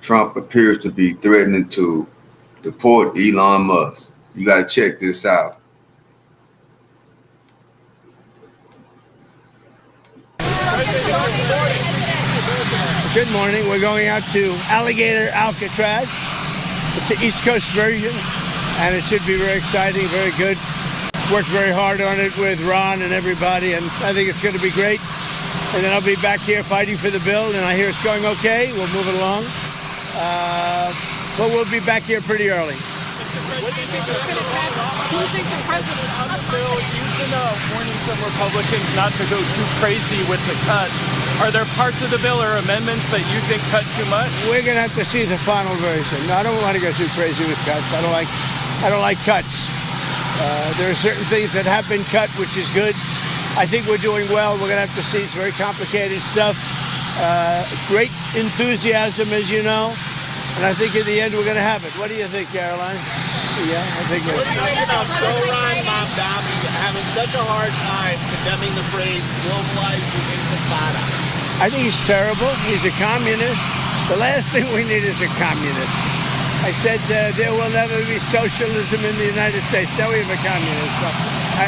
Trump appears to be threatening to deport Elon Musk. You got to check this out. Good morning. We're going out to Alligator, Alcatraz. It's an East Coast version, and it should be very exciting, very good. Worked very hard on it with Ron and everybody, and I think it's going to be great. And then I'll be back here fighting for the bill, and I hear it's going okay. We'll move it along. But we'll be back here pretty early. What do you think the president on the bill is using warning some Republicans not to go too crazy with the cuts? Are there parts of the bill or amendments that you think cut too much? We're going to have to see the final version. No, I don't want to go too crazy with cuts. I don't like cuts. There are certain things that have been cut, which is good. I think we're doing well. We're going to have to see. It's very complicated stuff. Great enthusiasm, as you know. And I think in the end, we're going to have it. What do you think, Caroline? Yeah, I think What do you think about Zoran Mamdani having such a hard time condemning the phrase globalized intifada? I think he's terrible. He's a communist. The last thing we need is a communist. I said there will never be socialism in the United States. Now we have a communist. So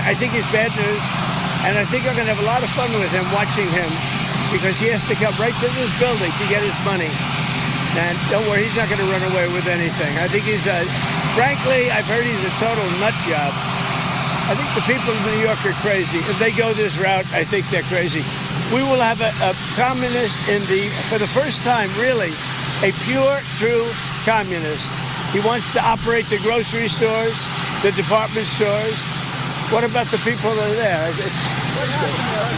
I think he's bad news. And I think I'm going to have a lot of fun with him, watching him, because he has to come right to this building to get his money. And don't worry, he's not going to run away with anything. I think he's frankly, I've heard he's a total nut job. I think the people of New York are crazy. If they go this route, I think they're crazy. We will have a communist for the first time, really, a pure, true communist. He wants to operate the grocery stores, the department stores. What about the people that are there?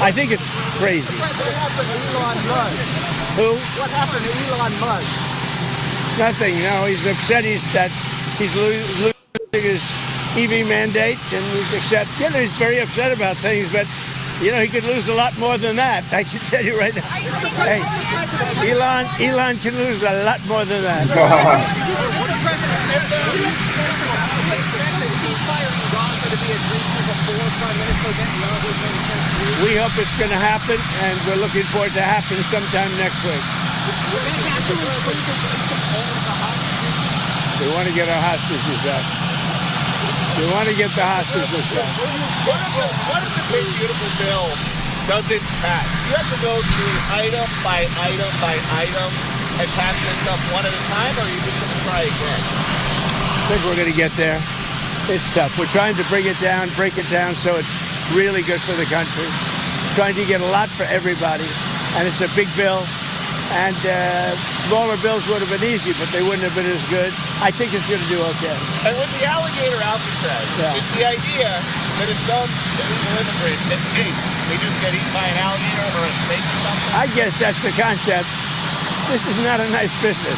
I think it's crazy. What happened to Elon Musk? Who? What happened to Elon Musk? Nothing. No, he's upset he's losing his EV mandate, and he's very upset about things, but he could lose a lot more than that. I can tell you right now. Hey, Elon can lose a lot more than that. We hope it's going to happen, and we're looking forward to happen sometime next week. We want to get our hostages out. We want to get the hostages out. What if the big beautiful bill doesn't pass? You have to go through item by item by item and pass this stuff one at a time, or are you just going to try again? I think we're going to get there. It's tough. We're trying to break it down so it's really good for the country. Trying to get a lot for everybody. And it's a big bill. And smaller bills would have been easy, but they wouldn't have been as good. I think it's going to do okay. And with the Alligator Alcatraz, is the idea that if some illegal immigrants escape, they just get eaten by an alligator or a snake or something? I guess that's the concept. This is not a nice business.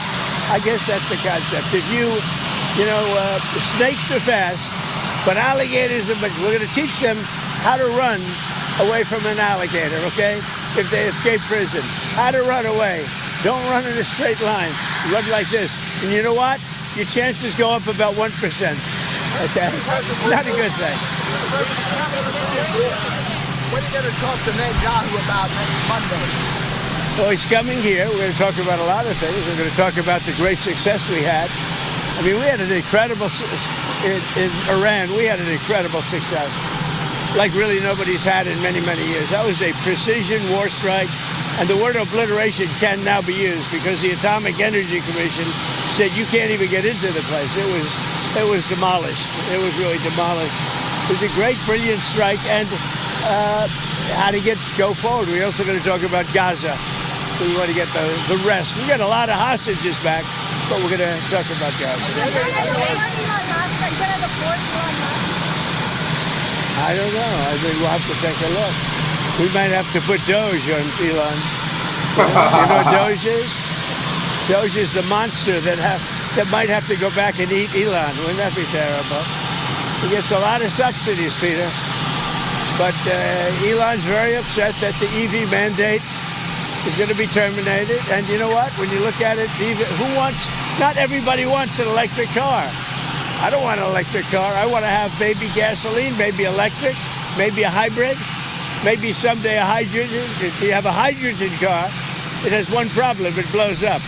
I guess that's the concept. If snakes are fast, but alligators are, we're going to teach them how to run away from an alligator, okay? If they escape prison, how to run away. Don't run in a straight line. Run like this. And you know what? Your chances go up about 1%. Okay? Not a good thing. What are you going to talk to Netanyahu about next Monday? Well, he's coming here. We're going to talk about a lot of things. We're going to talk about the great success we had. I mean, we had an incredible, in Iran, we had an incredible success, like really nobody's had in many, many years. That was a precision war strike, and the word obliteration can now be used because the Atomic Energy Commission said you can't even get into the place. It was demolished. It was really demolished. It was a great, brilliant strike, and how to go forward. We're also going to talk about Gaza. We want to get the rest. We got a lot of hostages back, but we're going to talk about Gaza. I don't know. I think we'll have to take a look. We might have to put Doge on Elon. You know what Doge is? Doge is the monster that might have to go back and eat Elon. Wouldn't that be terrible? He gets a lot of subsidies, Peter. But Elon's very upset that the EV mandate is going to be terminated. And you know what? When you look at it, not everybody wants an electric car. I don't want an electric car. I want to have maybe gasoline, maybe electric, maybe a hybrid, maybe someday a hydrogen. If you have a hydrogen car, it has one problem. It blows up,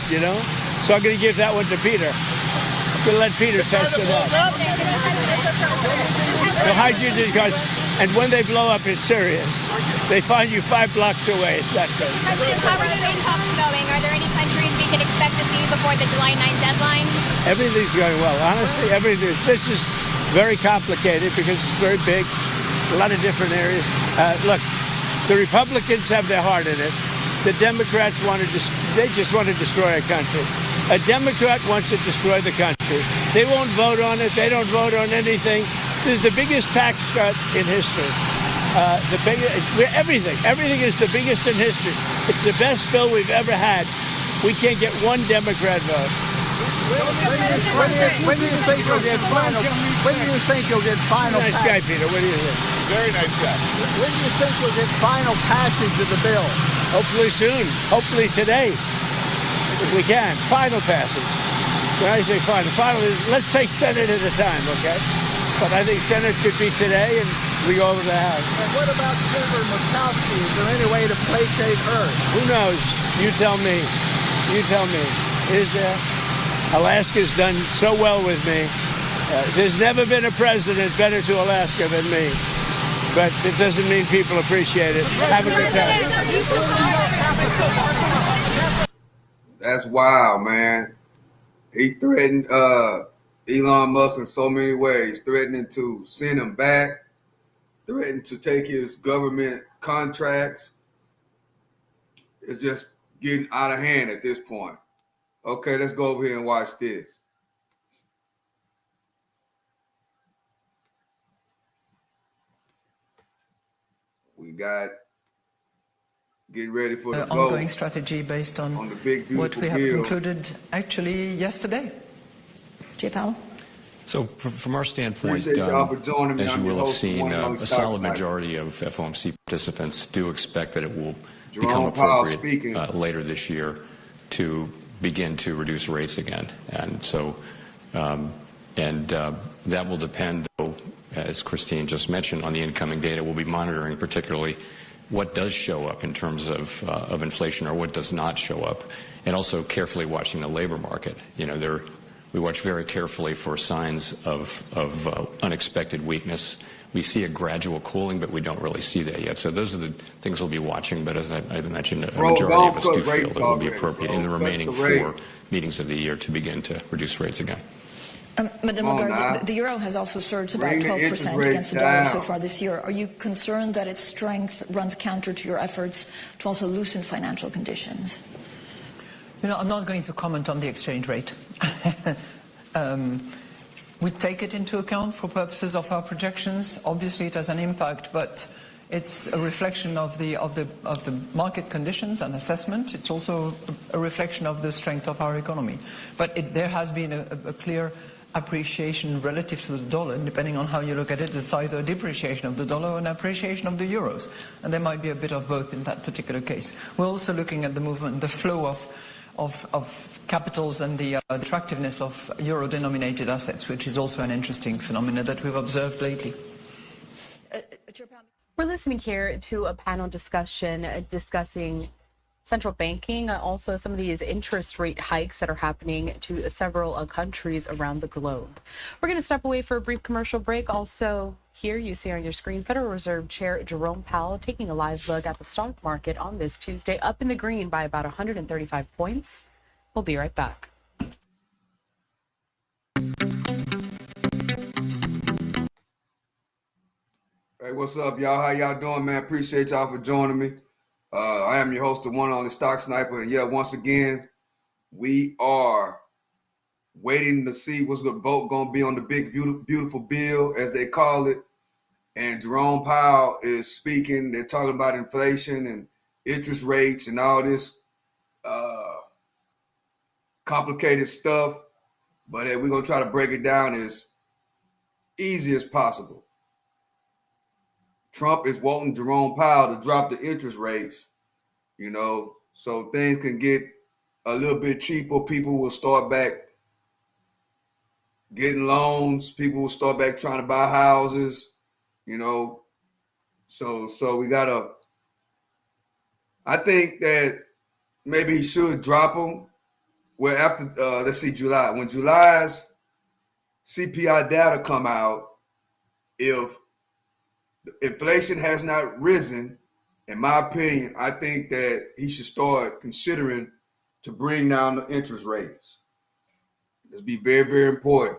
So I'm going to give that one to Peter. I'm going to let Peter test it out. So hydrogen cars, and when they blow up, it's serious. They find you 5 blocks away. It's that crazy. President, how are the main talks going? Are there any countries we can expect to see before the July 9th deadline? Everything's going well. Honestly, everything. This is very complicated because it's very big, a lot of different areas. Look, the Republicans have their heart in it. The Democrats they just want to destroy our country. A Democrat wants to destroy the country. They won't vote on it. They don't vote on anything. This is the biggest tax cut in history. Everything is the biggest in history. It's the best bill we've ever had. We can't get one Democrat vote. When do you think you'll get final? When do you think you'll get final? Nice guy, Peter. What do you think? Very nice guy. When do you think you'll get final passage of the bill? Hopefully soon. Hopefully today, if we can. Final passage. When I say final is, let's take Senate at a time, okay? But I think Senate could be today, and we go over to the House. And what about Senator Murkowski? Is there any way to placate her? Who knows? You tell me. You tell me. Is there? Alaska's done so well with me. There's never been a president better to Alaska than me. But it doesn't mean people appreciate it. Have a good time. That's wild, man. He threatened Elon Musk in so many ways, threatening to send him back, threatening to take his government contracts. It's just getting out of hand at this point. Okay, let's go over here and watch this. We got getting ready for the ongoing strategy based on the big, what we have bill. concluded actually yesterday. Jay Powell? So from our standpoint, Appreciate y'all for joining me. as I'm you your will have host of seen, One and a Only Stock solid Sniper. majority of FOMC participants do expect that it will Jerome become Powell appropriate speaking. later this year to begin to reduce rates again. And so, that will depend, though, as Christine just mentioned, on the incoming data. We'll be monitoring particularly what does show up in terms of inflation or what does not show up, and also carefully watching the labor market. You know, we watch very carefully for signs of unexpected weakness. We see a gradual cooling, but we don't really see that yet. So those are the things we'll be watching. But as I mentioned, a majority of us do feel that it will be appropriate in the remaining 4 meetings of the year to begin to reduce rates again. Madam Lagarde, the euro has also surged about 12% against the dollar so far this year. Are you concerned that its strength runs counter to your efforts to also loosen financial conditions? You know, I'm not going to comment on the exchange rate. We take it into account for purposes of our projections. Obviously, it has an impact, but it's a reflection of the market conditions and assessment. It's also a reflection of the strength of our economy. But there has been a clear appreciation relative to the dollar, and depending on how you look at it, it's either a depreciation of the dollar or an appreciation of the euros. And there might be a bit of both in that particular case. We're also looking at the movement, the flow of capitals and the attractiveness of euro-denominated assets, which is also an interesting phenomenon that we've observed lately. We're listening here to a panel discussion discussing central banking, also some of these interest rate hikes that are happening to several countries around the globe. We're going to step away for a brief commercial break. Also, here you see on your screen, Federal Reserve Chair Jerome Powell taking a live look at the stock market on this Tuesday, up in the green by about 135 points. We'll be right back. Hey, what's up, y'all? How y'all doing, man? Appreciate y'all for joining me. I am your host of One and Only Stock Sniper, and yeah, once again, we are waiting to see what's the vote going to be on the big, beautiful bill, as they call it. And Jerome Powell is speaking. They're talking about inflation and interest rates and all this complicated stuff. But we're going to try to break it down as easy as possible. Trump is wanting Jerome Powell to drop the interest rates, you know, so things can get a little bit cheaper. People will start back getting loans. People will start back trying to buy houses, you know. So we gotta. I think that maybe he should drop them well, after let's see, July, when July's CPI data come out, if inflation has not risen, in my opinion, I think that he should start considering to bring down the interest rates. This be very, very important.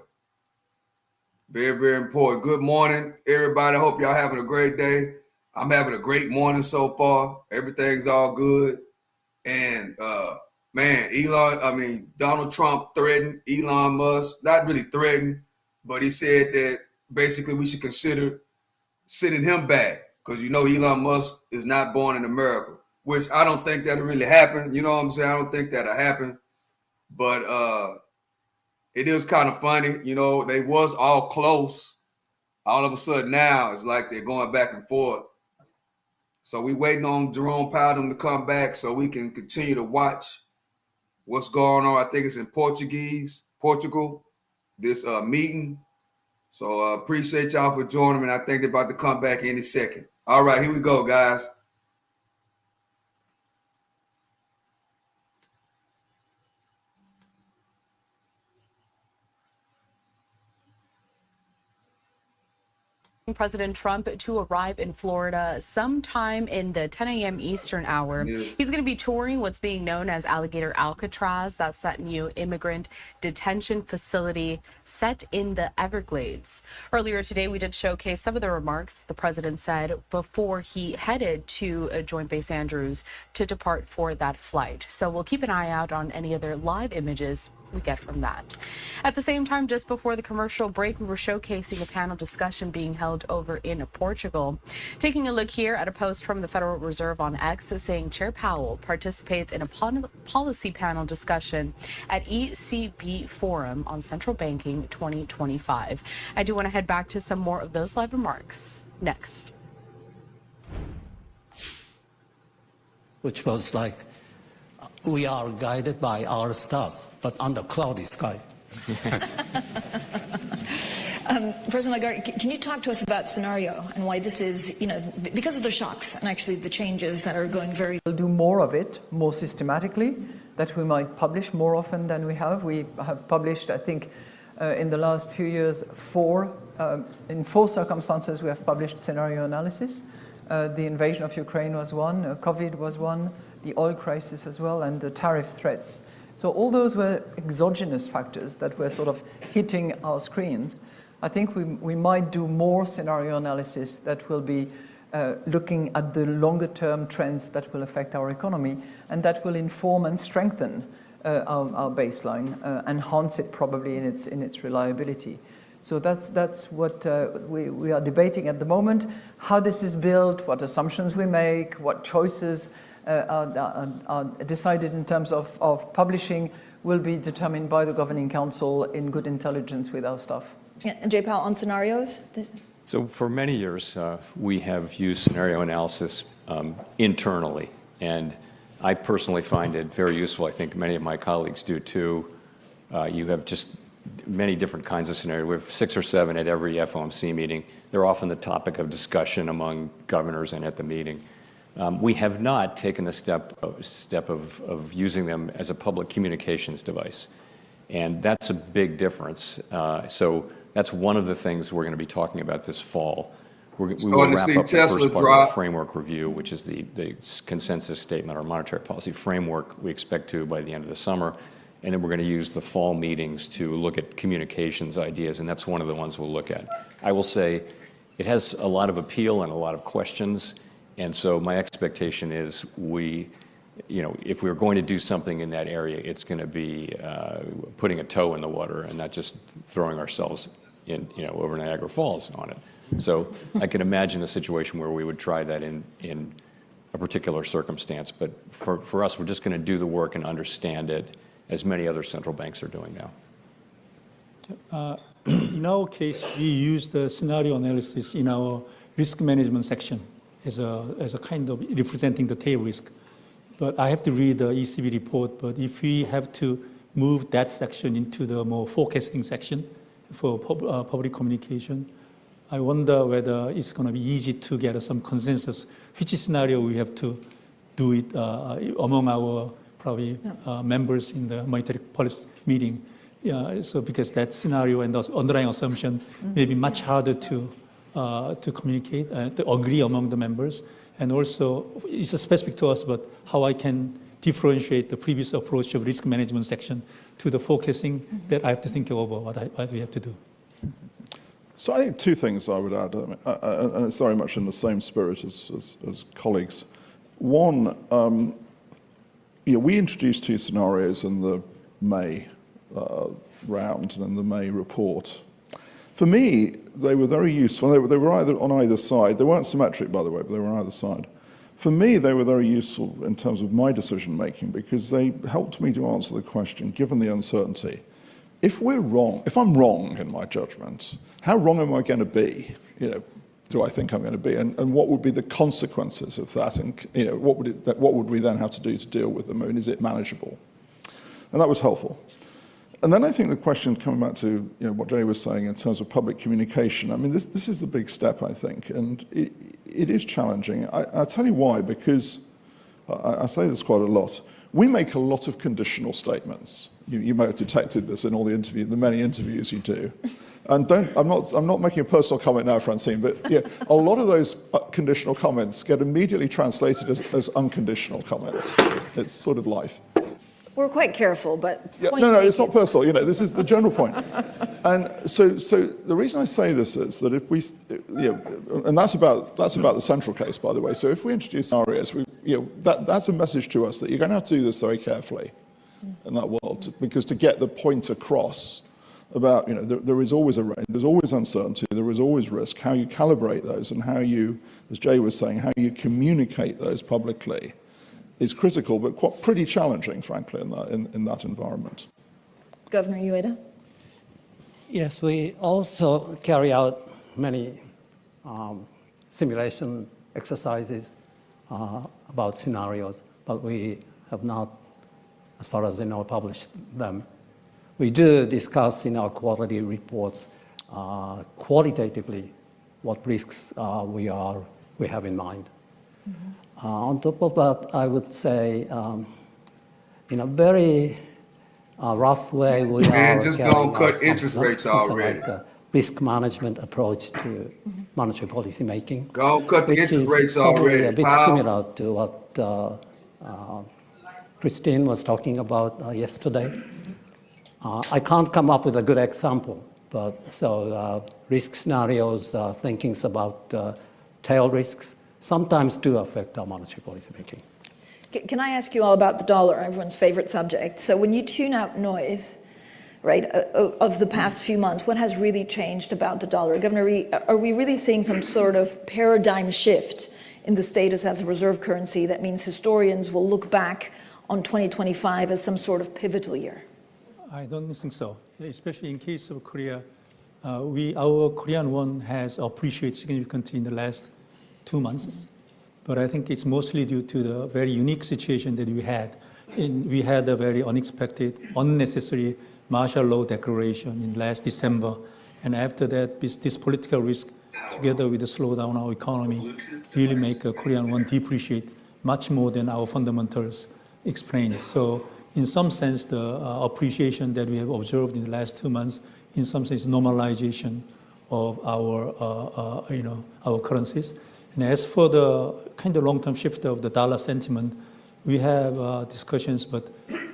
Very, very important. Good morning, everybody. I hope y'all having a great day. I'm having a great morning so far. Everything's all good. And Donald Trump threatened Elon Musk, not really threatened, but he said that basically we should consider sending him back because Elon Musk is not born in America, which I don't think that'll really happen. You know what I'm saying? I don't think that'll happen. But it is kind of funny. They was all close. All of a sudden now it's like they're going back and forth. So we waiting on Jerome Powell to come back so we can continue to watch what's going on. I think it's in Portugal, this meeting. So appreciate y'all for joining me. And I think they're about to come back any second. All right, here we go, guys. President Trump to arrive in Florida sometime in the 10 a.m. Eastern hour. Yes. He's going to be touring what's being known as Alligator Alcatraz. That's that new immigrant detention facility set in the Everglades. Earlier today, we did showcase some of the remarks the president said before he headed to Joint Base Andrews to depart for that flight. So we'll keep an eye out on any other live images we get from that. At the same time, just before the commercial break, we were showcasing a panel discussion being held over in Portugal. Taking a look here at a post from the Federal Reserve on X saying Chair Powell participates in a policy panel discussion at ECB Forum on Central Banking 2025. I do want to head back to some more of those live remarks next. Which was like, we are guided by our stars, but under cloudy sky. President Lagarde, can you talk to us about scenario and why this is, because of the shocks and actually the changes that are going very... We'll do more of it, more systematically, that we might publish more often than we have. We have published, I think, in the last few years, in four circumstances we have published scenario analysis. The invasion of Ukraine was one, COVID was one, the oil crisis as well, and the tariff threats. So all those were exogenous factors that were sort of hitting our screens. I think we might do more scenario analysis that will be looking at the longer term trends that will affect our economy, and that will inform and strengthen our baseline, enhance it probably in its reliability. So that's what we are debating at the moment, how this is built, what assumptions we make, what choices are decided in terms of publishing will be determined by the Governing Council in good intelligence with our staff. Yeah, Jay Powell, on scenarios? So for many years, we have used scenario analysis internally, and I personally find it very useful. I think many of my colleagues do too. You have just many different kinds of scenarios. We have 6 or 7 at every FOMC meeting. They're often the topic of discussion among governors and at the meeting. We have not taken the step of using them as a public communications device. And that's a big difference. So that's one of the things we're going to be talking about this fall. We will wrap up the first part of the framework review, which is the consensus statement, our monetary policy framework, we expect to by the end of the summer. And then we're going to use the fall meetings to look at communications ideas, and that's one of the ones we'll look at. I will say it has a lot of appeal and a lot of questions, and so my expectation is if we're going to do something in that area, it's going to be putting a toe in the water and not just throwing ourselves in, over Niagara Falls on it. So I can imagine a situation where we would try that in a particular circumstance, but for us, we're just going to do the work and understand it, as many other central banks are doing now. In our case, we use the scenario analysis in our risk management section as a kind of representing the tail risk. But I have to read the ECB report, but if we have to move that section into the more forecasting section for public communication, I wonder whether it's going to be easy to get some consensus, which scenario we have to do it among our probably members in the monetary policy meeting. So because that scenario and those underlying assumption may be much harder to communicate, to agree among the members. And also, it's specific to us, but how I can differentiate the previous approach of risk management section to the focusing that I have to think over what we have to do. So I think two things I would add, and it's very much in the same spirit as colleagues. One, we introduced two scenarios in the May round and in the May report. For me, they were very useful. They were either on either side. They weren't symmetric, by the way, but they were on either side. For me, they were very useful in terms of my decision making because they helped me to answer the question, given the uncertainty. If we're wrong, if I'm wrong in my judgment, how wrong am I going to be? Do I think I'm going to be? And what would be the consequences of that? And what would we then have to do to deal with them? I mean, is it manageable? And that was helpful. And then I think the question, coming back to what Jay was saying in terms of public communication, I mean, this is the big step, I think, and it is challenging. I'll tell you why, because I say this quite a lot. We make a lot of conditional statements. You may have detected this in all the many interviews you do. And I'm not making a personal comment now, Francine, but a lot of those conditional comments get immediately translated as unconditional comments. It's sort of life. We're quite careful, but no, it's not personal. This is the general point. And so the reason I say this is that if we, and that's about the central case, by the way. So if we introduce scenarios, that's a message to us that you're going to have to do this very carefully in that world, because to get the point across about there is always a range, there's always uncertainty, there is always risk. How you calibrate those and how you, as Jay was saying, how you communicate those publicly is critical, but pretty challenging, frankly, in that environment. Governor Ueda? Yes, we also carry out many simulation exercises about scenarios, but we have not, as far as I know, published them. We do discuss in our quarterly reports qualitatively what risks we have in mind. Mm-hmm. On top of that, I would say, in a very rough way, we are just gonna cut interest rates already. Like a risk management approach to monetary policy making. Go cut the interest rates already. A bit similar to what Christine was talking about yesterday. I can't come up with a good example, but risk scenarios, thinkings about tail risks, sometimes do affect our monetary policy making. Can I ask you all about the dollar, everyone's favorite subject? So when you tune out noise, right, of the past few months, what has really changed about the dollar? Governor Ree, are we really seeing some sort of paradigm shift in the status as a reserve currency that means historians will look back on 2025 as some sort of pivotal year? I don't think so, especially in case of Korea. Our Korean won has appreciated significantly in the last 2 months, but I think it's mostly due to the very unique situation that we had. We had a very unexpected, unnecessary martial law declaration in last December, and after that, this political risk, together with the slowdown of our economy, really make a Korean won depreciate much more than our fundamentals explain. So, in some sense, the appreciation that we have observed in the last 2 months, in some sense, normalization of our currencies. And as for the kind of long-term shift of the dollar sentiment, we have discussions, but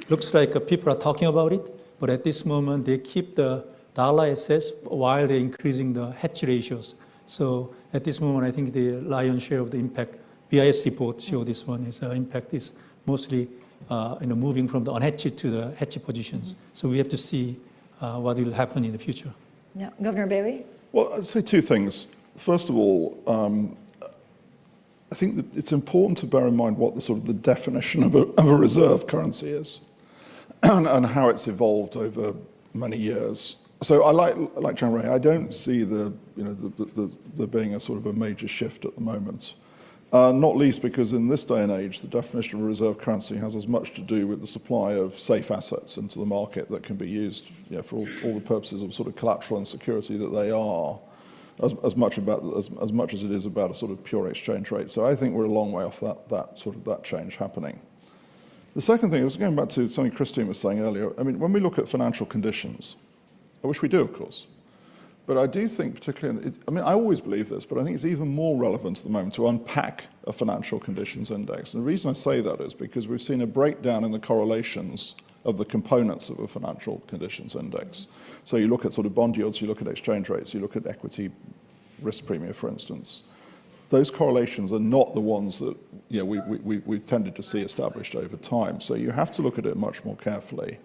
looks like people are talking about it. But at this moment, they keep the dollar assets while they're increasing the hedge ratios. So at this moment, I think the lion's share of the impact, BIS report show this one is impact is mostly moving from the unhedged to the hedged positions. So we have to see what will happen in the future. Yeah, Governor Bailey? Well, I'd say two things. First of all, I think that it's important to bear in mind what the definition of a reserve currency is and how it's evolved over many years. So I like John Ray. I don't see there being a sort of a major shift at the moment. Not least because in this day and age, the definition of a reserve currency has as much to do with the supply of safe assets into the market that can be used for all the purposes of sort of collateral and security that they are, as much as it is about a sort of pure exchange rate. So I think we're a long way off that change happening. The second thing is going back to something Christine was saying earlier. I mean, when we look at financial conditions, which we do, of course, but I do think particularly, I mean, I always believe this, but I think it's even more relevant at the moment to unpack a financial conditions index. And the reason I say that is because we've seen a breakdown in the correlations of the components of a financial conditions index. So you look at sort of bond yields, you look at exchange rates, you look at equity risk premium, for instance. Those correlations are not the ones that we've tended to see established over time. So you have to look at it much more carefully.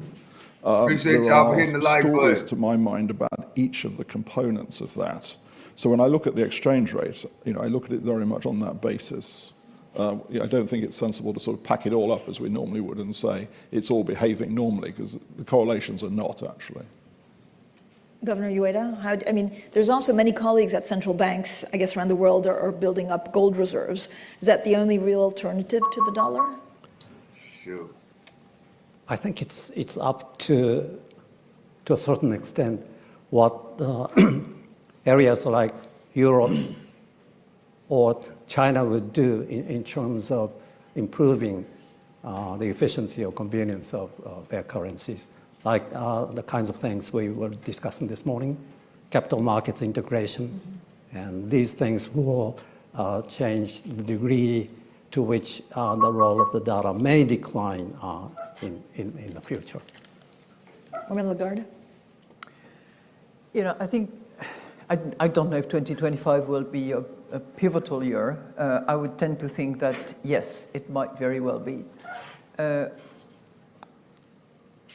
Appreciate y'all for hitting the like button. Stories, to my mind, about each of the components of that. So when I look at the exchange rate, I look at it very much on that basis. I don't think it's sensible to sort of pack it all up as we normally would and say it's all behaving normally, because the correlations are not actually. Governor Ueda, I mean, there's also many colleagues at central banks, I guess, around the world are building up gold reserves. Is that the only real alternative to the dollar? Sure. I think it's up to a certain extent what areas like Europe or China would do in terms of improving the efficiency or convenience of their currencies, like the kinds of things we were discussing this morning, capital markets integration, and these things will change the degree to which the role of the dollar may decline in the future. Women Lagarde? I think, I don't know if 2025 will be a pivotal year. I would tend to think that, yes, it might very well be.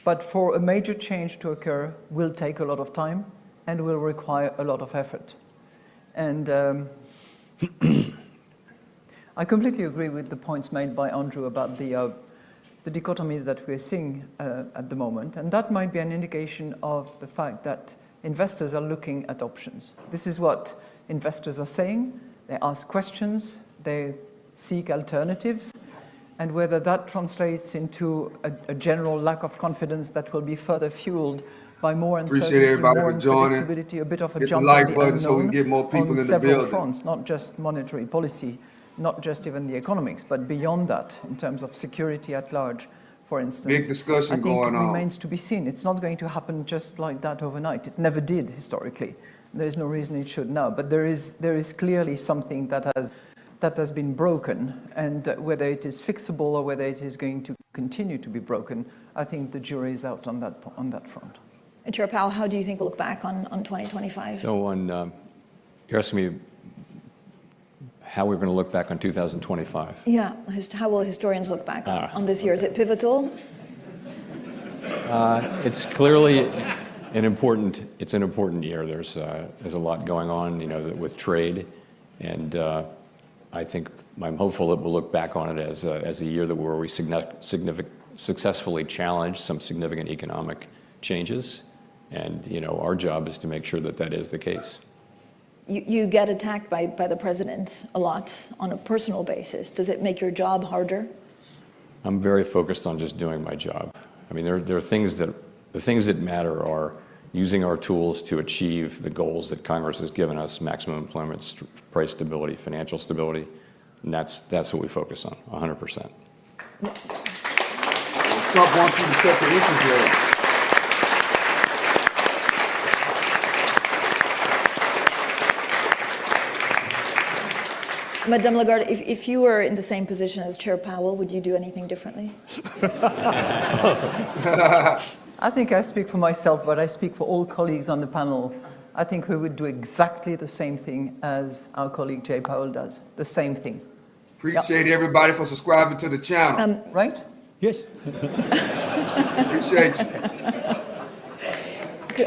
But for a major change to occur will take a lot of time and will require a lot of effort. And I completely agree with the points made by Andrew about the dichotomy that we're seeing at the moment. And that might be an indication of the fact that investors are looking at options. This is what investors are saying. They ask questions, they seek alternatives, and whether that translates into a general lack of confidence that will be further fueled by more uncertainty, more unpredictability, a bit of a jump in the unknown so we can get more people on in the several building. fronts, not just monetary policy, not just even the economics, but beyond that, in terms of security at large, for instance. Big discussion going I think on. it remains to be seen. It's not going to happen just like that overnight. It never did historically. There's no reason it should now. But there is clearly something that has been broken, and whether it is fixable or whether it is going to continue to be broken, I think the jury is out on that front. And Chair Powell, how do you think we'll look back on 2025? So you're asking me how we're going to look back on 2025? Yeah, how will historians look back on this year? Is it pivotal? It's clearly an important year. There's a lot going on, with trade, and I think I'm hopeful that we'll look back on it as a year where we successfully challenged some significant economic changes, and our job is to make sure that is the case. You get attacked by the president a lot on a personal basis. Does it make your job harder? I'm very focused on just doing my job. I mean, there are things the things that matter are using our tools to achieve the goals that Congress has given us: maximum employment, price stability, financial stability, and that's what we focus on, 100%. Trump wants you to cut the interest rate. Madame Lagarde, if you were in the same position as Chair Powell, would you do anything differently? I think I speak for myself, but I speak for all colleagues on the panel. I think we would do exactly the same thing as our colleague Jay Powell does, the same thing. Appreciate everybody for subscribing to the channel. Right? Yes. Appreciate you.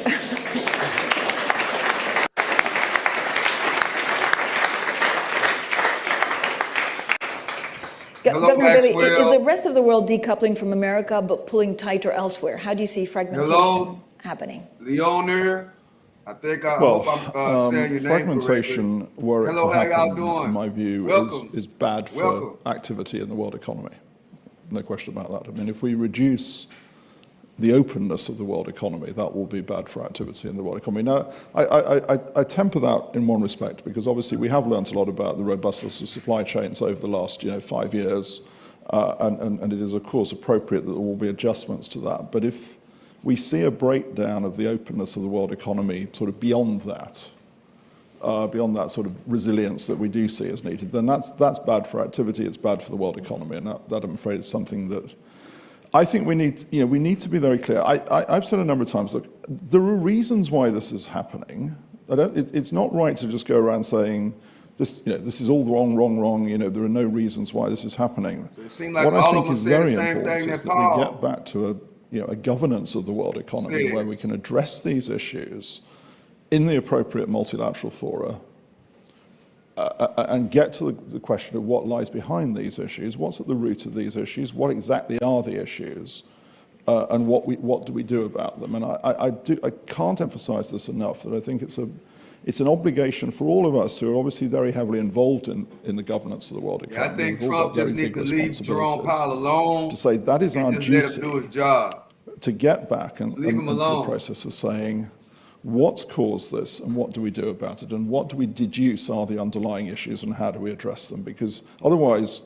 Governor Bailey, is the rest of the world decoupling from America but pulling tighter elsewhere? How do you see fragmentation happening? Leoner, I hope I'm saying your name fragmentation, correctly. where it's Hello, how y'all happened, doing? in my view, is bad for activity in the world economy. No question about that. I mean, if we reduce the openness of the world economy, that will be bad for activity in the world economy. Now, I temper that in one respect, because obviously we have learnt a lot about the robustness of supply chains over the last 5 years. And it is, of course, appropriate that there will be adjustments to that. But if we see a breakdown of the openness of the world economy sort of beyond that sort of resilience that we do see as needed, then that's bad for activity, it's bad for the world economy, and that I'm afraid is something that I think we need to be very clear. I've said a number of times, look, there are reasons why this is happening. It's not right to just go around saying, this is all wrong, there are no reasons why this is happening. So it seems like what I all think of us is say the very same important thing is that that Paul we get back to a governance of the world economy where we can address these issues in the appropriate multilateral fora and get to the question of what lies behind these issues, what's at the root of these issues, what exactly are the issues, and what do we do about them. And I can't emphasize this enough, that I think it's an obligation for all of us who are obviously very heavily involved in the governance of the world economy. I think We've all Trump got just very needs big to leave Jerome Powell alone to say that is and our just let him do duty his job. to get back and Leave him into the alone. process of saying what's caused this and what do we do about it and what do we deduce are the underlying issues and how do we address them, because otherwise,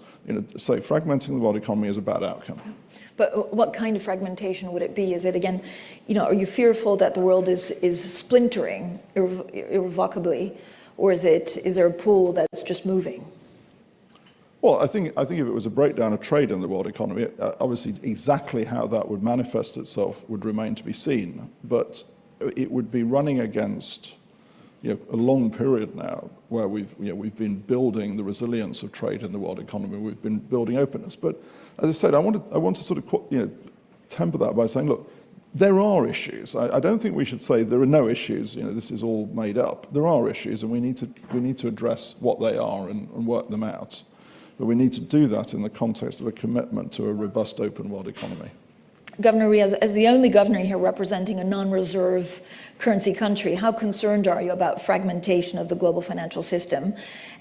say fragmenting the world economy is a bad outcome. But what kind of fragmentation would it be? Is it, again, are you fearful that the world is splintering irrevocably, or is there a pool that's just moving? Well, I think if it was a breakdown of trade in the world economy, obviously exactly how that would manifest itself would remain to be seen. But it would be running against a long period now where we've been building the resilience of trade in the world economy. We've been building openness. But as I said, I want to sort of temper that by saying, look, there are issues. I don't think we should say there are no issues. This is all made up. There are issues, and we need to address what they are and work them out. But we need to do that in the context of a commitment to a robust, open world economy. Governor Rhee, as the only governor here representing a non-reserve currency country, how concerned are you about fragmentation of the global financial system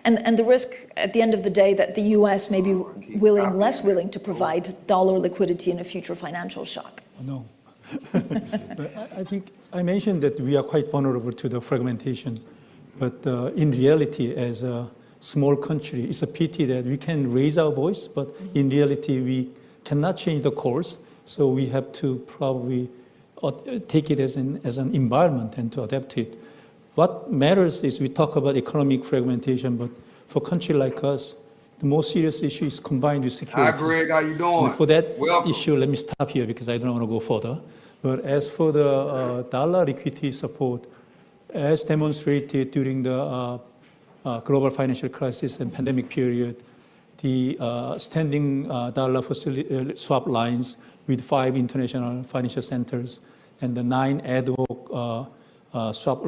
and the risk at the end of the day that the US may be less willing to provide dollar liquidity in a future financial shock? No. But I think I mentioned that we are quite vulnerable to the fragmentation. But in reality, as a small country, it's a pity that we can raise our voice, but in reality, we cannot change the course. So we have to probably take it as an environment and to adapt it. What matters is we talk about economic fragmentation, but for a country like us, the most serious issue is combined with security. Hi, Greg. How you doing? And for that Welcome. issue, let me stop here because I don't want to go further. But as for the dollar liquidity support, as demonstrated during the global financial crisis and pandemic period, the standing dollar swap lines with 5 international financial centers and the 9 ad hoc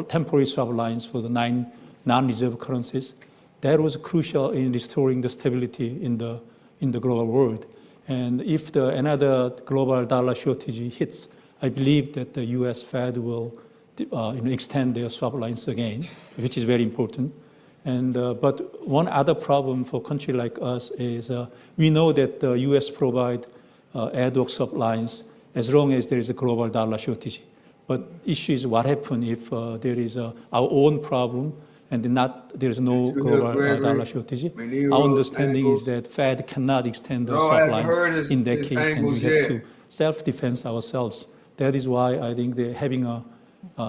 temporary swap lines for the 9 non-reserve currencies, that was crucial in restoring the stability in the global world. And if another global dollar shortage hits, I believe that the U.S. Fed will extend their swap lines again, which is very important. And but one other problem for a country like us is we know that the U.S. provide ad hoc swap lines as long as there is a global dollar shortage. But issue is what happens if there is our own problem and there is no global dollar shortage. Our understanding is that Fed cannot extend the swap lines in that case, and we have to self-defense ourselves. That is why I think that having a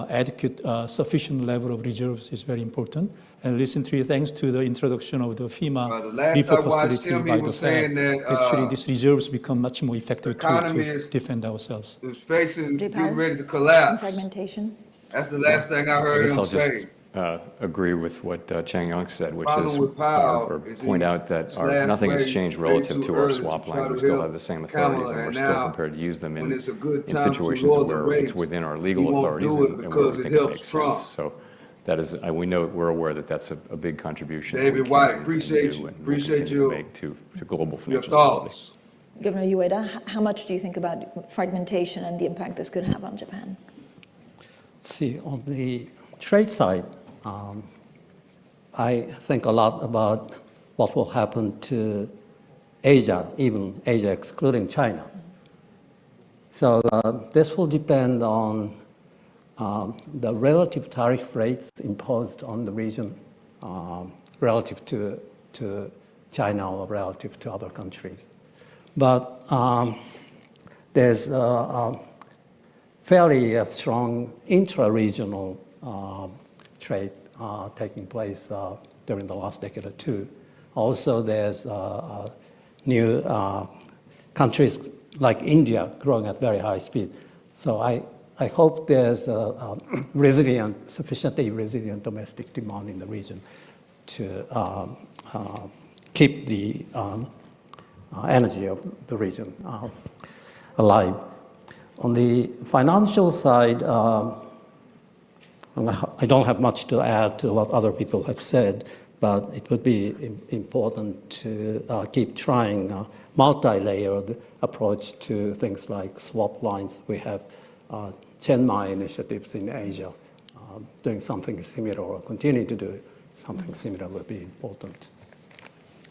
adequate, sufficient level of reserves is very important. And recently, thanks to the introduction of the FEMA default facility by the Fed, actually these reserves become much more effective to defend ourselves. Is getting ready to collapse. Fragmentation. That's the last thing I heard him say. Agree with what Chang Young said, which Problem is with Powell or is point he out that last nothing has way changed way relative too to our early swap to try line. to We still help have the same authorities, Kamala, and we're and still now, prepared to use them when it's a good in time to situations lower the where rates, it's within our he legal won't authorities do it and where because we it think it helps makes Trump. sense. So that is, we're aware that that's a big contribution. David we White, can appreciate do you. and will Appreciate continue to you. make to global Your financial stability. thoughts. Governor Ueda, how much do you think about fragmentation and the impact this could have on Japan? See, on the trade side, I think a lot about what will happen to Asia, even Asia excluding China. So this will depend on the relative tariff rates imposed on the region relative to China or relative to other countries. But there's a fairly strong intra-regional trade taking place during the last decade or two. Also, there's new countries like India growing at very high speed. So I hope there's a sufficiently resilient domestic demand in the region to keep the energy of the region alive. On the financial side, I don't have much to add to what other people have said, but it would be important to keep trying a multi-layered approach to things like swap lines. We have Chenmai initiatives in Asia. Doing something similar or continuing to do something similar would be important.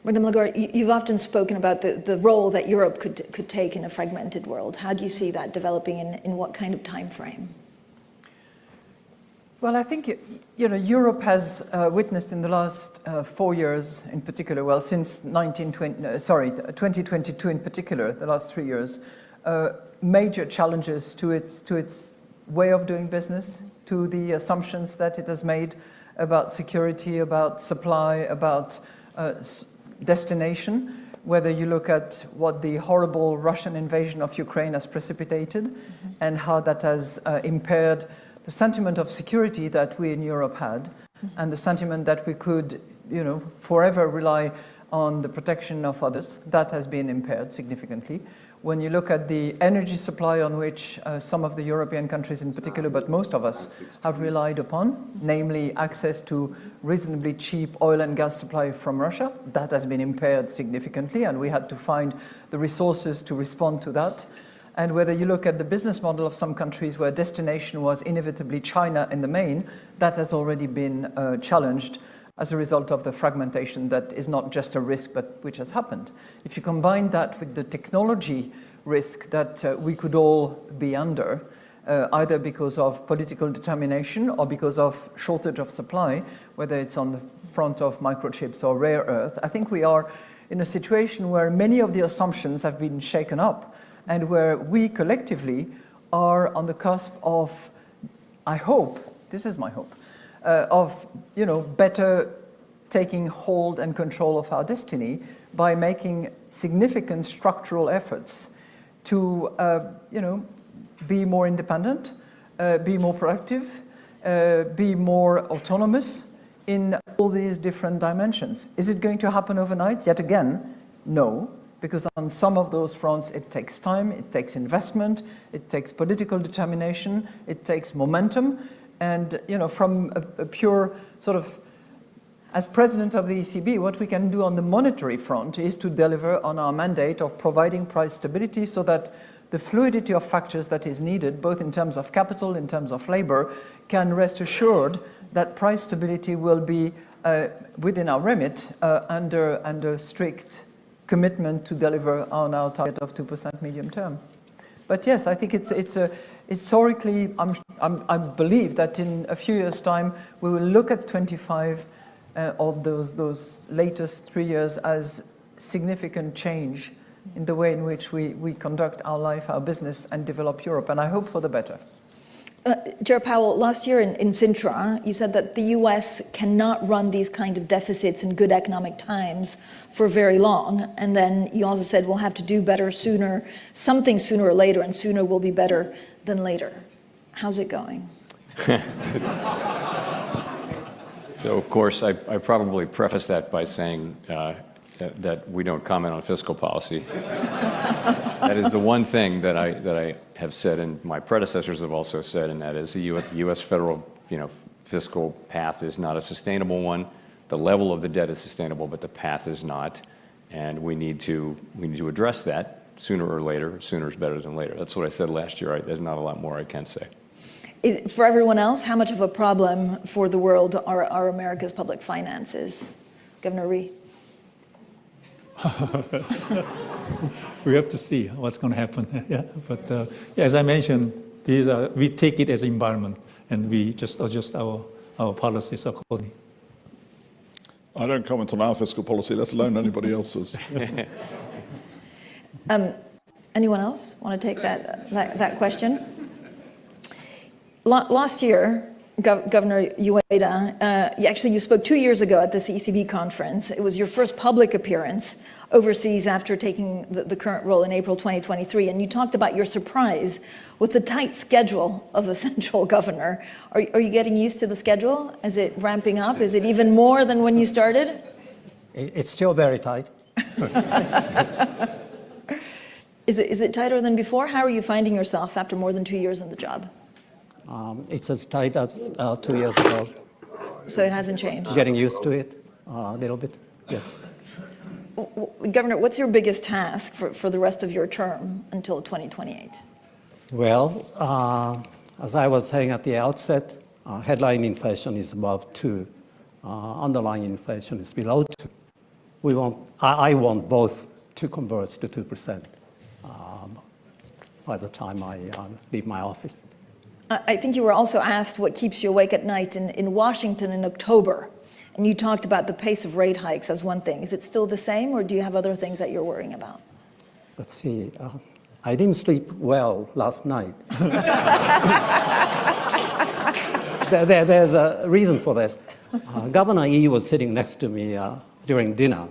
Madam Lagarde, you've often spoken about the role that Europe could take in a fragmented world. How do you see that developing in what kind of time frame? Well, I think Europe has witnessed in the last 4 years, in particular, well, since 2022 in particular, the last 3 years, major challenges to its way of doing business, to the assumptions that it has made about security, about supply, about destination. Whether you look at what the horrible Russian invasion of Ukraine has precipitated, and how that has impaired the sentiment of security that we in Europe had, and the sentiment that we could, forever rely on the protection of others, that has been impaired significantly. When you look at the energy supply on which some of the European countries in particular, but most of us, have relied upon, namely access to reasonably cheap oil and gas supply from Russia, that has been impaired significantly, and we had to find the resources to respond to that. And whether you look at the business model of some countries where destination was inevitably China in the main, that has already been challenged as a result of the fragmentation that is not just a risk, but which has happened. If you combine that with the technology risk that we could all be under, either because of political determination or because of shortage of supply, whether it's on the front of microchips or rare earth, I think we are in a situation where many of the assumptions have been shaken up, and where we collectively are on the cusp of, I hope, this is my hope, of better taking hold and control of our destiny by making significant structural efforts to be more independent, be more productive, be more autonomous in all these different dimensions. Is it going to happen overnight? Yet again, no. Because on some of those fronts, it takes time, it takes investment, it takes political determination, it takes momentum. And from a pure sort of, as president of the ECB, what we can do on the monetary front is to deliver on our mandate of providing price stability so that the fluidity of factors that is needed, both in terms of capital, in terms of labor, can rest assured that price stability will be within our remit under strict commitment to deliver on our target of 2% medium term. But yes, I think it's historically, I believe that in a few years' time, we will look at 25 of those latest 3 years as significant change in the way in which we conduct our life, our business, and develop Europe, and I hope for the better. Chair Powell, last year in Sintra, you said that the US cannot run these kind of deficits in good economic times for very long. And then you also said we'll have to do better sooner, something sooner or later, and sooner will be better than later. How's it going? So, of course, I probably preface that by saying that we don't comment on fiscal policy. That is the one thing that I have said, and my predecessors have also said, and that is the U.S. federal fiscal path is not a sustainable one. The level of the debt is sustainable, but the path is not, and we need to address that sooner or later. Sooner is better than later. That's what I said last year. There's not a lot more I can say. For everyone else, how much of a problem for the world are America's public finances? Governor Rhee? We have to see what's going to happen. Yeah, but as I mentioned, we take it as an environment, and we just adjust our policies accordingly. I don't comment on our fiscal policy, let alone anybody else's. Anyone else want to take that question? Last year, Governor Ueda, you spoke 2 years ago at this ECB conference. It was your first public appearance overseas after taking the current role in April 2023, and you talked about your surprise with the tight schedule of a central governor. Are you getting used to the schedule? Is it ramping up? Is it even more than when you started? It's still very tight. Is it tighter than before? How are you finding yourself after more than 2 years in the job? It's as tight as 2 years ago. So it hasn't changed? Getting used to it a little bit, yes. Governor, what's your biggest task for the rest of your term until 2028? Well, as I was saying at the outset, headline inflation is above 2. Underlying inflation is below 2. I want both to converge to 2% by the time I leave my office. I think you were also asked what keeps you awake at night in Washington in October, and you talked about the pace of rate hikes as one thing. Is it still the same, or do you have other things that you're worrying about? Let's see. I didn't sleep well last night. There's a reason for this. Governor Yi was sitting next to me during dinner,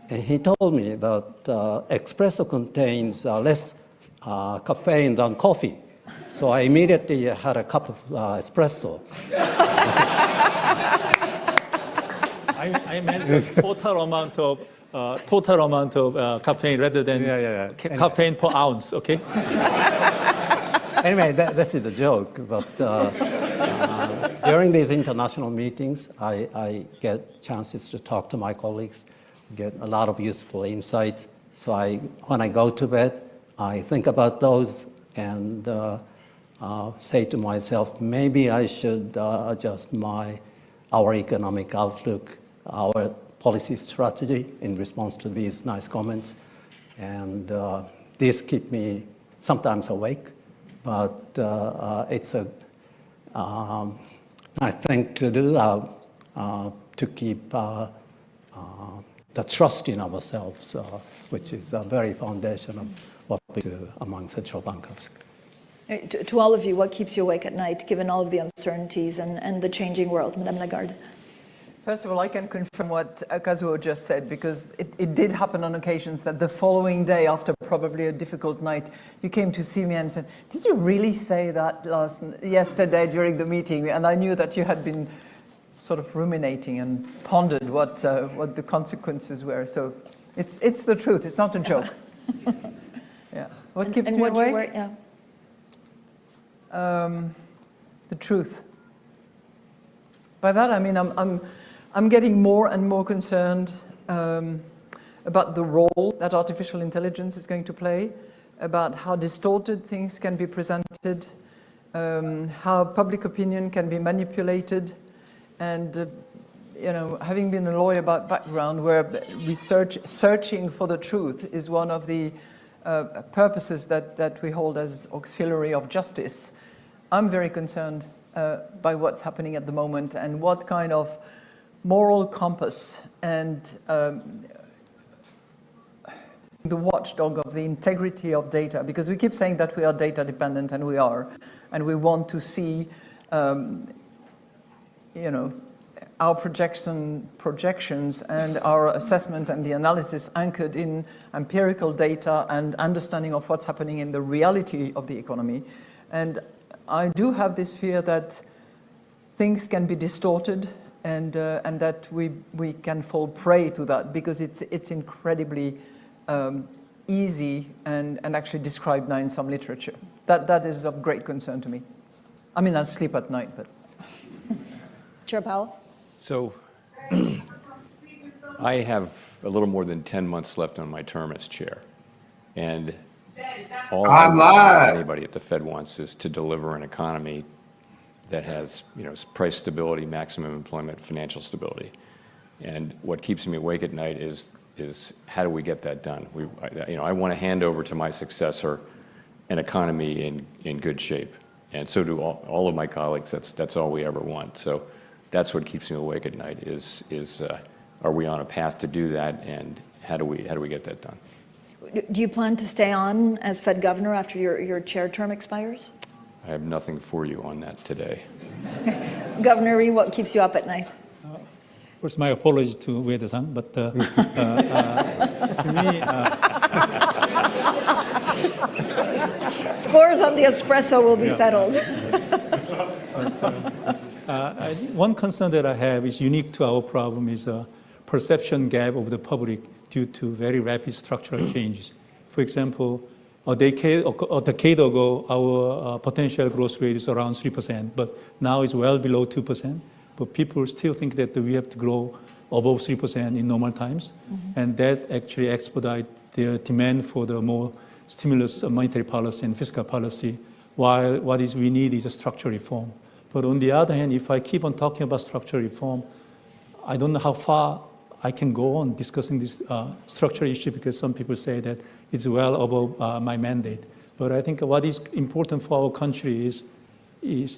and he told me that espresso contains less caffeine than coffee. So I immediately had a cup of espresso. I meant the total amount of caffeine rather than caffeine per ounce, okay? Anyway, this is a joke, but during these international meetings, I get chances to talk to my colleagues, get a lot of useful insights. So when I go to bed, I think about those and say to myself, maybe I should adjust our economic outlook, our policy strategy in response to these nice comments. And these keep me sometimes awake, but it's a nice thing to do to keep the trust in ourselves, which is the very foundation of what we do among central bankers. To all of you, what keeps you awake at night, given all of the uncertainties and the changing world? Madame Lagarde. First of all, I can confirm what Kazuo just said, because it did happen on occasions that the following day, after probably a difficult night, you came to see me and said, "Did you really say that yesterday during the meeting?" And I knew that you had been sort of ruminating and pondered what the consequences were. So it's the truth. It's not a joke. Yeah. What keeps me awake? The truth. By that I mean I'm getting more and more concerned about the role that artificial intelligence is going to play, about how distorted things can be presented, how public opinion can be manipulated, and having been a lawyer by background, where searching for the truth is one of the purposes that we hold as auxiliary of justice. I'm very concerned by what's happening at the moment and what kind of moral compass and the watchdog of the integrity of data, because we keep saying that we are data dependent, and we are, and we want to see our projections and our assessment and the analysis anchored in empirical data and understanding of what's happening in the reality of the economy. And I do have this fear that things can be distorted, and that we can fall prey to that, because it's incredibly easy and actually described now in some literature. That is of great concern to me. I mean, I sleep at night, but. Chair Powell? So I have a little more than 10 months left on my term as chair. And all anybody at the Fed wants is to deliver an economy that has, price stability, maximum employment, financial stability. And what keeps me awake at night is how do we get that done? I want to hand over to my successor an economy in good shape, and so do all of my colleagues. That's all we ever want. So that's what keeps me awake at night. Is are we on a path to do that, and how do we get that done? Do you plan to stay on as Fed governor after your chair term expires? I have nothing for you on that today. Governor Rhee, what keeps you up at night? First, my apologies to Ueda-san, but to me, scores on the espresso will be settled. One concern that I have is unique to our problem is a perception gap of the public due to very rapid structural changes. For example, a decade ago, our potential growth rate is around 3%, but now it's well below 2%. But people still think that we have to grow above 3% in normal times, and that actually expedites their demand for the more stimulus monetary policy and fiscal policy, while what we need is a structural reform. But on the other hand, if I keep on talking about structural reform, I don't know how far I can go on discussing this structural issue, because some people say that it's well above my mandate. But I think what is important for our country is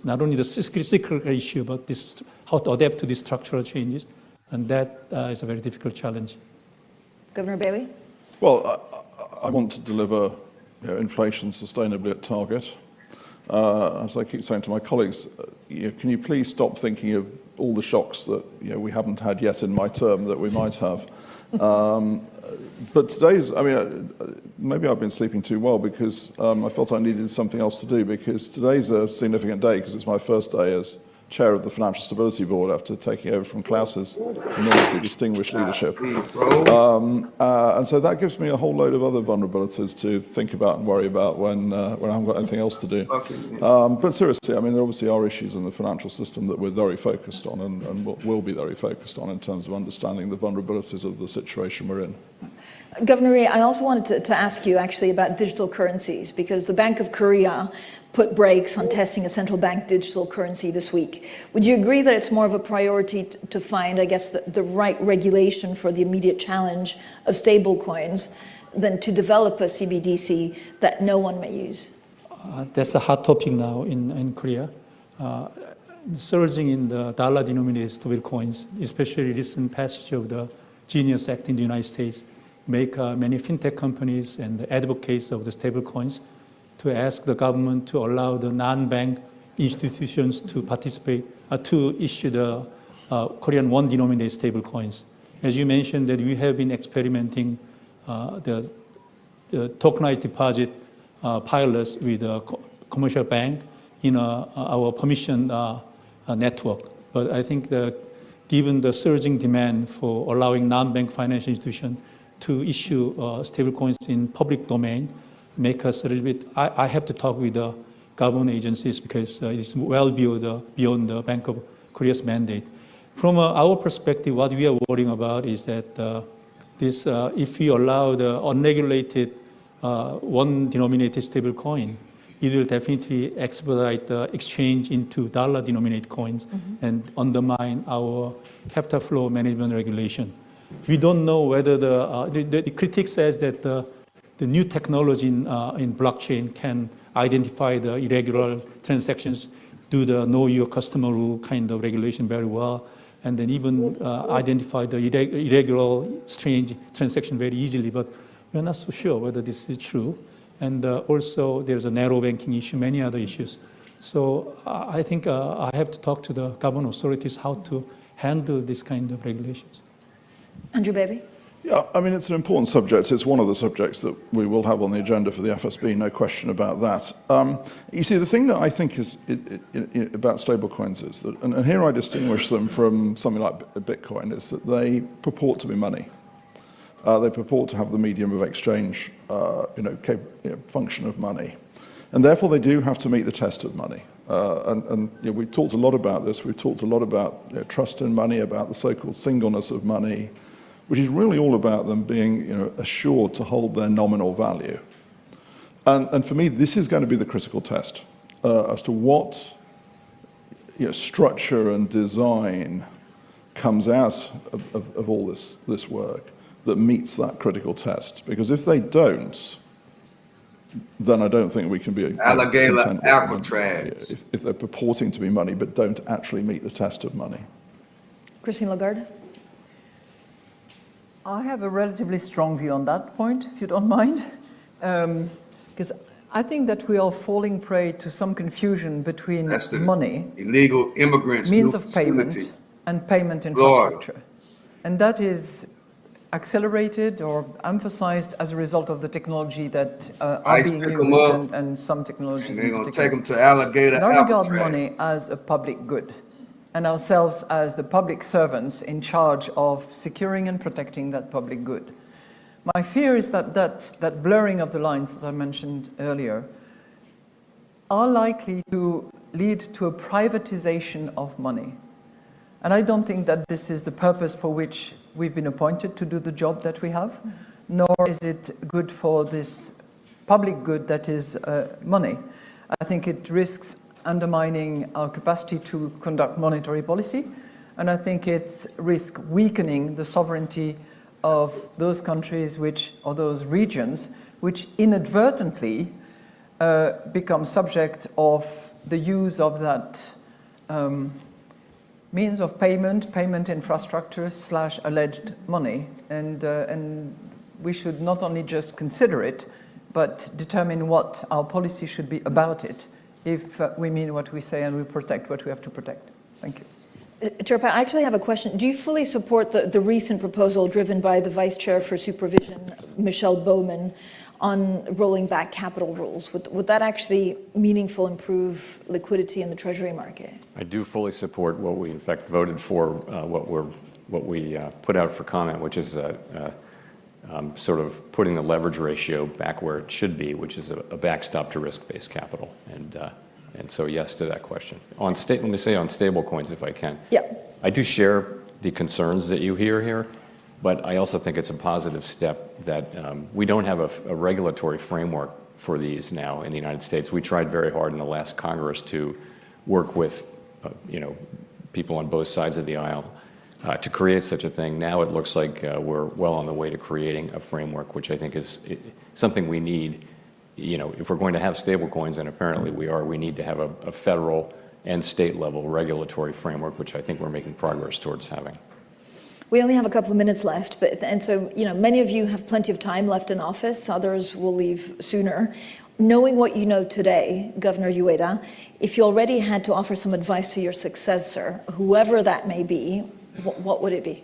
not only the cyclical issue, but this, how to adapt to these structural changes. And that is a very difficult challenge. Governor Bailey? Well, I want to deliver inflation sustainably at target. As I keep saying to my colleagues, can you please stop thinking of all the shocks that we haven't had yet in my term that we might have. But today's, maybe I've been sleeping too well because I felt I needed something else to do, because today's a significant day because it's my first day as chair of the Financial Stability Board after taking over from Klaus's enormously distinguished leadership. And so that gives me a whole load of other vulnerabilities to think about and worry about when I haven't got anything else to do. But seriously, there obviously are issues in the financial system that we're very focused on and will be very focused on in terms of understanding the vulnerabilities of the situation we're in. Governor Rhee, I also wanted to ask you actually about digital currencies, because the Bank of Korea put brakes on testing a central bank digital currency this week. Would you agree that it's more of a priority to find, I guess, the right regulation for the immediate challenge of stable coins than to develop a CBDC that no one may use? That's a hot topic now in Korea. Surging in the dollar-denominated stable coins, especially recent passage of the Genius Act in the United States, make many fintech companies and advocates of the stable coins to ask the government to allow the non-bank institutions to participate, to issue the Korean won-denominated stable coins. As you mentioned, that we have been experimenting the tokenized deposit pilots with a commercial bank in our permission network. But I think that given the surging demand for allowing non-bank financial institutions to issue stablecoins in public domain, make us a little bit, I have to talk with the government agencies because it's well beyond the Bank of Korea's mandate. From our perspective, what we are worrying about is that if we allow the unregulated won-denominated stablecoin, it will definitely expedite the exchange into dollar-denominated coins and undermine our capital flow management regulation. We don't know whether the critic says that the new technology in blockchain can identify the irregular transactions, do the know your customer rule kind of regulation very well, and then even identify the irregular, strange transaction very easily. But we're not so sure whether this is true. And also there's a narrow banking issue, many other issues. So I think I have to talk to the government authorities how to handle this kind of regulations. Andrew Bailey? Yeah, it's an important subject. It's one of the subjects that we will have on the agenda for the FSB, no question about that. You see, the thing that I think is about stablecoins is that, and here I distinguish them from something like Bitcoin, is that they purport to be money. They purport to have the medium of exchange, function of money. And therefore they do have to meet the test of money. We've talked a lot about this. We've talked a lot about trust in money, about the so-called singleness of money, which is really all about them being assured to hold their nominal value. And for me, this is going to be the critical test as to what structure and design comes out of all this work that meets that critical test. Because if they don't, then I don't think we can be Alligator, Alcatraz. If they're purporting to be money but don't actually meet the test of money. Christine Lagarde? I have a relatively strong view on that point, if you don't mind, because I think that we are falling prey to some confusion between money, illegal immigrants, means of payment, and payment infrastructure. And that is accelerated or emphasized as a result of the technology that are being used and some technologies. And they're going to take them to Alligator, I regard Alcatraz. money as a public good, and ourselves as the public servants in charge of securing and protecting that public good. My fear is that that blurring of the lines that I mentioned earlier are likely to lead to a privatization of money. And I don't think that this is the purpose for which we've been appointed to do the job that we have, nor is it good for this public good that is money. I think it risks undermining our capacity to conduct monetary policy, and I think it risks weakening the sovereignty of those countries or those regions which inadvertently become subject of the use of that means of payment infrastructure / alleged money. And we should not only just consider it, but determine what our policy should be about it if we mean what we say and we protect what we have to protect. Thank you. Chair Powell, I actually have a question. Do you fully support the recent proposal driven by the Vice Chair for Supervision, Michelle Bowman, on rolling back capital rules? Would that actually meaningfully improve liquidity in the Treasury market? I do fully support what we, in fact, voted for, what we put out for comment, which is sort of putting the leverage ratio back where it should be, which is a backstop to risk-based capital. And so yes to that question. Let me say on stable coins, if I can. Yeah. I do share the concerns that you hear here, but I also think it's a positive step that we don't have a regulatory framework for these now in the United States. We tried very hard in the last Congress to work with people on both sides of the aisle to create such a thing. Now it looks like we're well on the way to creating a framework, which I think is something we need. If we're going to have stable coins, and apparently we need to have a federal and state level regulatory framework, which I think we're making progress towards having. We only have a couple of minutes left, and so many of you have plenty of time left in office. Others will leave sooner. Knowing what you know today, Governor Ueda, if you already had to offer some advice to your successor, whoever that may be, what would it be?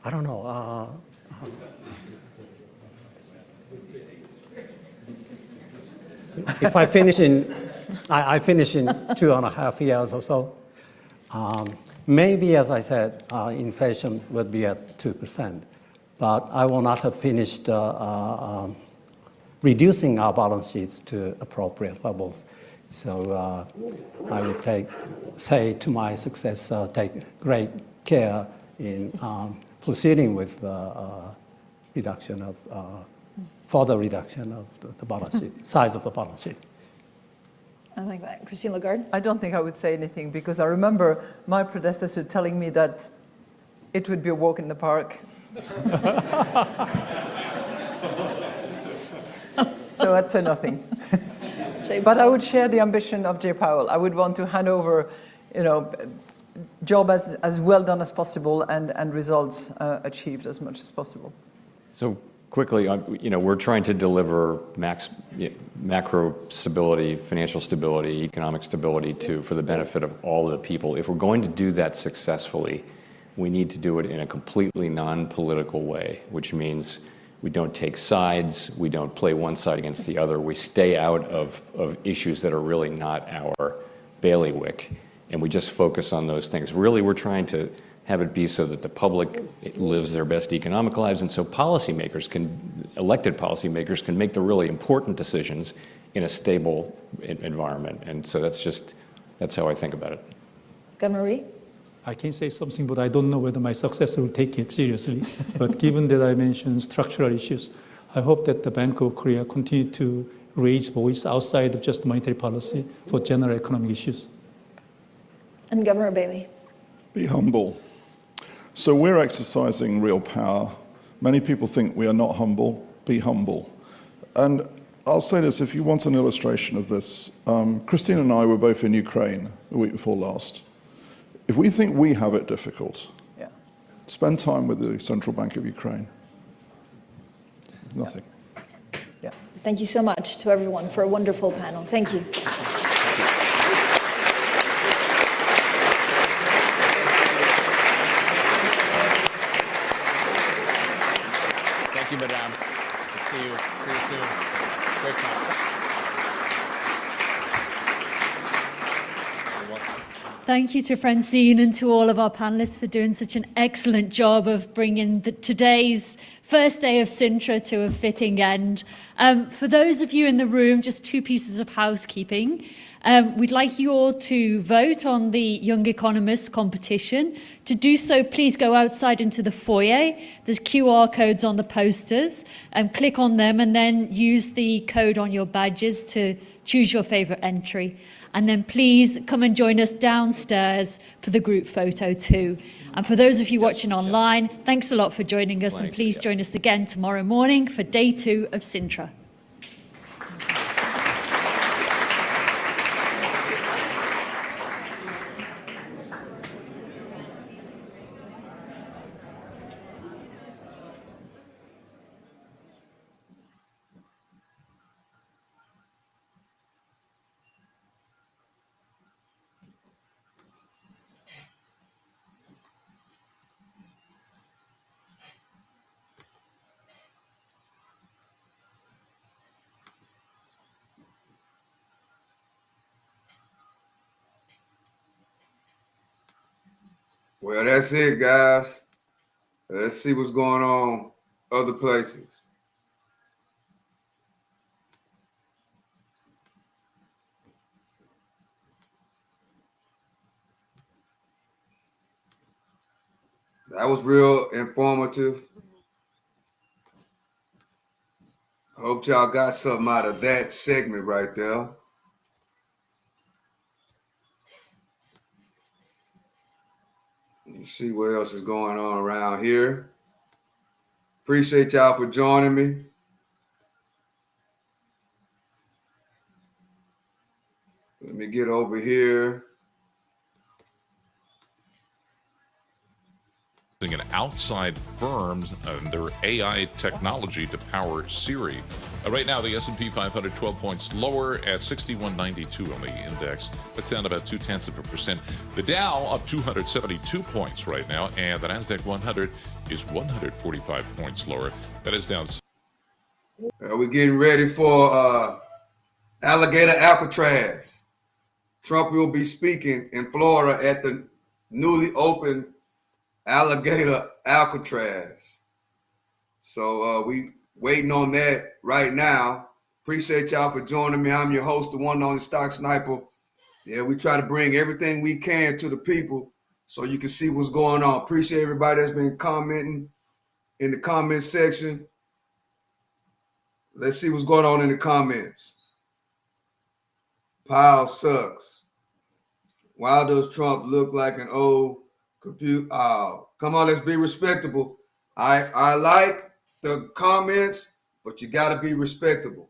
I don't know. If I finish in 2.5 years or so, maybe, as I said, inflation would be at 2%, but I will not have finished reducing our balance sheets to appropriate levels. So I would say to my successor, take great care in proceeding with further reduction of the balance sheet, size of the balance sheet. I like that. Christine Lagarde? I don't think I would say anything because I remember my predecessor telling me that it would be a walk in the park. So I'd say nothing. But I would share the ambition of Jay Powell. I would want to hand over, job as well done as possible and results achieved as much as possible. So quickly, we're trying to deliver macro stability, financial stability, economic stability for the benefit of all of the people. If we're going to do that successfully, we need to do it in a completely non-political way, which means we don't take sides, we don't play one side against the other, we stay out of issues that are really not our bailiwick, and we just focus on those things. Really, we're trying to have it be so that the public lives their best economic lives, and so elected policymakers can make the really important decisions in a stable environment. And so that's how I think about it. Governor Rhee? I can say something, but I don't know whether my successor will take it seriously. But given that I mentioned structural issues, I hope that the Bank of Korea continue to raise voice outside of just monetary policy for general economic issues. And Governor Bailey? Be humble. So we're exercising real power. Many people think we are not humble. Be humble. And I'll say this, if you want an illustration of this, Christine and I were both in Ukraine the week before last. If we think we have it difficult, Yeah. spend time with the Central Bank of Ukraine. Nothing. Yeah. Thank you so much to everyone for a wonderful panel. Thank you. Thank you, Madame. See you soon. Great talk. Thank you to Francine and to all of our panelists for doing such an excellent job of bringing today's first day of Sintra to a fitting end. For those of you in the room, just two pieces of housekeeping. We'd like you all to vote on the Young Economist competition. To do so, please go outside into the foyer. There's QR codes on the posters. Click on them and then use the code on your badges to choose your favorite entry. And then please come and join us downstairs for the group photo too. And for those of you watching online, thanks a lot for joining us, and please join us again tomorrow morning for day 2 of Sintra. Well, that's it, guys. Let's see what's going on other places. That was real informative. I hope y'all got something out of that segment right there. Let's see what else is going on around here. Appreciate y'all for joining me. Let me get over here. And outside firms and their AI technology to power Siri. Right now, the S&P 500 12 points lower at 6192 on the index. That's down about 0.2%. The Dow up 272 points right now, and the Nasdaq 100 is 145 points lower. That is down. We're getting ready for Alligator Alcatraz. Trump will be speaking in Florida at the newly opened Alligator Alcatraz. So we waiting on that right now. Appreciate y'all for joining me. I'm your host, the one and only Stock Sniper. Yeah, we try to bring everything we can to the people so you can see what's going on. Appreciate everybody that's been commenting in the comment section. Let's see what's going on in the comments. Powell sucks. Why does Trump look like an old computer? Come on, let's be respectable. I like the comments, but you got to be respectable.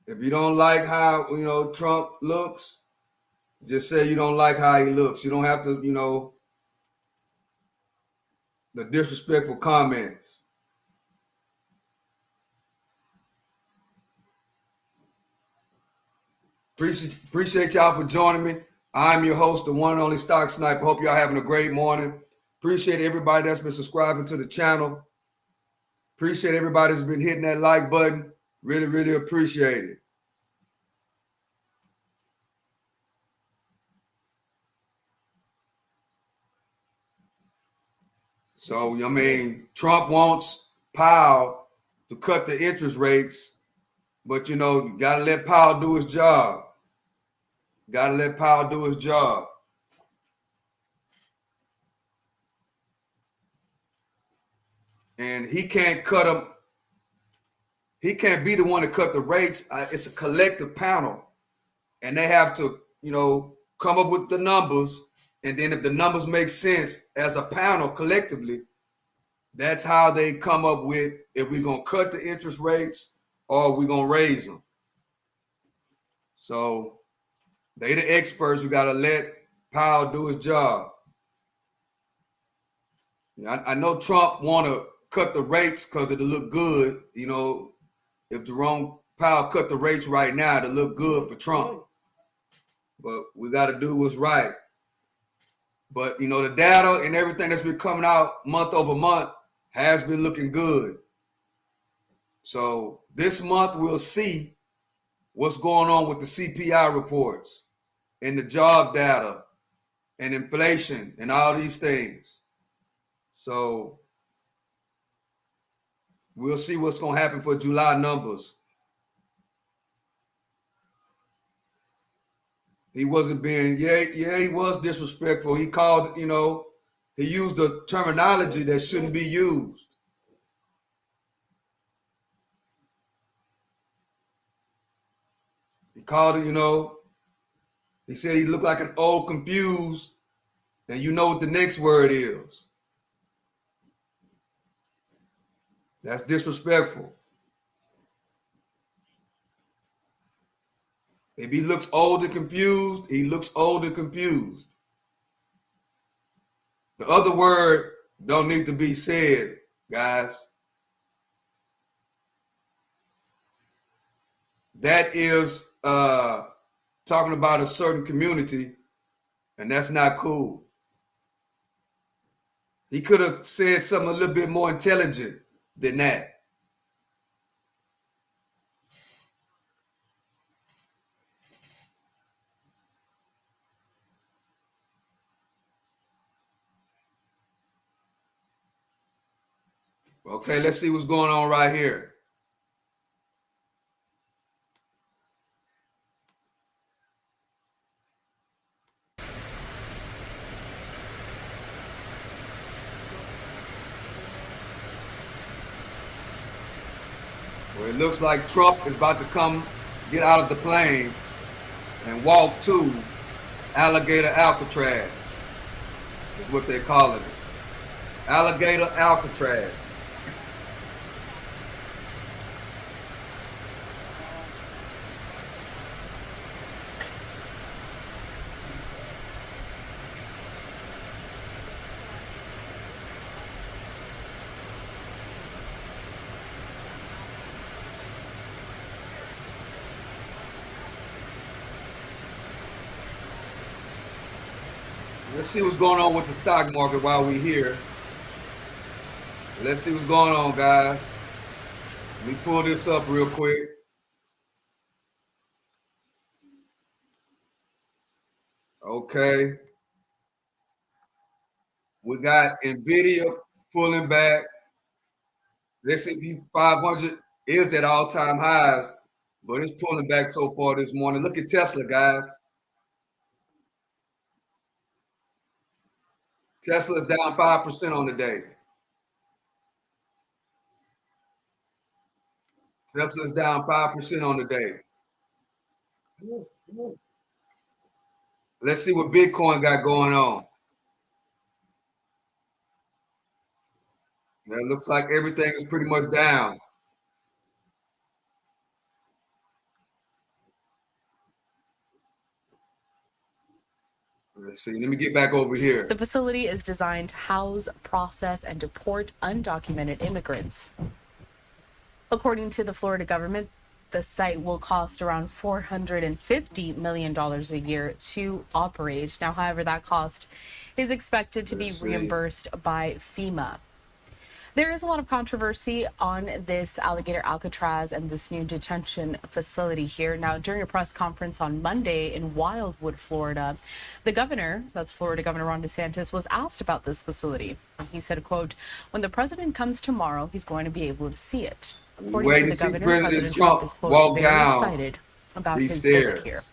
If you don't like how, Trump looks, just say you don't like how he looks. You don't have to, the disrespectful comments. Appreciate y'all for joining me. I'm your host, the one and only Stock Sniper. Hope y'all having a great morning. Appreciate everybody that's been subscribing to the channel. Appreciate everybody that's been hitting that like button. Really, really appreciate it. So, Trump wants Powell to cut the interest rates, but, you got to let Powell do his job. Got to let Powell do his job. And he can't cut them. He can't be the one to cut the rates. It's a collective panel. And they have to, come up with the numbers. And then if the numbers make sense as a panel collectively, that's how they come up with if we're going to cut the interest rates or we're going to raise them. So they the experts. We got to let Powell do his job. I know Trump want to cut the rates because it'll look good. You know, if Jerome Powell cut the rates right now, it'll look good for Trump. But we got to do what's right. But, you know, the data and everything that's been coming out month over month has been looking good. So this month we'll see what's going on with the CPI reports and the job data and inflation and all these things. So we'll see what's going to happen for July numbers. He wasn't being, he was disrespectful. He called, you know, he used the terminology that shouldn't be used. He called it, you know, he said he looked like an old confused, and you know what the next word is. That's disrespectful. If he looks old and confused, he looks old and confused. The other word don't need to be said, guys. That is talking about a certain community, and that's not cool. He could have said something a little bit more intelligent than that. Okay, let's see what's going on right here. Well, it looks like Trump is about to come get out of the plane and walk to Alligator Alcatraz, is what they're calling it. Alligator Alcatraz. Let's see what's going on with the stock market while we're here. Let's see what's going on, guys. Let me pull this up real quick. Okay. We got NVIDIA pulling back. The S&P 500 is at all-time highs, but it's pulling back so far this morning. Look at Tesla, guys. Tesla's down 5% on the day. Tesla's down 5% on the day. Let's see what Bitcoin got going on. It looks like everything is pretty much down. Let's see. Let me get back over here. The facility is designed to house, process, and deport undocumented immigrants. According to the Florida government, the site will cost around $450 million a year to operate. Now, however, that cost is expected to be reimbursed by FEMA. There is a lot of controversy on this Alligator Alcatraz and this new detention facility here. Now, during a press conference on Monday in Wildwood, Florida, the governor, that's Florida Governor Ron DeSantis, was asked about this facility. He said, quote, "When the president comes tomorrow, he's going to be able to see it." According to the governor, President Trump is, quote, very excited about his visit here.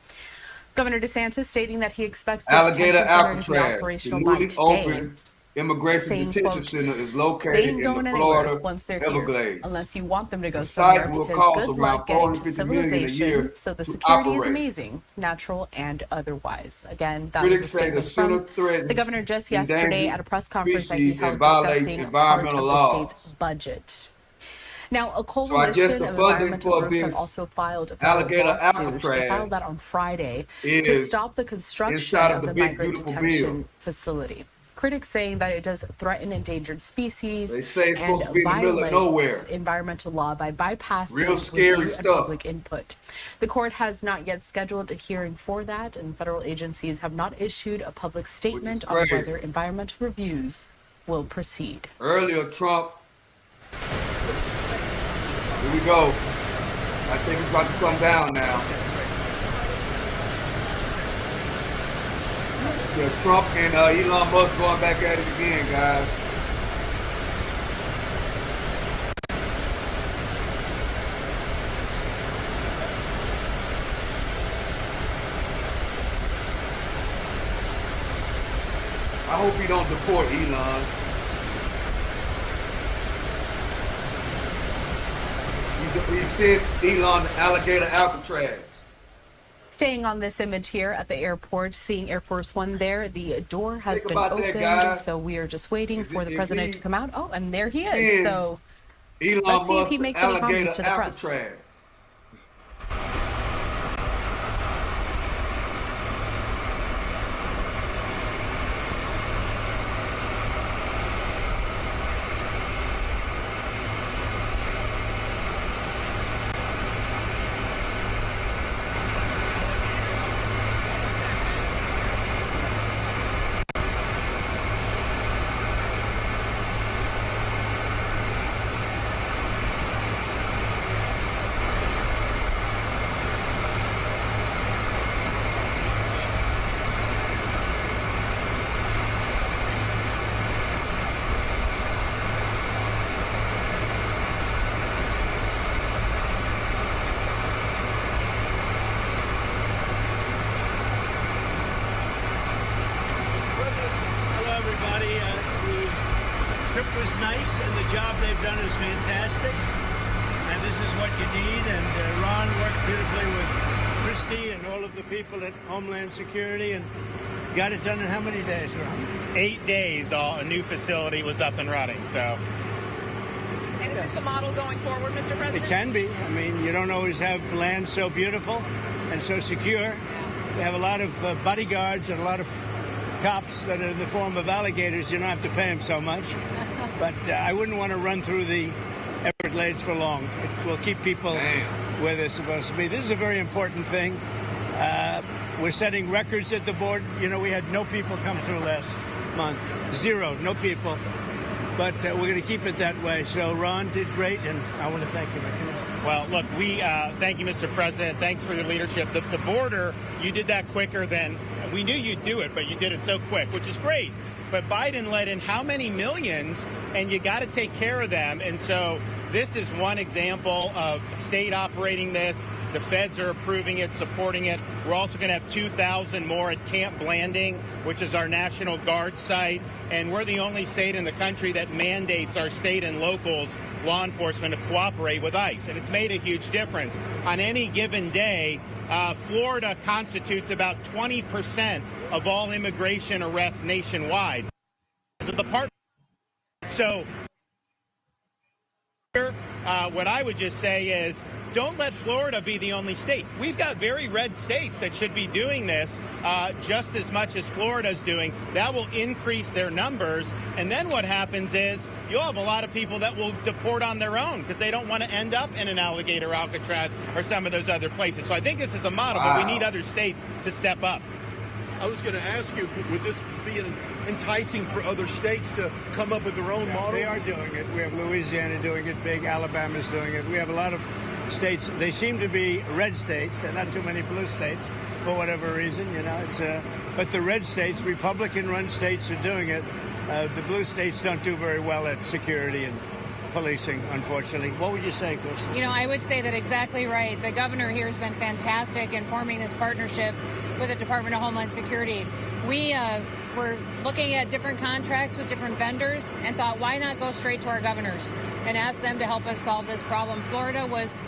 Governor DeSantis stating that he expects the Alligator Alcatraz to be Alcatraz, operational the by newly today. open immigration Saying, detention quote, center is "They located ain't in going the anywhere Florida once they're Everglades. here, unless you want them to go The somewhere, site will because cost good around luck getting to $450 million a civilization." year So the to security is operate. amazing, natural and otherwise. Again, that Critics was a say the statement center from threatens the governor just yesterday endangered at a press conference that he species held and violates discussing part environmental of the laws. state's budget. Now, a So I guess coalition the of funding environmental for groups have this also filed a federal Alligator lawsuit. They Alcatraz filed that on Friday to is stop the construction inside of of the the big migrant beautiful detention bill. facility. Critics saying that it does threaten endangered species They say it's and supposed to be in the middle of violates nowhere. environmental law by bypassing Real scary review and stuff. public input. The court has not yet scheduled a hearing for that, and federal agencies have not issued a public statement on crazy. whether environmental reviews will proceed. Earlier, Trump, here we go. I think it's about to come down now. Yeah, Trump and Elon Musk going back at it again, guys. I hope he don't deport Elon. He sent Elon to Alligator Alcatraz. Staying on this image here at the airport, seeing Air Force One there, the door has been about that, opened, guys. so we are just waiting for the president to come out. Oh, and there he sends is. So Elon let's see if Musk he to makes any comments Alligator to the press. Alcatraz. Hello, everybody. The trip was nice, and the job they've done is fantastic. And this is what you need. And Ron worked beautifully with Christie and all of the people at Homeland Security, and got it done in how many days, Ron? 8 days, a new facility was up and running. So. And is this the model going forward, Mr. President? It can be. I mean, you don't always have land so beautiful and so secure. We have a lot of bodyguards and a lot of cops that are in the form of alligators. You don't have to pay them so much. But I wouldn't want to run through the Everglades for long. It will keep people where they're supposed to be. This is a very important thing. We're setting records at the board. You know, we had no people come through last month. Zero, no people. But we're going to keep it that way. So Ron did great, and I want to thank you. Well, look, we thank you, Mr. President. Thanks for your leadership. The border, you did that quicker than we knew you'd do it, but you did it so quick, which is great. But Biden let in how many millions, and you got to take care of them. And so this is one example of state operating this. The feds are approving it, supporting it. We're also going to have 2,000 more at Camp Blanding, which is our National Guard site. And we're the only state in the country that mandates our state and locals, law enforcement, to cooperate with ICE. And it's made a huge difference. On any given day, Florida constitutes about 20% of all immigration arrests nationwide. So what I would just say is, don't let Florida be the only state. We've got very red states that should be doing this just as much as Florida's doing. That will increase their numbers. And then what happens is you'll have a lot of people that will deport on their own because they don't want to end up in an Alligator, Alcatraz, or some of those other places. So I think this is a model, but we need other states to step up. I was going to ask you, would this be enticing for other states to come up with their own model? They are doing it. We have Louisiana doing it big. Alabama's doing it. We have a lot of states. They seem to be red states and not too many blue states for whatever reason. You know, but the red states, Republican-run states, are doing it. The blue states don't do very well at security and policing, unfortunately. What would you say, Chris? You know, I would say that exactly right. The governor here has been fantastic in forming this partnership with the Department of Homeland Security. We we're looking at different contracts with different vendors and thought, why not go straight to our governors and ask them to help us solve this problem? Florida was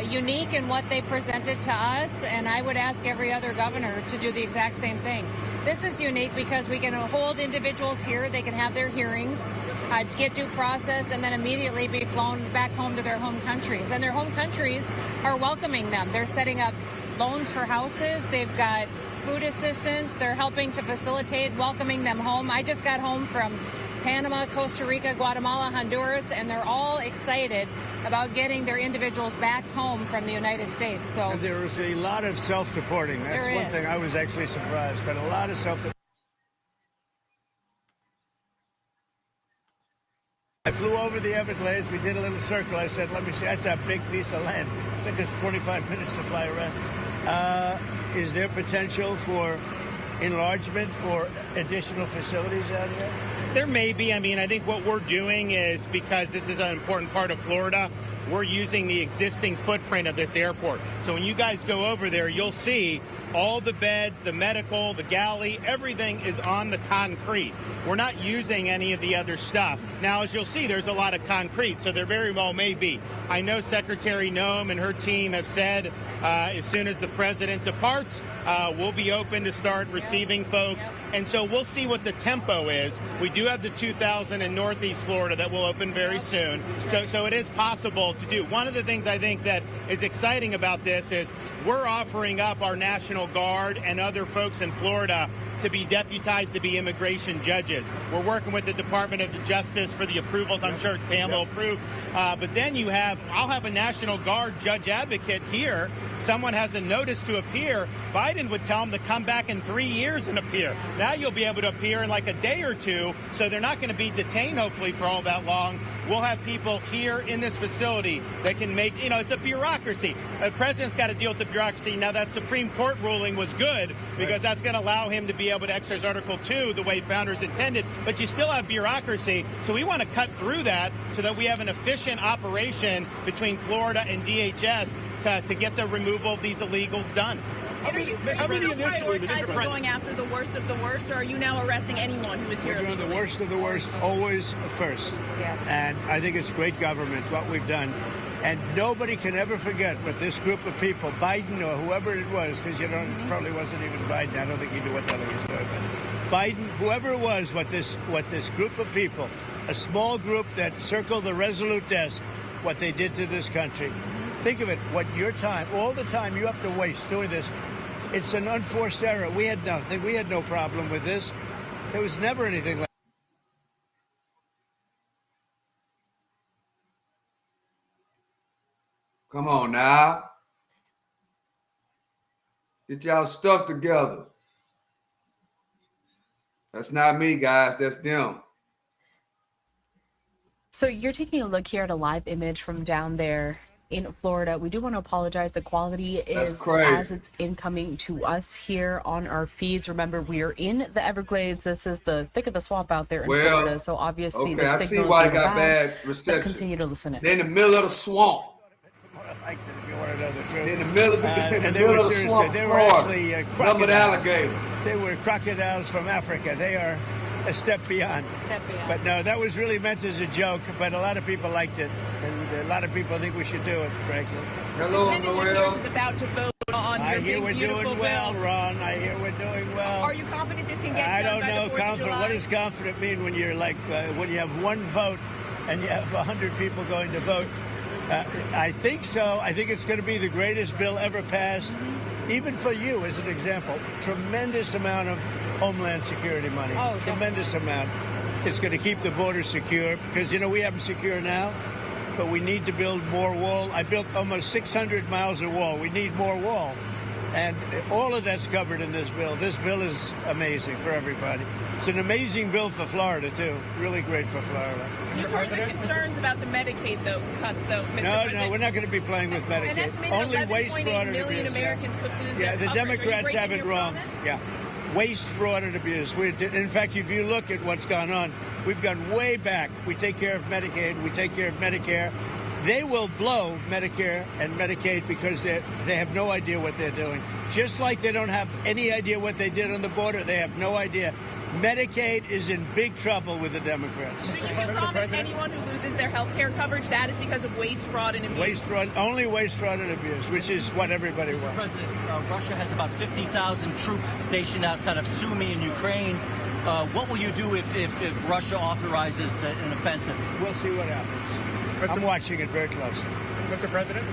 unique in what they presented to us, and I would ask every other governor to do the exact same thing. This is unique because we can hold individuals here, they can have their hearings, get due process, and then immediately be flown back home to their home countries. And their home countries are welcoming them. They're setting up loans for houses, they've got food assistance, they're helping to facilitate welcoming them home. I just got home from Panama, Costa Rica, Guatemala, Honduras, and they're all excited about getting their individuals back home from the United States. So and there is a lot of self-deporting. That's one thing I was actually surprised, but a lot of self-deporting. I flew over the Everglades. We did a little circle. I said, let me see. That's a big piece of land. It took us 25 minutes to fly around. Is there potential for enlargement or additional facilities out here? There may be. I mean, I think what we're doing is, because this is an important part of Florida, we're using the existing footprint of this airport. So when you guys go over there, you'll see all the beds, the medical, the galley, everything is on the concrete. We're not using any of the other stuff. Now, as you'll see, there's a lot of concrete, so there very well may be. I know Secretary Noem and her team have said as soon as the president departs, we'll be open to start receiving folks. And so we'll see what the tempo is. We do have the 2,000 in Northeast Florida that will open very soon. So it is possible to do. One of the things I think that is exciting about this is we're offering up our National Guard and other folks in Florida to be deputized to be immigration judges. We're working with the Department of Justice for the approvals. I'm sure Pam will approve. But then I'll have a National Guard judge advocate here. Someone has a notice to appear. Biden would tell them to come back in 3 years and appear. Now you'll be able to appear in like a day or two, so they're not going to be detained, hopefully, for all that long. We'll have people here in this facility that can make, it's a bureaucracy. The president's got to deal with the bureaucracy. Now, that Supreme Court ruling was good because that's going to allow him to be able to exercise Article 2 the way founders intended, but you still have bureaucracy. So we want to cut through that so that we have an efficient operation between Florida and DHS to get the removal of these illegals done. Are you prioritizing going after the worst of the worst, or are you now arresting anyone who is here? We're doing the worst of the worst always first. Yes. And I think it's great government, what we've done. And nobody can ever forget what this group of people, Biden or whoever it was, because it probably wasn't even Biden. I don't think he knew what the hell he was doing. But Biden, whoever it was, what this group of people, a small group that circled the Resolute desk, what they did to this country. Think of it, all the time you have to waste doing this. It's an unforced error. We had nothing. We had no problem with this. There was never anything like Come on now. Get y'all stuff together. That's not me, guys. That's them. So you're taking a look here at a live image from down there in Florida. We do want to apologize. The quality is as it's incoming to us here on our feeds. Remember, we are in the Everglades. This is the thick of the swamp out there in Florida. So obviously, okay, the I signal see why is they got bad Let's reception. continue to listen in. They're in the middle of the swamp. In the middle of the swamp. They were actually Numbered alligator. They were crocodiles from Africa. They are a step beyond. But no, that was really meant as a joke, but a lot of people liked it. And a lot of people think we should do it, frankly. Hello, Noel. About to vote on I your hear big, we're beautiful doing well, bill. Ron. I hear we're doing well. Are you confident this can get I done don't by know. the 4th of Confident. July? What does confident mean when you're like, when you have one vote and you have 100 people going to vote? I think so. I think it's going to be the greatest bill ever passed, even for you, as an example. Tremendous amount of Homeland Security money. Oh, tremendous amount. It's going to keep the border secure because, we have them secure now, but we need to build more wall. I built almost 600 miles of wall. We need more wall. And all of that's covered in this bill. This bill is amazing for everybody. It's an amazing bill for Florida, too. Really great for Florida. Are there concerns about the Medicaid cuts, though, Mr. President? No, we're not going to be playing with Medicaid. Only waste, fraud, and abuse. Americans could lose their the coverage. Democrats have it wrong. Yeah. Waste, fraud, and abuse. In fact, if you look at what's gone on, we've gone way back. We take care of Medicaid. We take care of Medicare. They will blow Medicare and Medicaid because they have no idea what they're doing. Just like they don't have any idea what they did on the border, they have no idea. Medicaid is in big trouble with the Democrats. Do you promise anyone who loses their health care coverage that is because of waste, fraud, and abuse? Waste, fraud, only waste, fraud, and abuse, which is what everybody Mr. wants. President, Russia has about 50,000 troops stationed outside of Sumy in Ukraine. What will you do if Russia authorizes an offensive? We'll see what happens. I'm watching it very closely. Mr. President?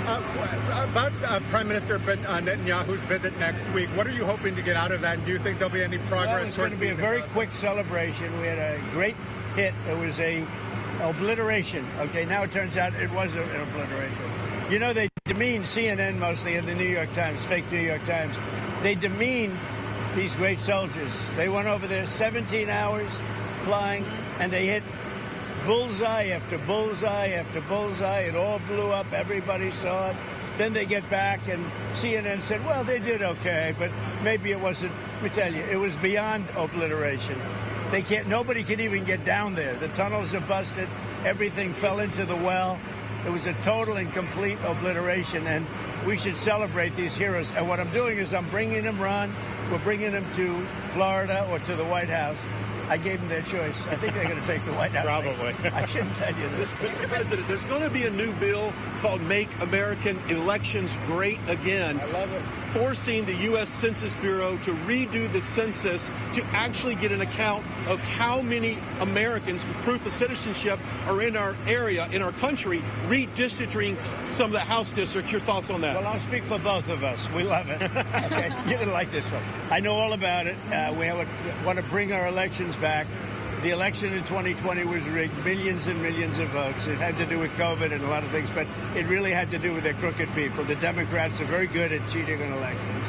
About Prime Minister Netanyahu's visit next week, what are you hoping to get out of that? And do you think there'll be any progress? Well, it's going to be a very quick celebration. We had a great hit. It was a obliteration. Okay, now it turns out it was an obliteration. You know, they demean CNN mostly in the New York Times, fake New York Times. They demeaned these great soldiers. They went over there 17 hours flying, and they hit bullseye after bullseye after bullseye. It all blew up. Everybody saw it. Then they get back, and CNN said, well, they did okay, but maybe it wasn't. Let me tell you, it was beyond obliteration. They can't. Nobody can even get down there. The tunnels are busted. Everything fell into the well. It was a total and complete obliteration, and we should celebrate these heroes. And what I'm doing is I'm bringing them, Ron. We're bringing them to Florida or to the White House. I gave them their choice. I think they're going to take the White House. Probably. I shouldn't tell you this. Mr. President, there's going to be a new bill called Make American Elections Great Again. I love it. Forcing the U.S. Census Bureau to redo the census to actually get an account of how many Americans with proof of citizenship are in our area, in our country, redistricting some of the House districts. Your thoughts on that? Well, I'll speak for both of us. We love it. Okay, you're going to like this one. I know all about it. We want to bring our elections back. The election in 2020 was rigged, millions and millions of votes. It had to do with COVID and a lot of things, but it really had to do with their crooked people. The Democrats are very good at cheating on elections.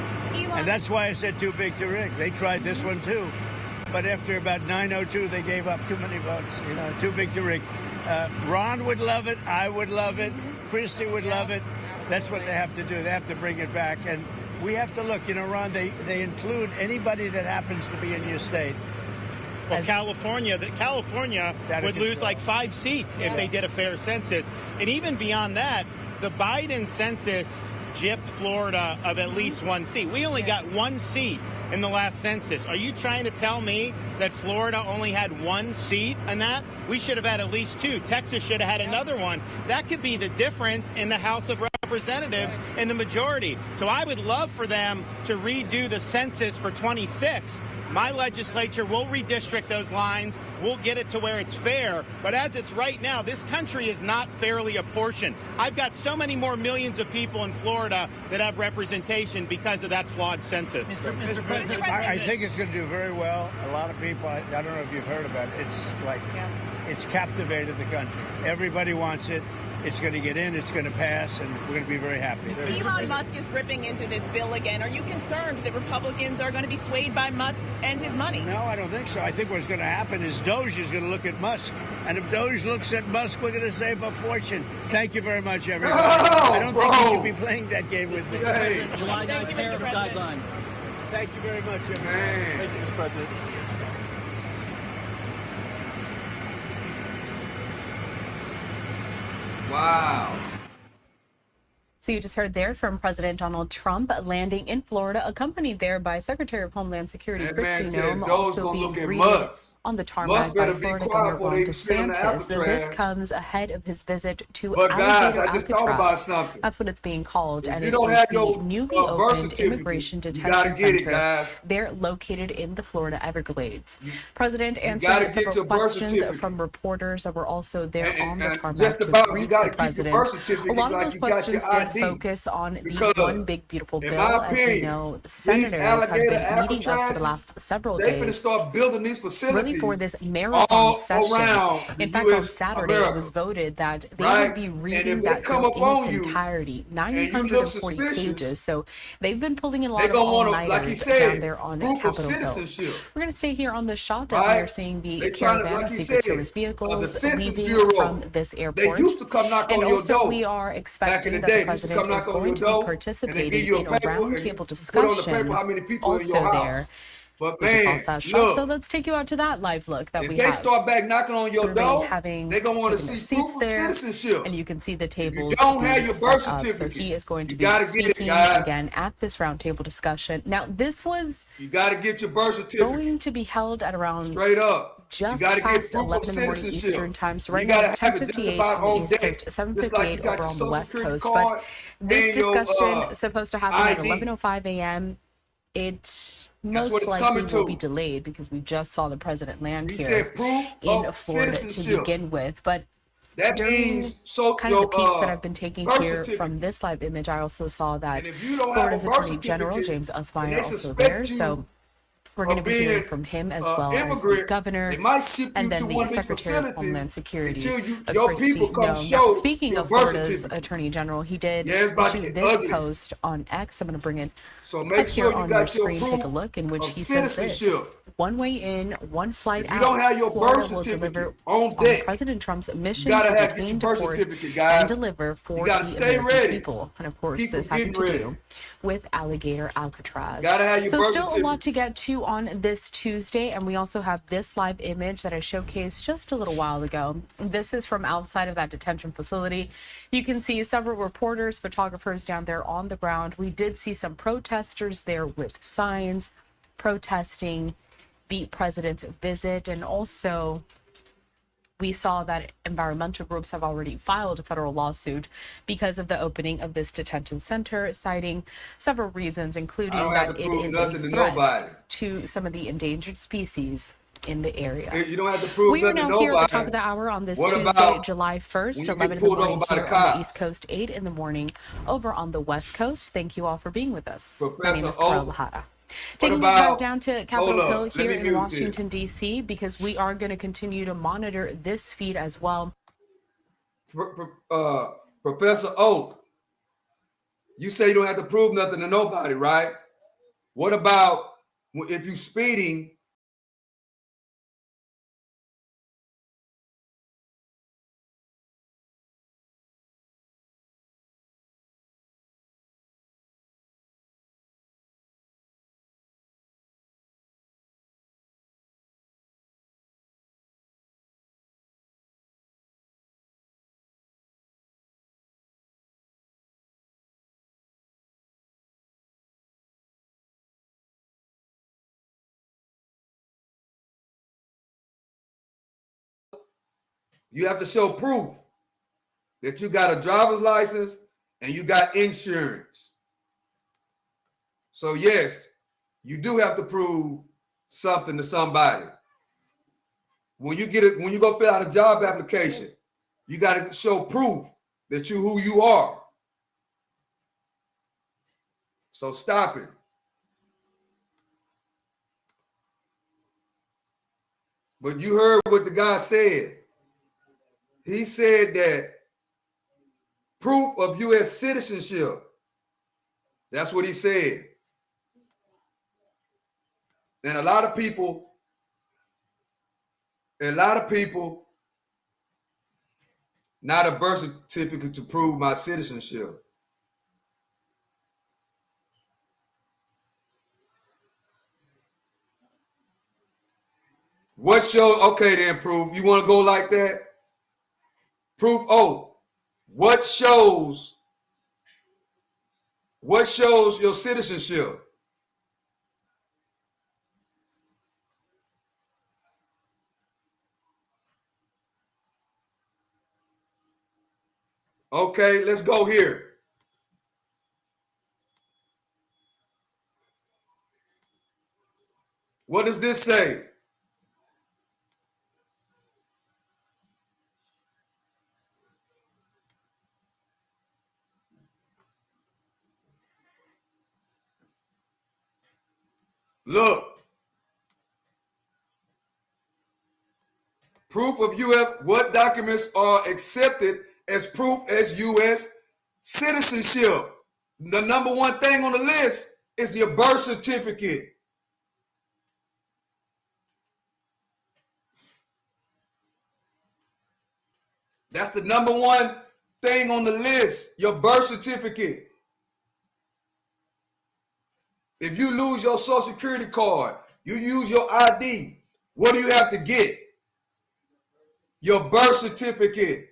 And that's why I said too big to rig. They tried this one too. But after about 9:02, they gave up too many votes. You know, too big to rig. Ron would love it. I would love it. Christie would love it. That's what they have to do. They have to bring it back. And we have to look, you know, Ron, they include anybody that happens to be in your state. Well, California would lose like 5 seats if they did a fair census. And even beyond that, the Biden census gypped Florida of at least 1 seat. We only got 1 seat in the last census. Are you trying to tell me that Florida only had 1 seat in that? We should have had at least 2. Texas should have had another one. That could be the difference in the House of Representatives and the majority. So I would love for them to redo the census for 26. My legislature will redistrict those lines. We'll get it to where it's fair. But as it's right now, this country is not fairly apportioned. I've got so many more millions of people in Florida that have representation because of that flawed census. Mr. President, I think it's going to do very well. A lot of people, I don't know if you've heard about it. It's like, it's captivated the country. Everybody wants it. It's going to get in, it's going to pass, and we're going to be very happy. Elon Musk is ripping into this bill again. Are you concerned that Republicans are going to be swayed by Musk and his money? No, I don't think so. I think what's going to happen is Doge is going to look at Musk. And if Doge looks at Musk, we're going to save a fortune. Thank you very much, everybody. I don't think you should be playing that game with me. July 9th tariff guideline. Thank you very much, everybody. Thank you, Mr. President. Wow. So you just heard there from President Donald Trump landing in Florida, accompanied there by Secretary of Homeland Security Kristi Noem, also being greeted on the tarmac by Florida Governor Ron DeSantis. So this comes ahead of his visit to Alligator, Alcatraz. That's what it's being called, and it is the newly opened immigration detention center. They're located in the Florida Everglades. President answered several questions from reporters that were also there on the tarmac to greet the president. A lot of those questions did focus on the One Big Beautiful Bill. As we know, senators have been meeting up for the last several days. They're going to start building these facilities really for this marathon session. In fact, on Saturday, it was voted that they would be reading that bill in its entirety, 940 pages. So they've been pulling in a lot of all-nighters down there on Capitol Hill. We're going to stay here on the shot as we are seeing the caravan of Secret Service vehicles leaving from this airport. And also, we are expecting that the president is going to be participating in a roundtable discussion also there But which is man, all set shop. So look, let's take you out to that live look that if we they have. start back knocking on your Everybody door, having they're gonna want to taken their see proof seats of there, citizenship. and you can see the If you tables don't have being your set birth up. So certificate, he is going to you be gotta get it, speaking guys. again at this roundtable discussion. Now, this was You gotta get your birth certificate. going to be held at around Straight up. You just gotta get past proof 11 of in the morning citizenship. Eastern time. So You right now gotta it's have it just 10:58 about on the on East deck. Coast, Just like you 7:58 got over your on the social West security Coast. card But this and your discussion is supposed to happen at ID. 11:05 a.m. It what most it's likely coming will to. be delayed because we just saw the president land He here said proof in of Florida to citizenship. begin with. But That during means so kind of your the peeks that I've been taking birth here certificate. from this live image, I also saw that And if you don't have a Florida's birth Attorney General, certificate, James and Uthmeyer, they also there. suspect you So we're going to of be hearing being from him as well as the immigrant, governor they might ship you and then to the one of these Secretary of facilities Homeland Security, until your people Kristi come Noem. show Now, speaking your of birth Florida's certificate. Attorney General, he did Yeah, it's about to issue get this ugly. post on X. I'm going to bring it So up make here sure you on your got your screen. Take a proof look in which of he says this: citizenship. one way in, one flight If you out. don't have your Florida birth will certificate deliver on on deck, President Trump's you mission gotta to have get detain, your birth deport, certificate, and guys. deliver for You the gotta stay American ready. people. And of course, People this having getting to ready. do with Alligator, Alcatraz. Gotta have your So birth still a lot certificate. to get to on this Tuesday, and we also have this live image that I showcased just a little while ago. This is from outside of that detention facility. You can see several reporters, photographers down there on the ground. We did see some protesters there with signs protesting the president's visit, and also we saw that environmental groups have already filed a federal lawsuit because of the opening of this detention center, citing several reasons, including that it is a threat to some of the endangered species in the area. You don't have to prove We are nothing now to here at the nobody. top of the hour on this What Tuesday, about July 1st, when you 11 get in the pulled morning over by the here on the cops? East Coast, 8 in the morning over on the West Coast. Thank you all for being with us. My name Professor is Carol Oak, Lahara. Taking us about- back down to Capitol hold up, Hill let here me in mute this. Washington, D.C., because we are going to continue to monitor this feed as well. Professor Oak, you say you don't have to prove nothing to nobody, right? What about if you speeding? You have to show proof that you got a driver's license and you got insurance. So yes, you do have to prove something to somebody. When you go fill out a job application, you got to show proof that you who you are. So stop it. But you heard what the guy said. He said that proof of U.S. citizenship. That's what he said. And a lot of people, not a birth certificate to prove my citizenship. What shows? Okay, then proof. You want to go like that? Proof. Oh, what shows your citizenship? Okay, let's go here. What does this say? Look. Proof of U.S. What documents are accepted as proof as U.S. citizenship? The number one thing on the list is your birth certificate. That's the number one thing on the list, your birth certificate. If you lose your social security card, You use your ID. What do you have to get? Your birth certificate.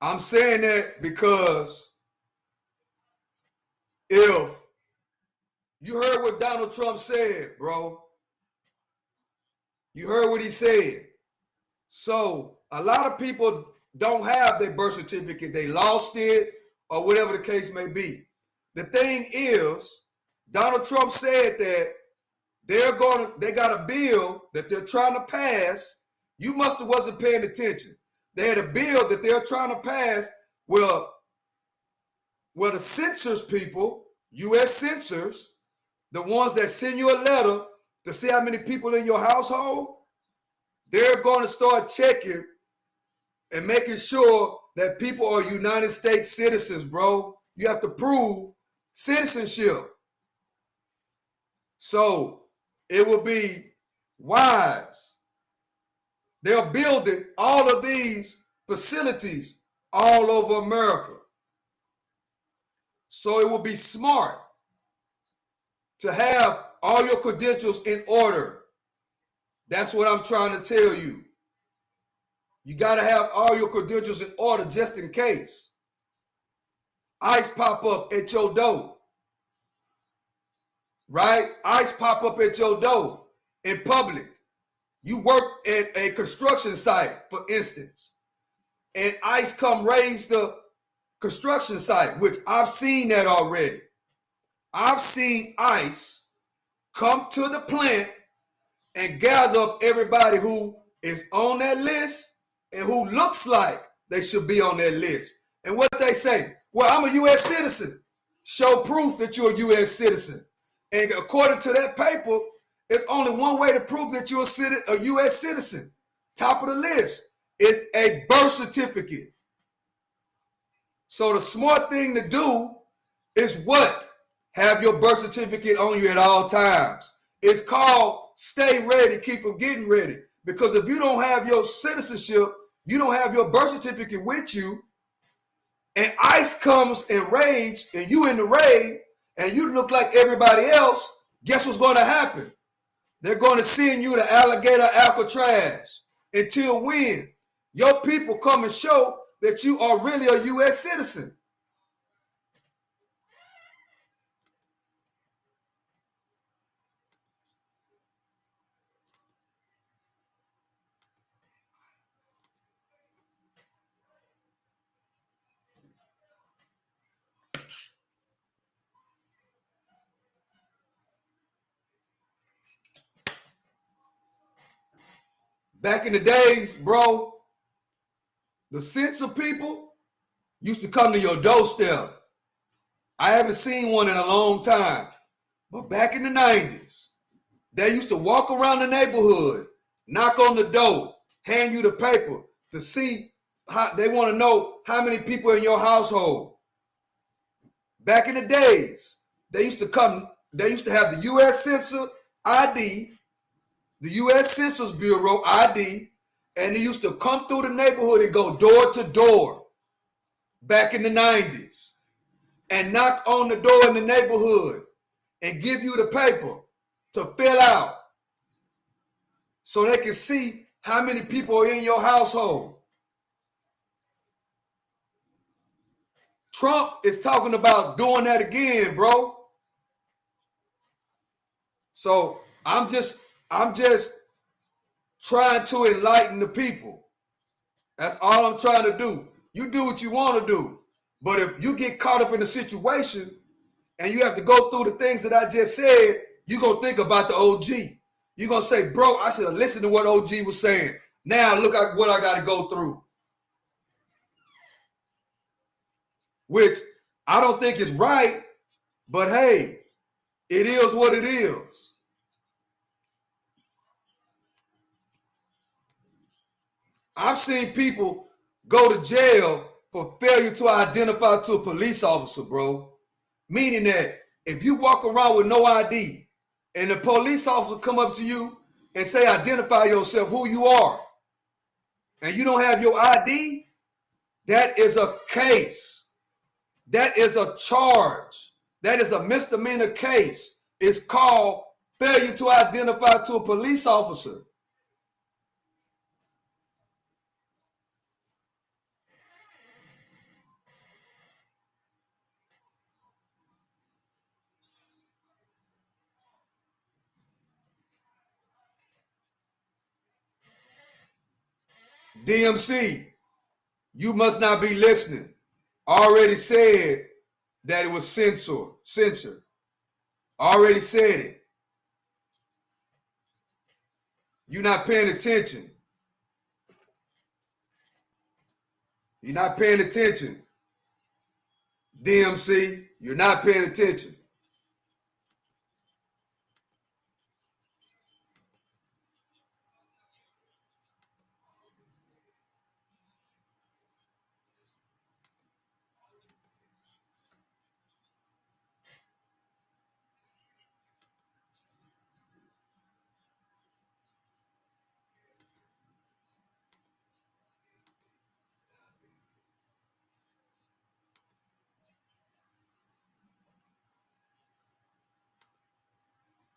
I'm saying that because if you heard what Donald Trump said, bro, you heard what he said. So a lot of people don't have their birth certificate. They lost it or whatever the case may be. The thing is, Donald Trump said that they got a bill that they're trying to pass. You must have wasn't paying attention. They had a bill that they're trying to pass where the censors people, U.S. censors, the ones that send you a letter to see how many people in your household, they're going to start checking and making sure that people are United States citizens, bro. You have to prove citizenship. So it will be wise. They're building all of these facilities all over America. So it will be smart to have all your credentials in order. That's what I'm trying to tell you. You got to have all your credentials in order just in case ICE pop up at your door. Right? ICE pop up at your door in public. You work at a construction site, for instance, and ICE come raise the construction site, which I've seen that already. I've seen ICE come to the plant and gather up everybody who is on that list and who looks like they should be on that list. And what they say, well, I'm a U.S. citizen. Show proof that you're a U.S. citizen. And according to that paper, there's only one way to prove that you're a U.S. citizen. Top of the list is a birth certificate. So the smart thing to do is what? Have your birth certificate on you at all times. It's called stay ready, keep them getting ready. Because if you don't have your citizenship, you don't have your birth certificate with you, and ICE comes and raids, and you in the raid, and you look like everybody else, guess what's going to happen? They're going to send you to Alligator, Alcatraz. Until when? Your people come and show that you are really a U.S. citizen. Back in the days, bro, the censor people used to come to your doorstep. I haven't seen one in a long time. But back in the 90s, they used to walk around the neighborhood, knock on the door, hand you the paper to see how they want to know how many people in your household. Back in the days, they used to have the U.S. Censor ID, the U.S. Census Bureau ID, and they used to come through the neighborhood and go door to door back in the 90s and knock on the door in the neighborhood and give you the paper to fill out so they can see how many people are in your household. Trump is talking about doing that again, bro. So I'm just trying to enlighten the people. That's all I'm trying to do. You do what you want to do. But if you get caught up in a situation and you have to go through the things that I just said, you're going to think about the OG. You're going to say, bro, I should have listened to what OG was saying. Now look at what I got to go through. Which I don't think is right, but hey, it is what it is. I've seen people go to jail for failure to identify to a police officer, bro. Meaning that if you walk around with no ID and the police officer come up to you and say, identify yourself, who you are, and you don't have your ID, that is a case. That is a charge. That is a misdemeanor case. It's called failure to identify to a police officer. DMC, you must not be listening. Already said that it was censored. Already said it. You're not paying attention. You're not paying attention. DMC, you're not paying attention.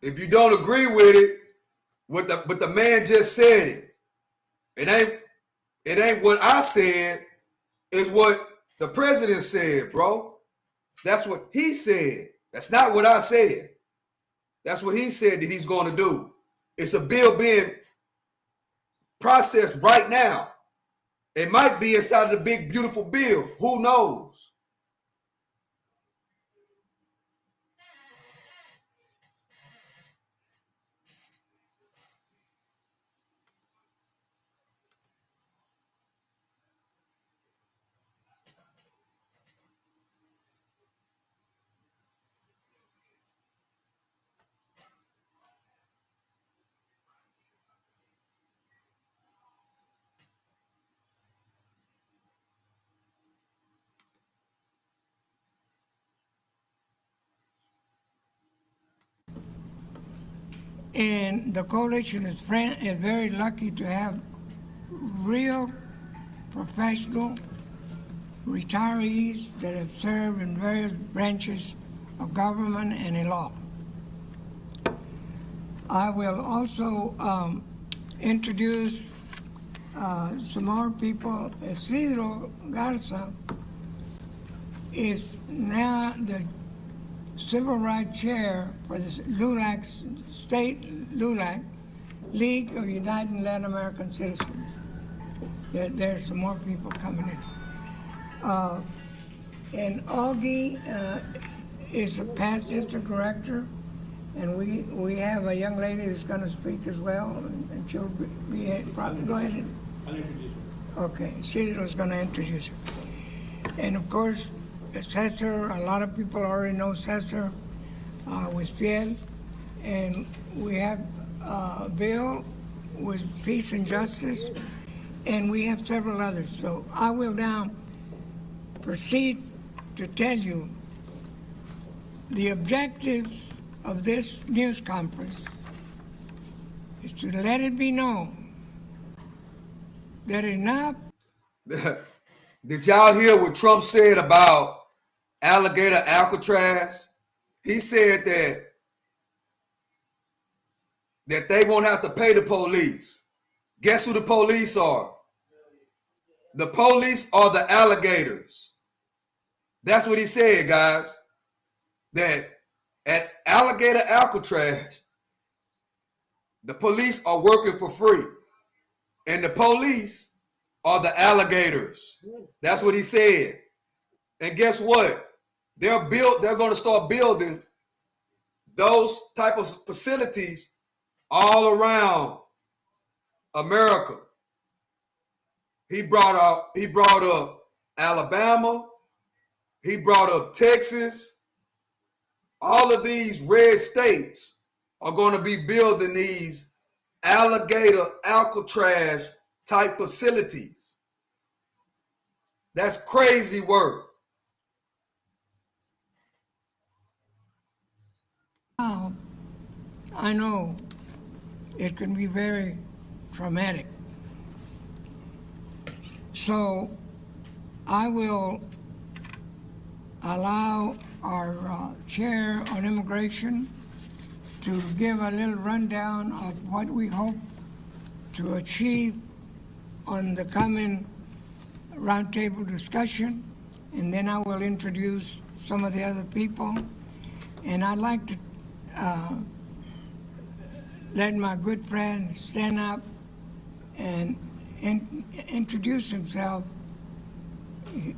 If you don't agree with it, but the man just said it. It ain't what I said, it's what the president said, bro. That's what he said. That's not what I said. That's what he said that he's going to do. It's a bill being processed right now. It might be inside of the big, beautiful bill. Who knows? And the coalition is very lucky to have real professional retirees that have served in various branches of government and in law. I will also introduce some more people. Isidro Garza is now the Civil Rights Chair for the LULAC, State LULAC, League of United Latin American Citizens. There's some more people coming in. And Augie is a past district director, and we have a young lady who's going to speak as well, and she'll be probably, go ahead. I'll introduce her. Okay, Cedro's going to introduce her. And of course, Cesar, a lot of people already know Cesar with Fiel, and we have Bill with Peace and Justice, and we have several others. So I will now proceed to tell you the objectives of this news conference is to let it be known that enough. Did y'all hear what Trump said about Alligator, Alcatraz? He said that they won't have to pay the police. Guess who the police are? The police are the alligators. That's what he said, guys. That at Alligator, Alcatraz, the police are working for free. And the police are the alligators. That's what he said. And guess what? They're going to start building those type of facilities all around America. He brought up Alabama. He brought up Texas. All of these red states are going to be building these Alligator, Alcatraz type facilities. That's crazy work. I know it can be very traumatic. So I will allow our chair on immigration to give a little rundown of what we hope to achieve on the coming roundtable discussion, and then I will introduce some of the other people. And I'd like to let my good friend stand up and introduce himself.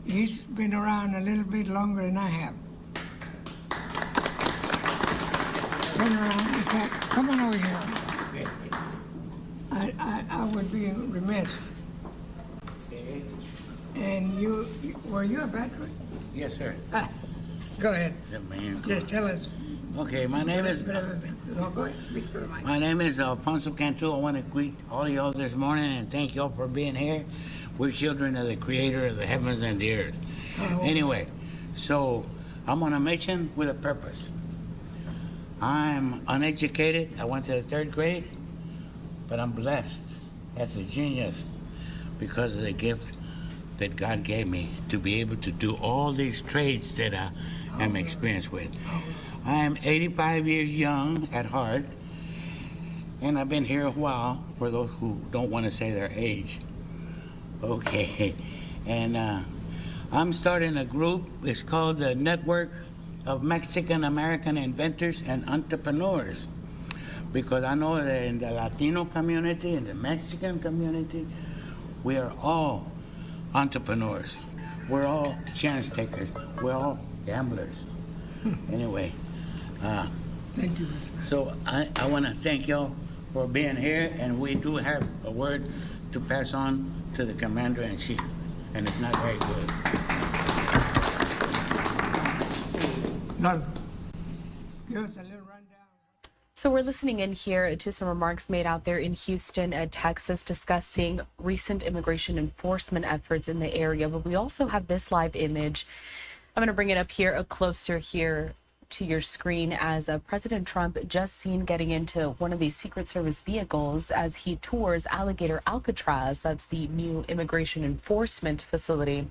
He's been around a little bit longer than I have. Turn around. In fact, come on over here. I would be remiss. And were you a veteran? Yes, sir. Go ahead. Man, Just tell us. Okay, my name is. Go ahead, speak to the mic. My name is Alfonso Cantu. I want to greet all of y'all this morning and thank y'all for being here. We're children of the Creator of the heavens and the earth. Anyway, so I'm on a mission with a purpose. I'm uneducated. I went to the 3rd grade, but I'm blessed as a genius because of the gift that God gave me to be able to do all these trades that I am experienced with. I am 85 years young at heart, and I've been here a while, for those who don't want to say their age. Okay, and I'm starting a group. It's called the Network of Mexican American Inventors and Entrepreneurs, because I know that in the Latino community, in the Mexican community, we are all entrepreneurs. We're all chance takers. We're all gamblers. Anyway, thank you. So I want to thank y'all for being here, and we do have a word to pass on to the Commander-in-Chief, and it's not very good. No. Give us a little rundown. So we're listening in here to some remarks made out there in Houston, Texas, discussing recent immigration enforcement efforts in the area. But we also have this live image. I'm going to bring it up here, closer here to your screen, as President Trump just seen getting into one of these Secret Service vehicles as he tours Alligator Alcatraz. That's the new immigration enforcement facility.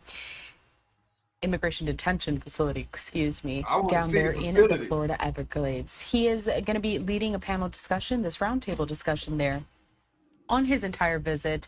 Immigration detention facility, excuse me, down there in the Florida Everglades. He is going to be leading a panel discussion, this roundtable discussion there, on his entire visit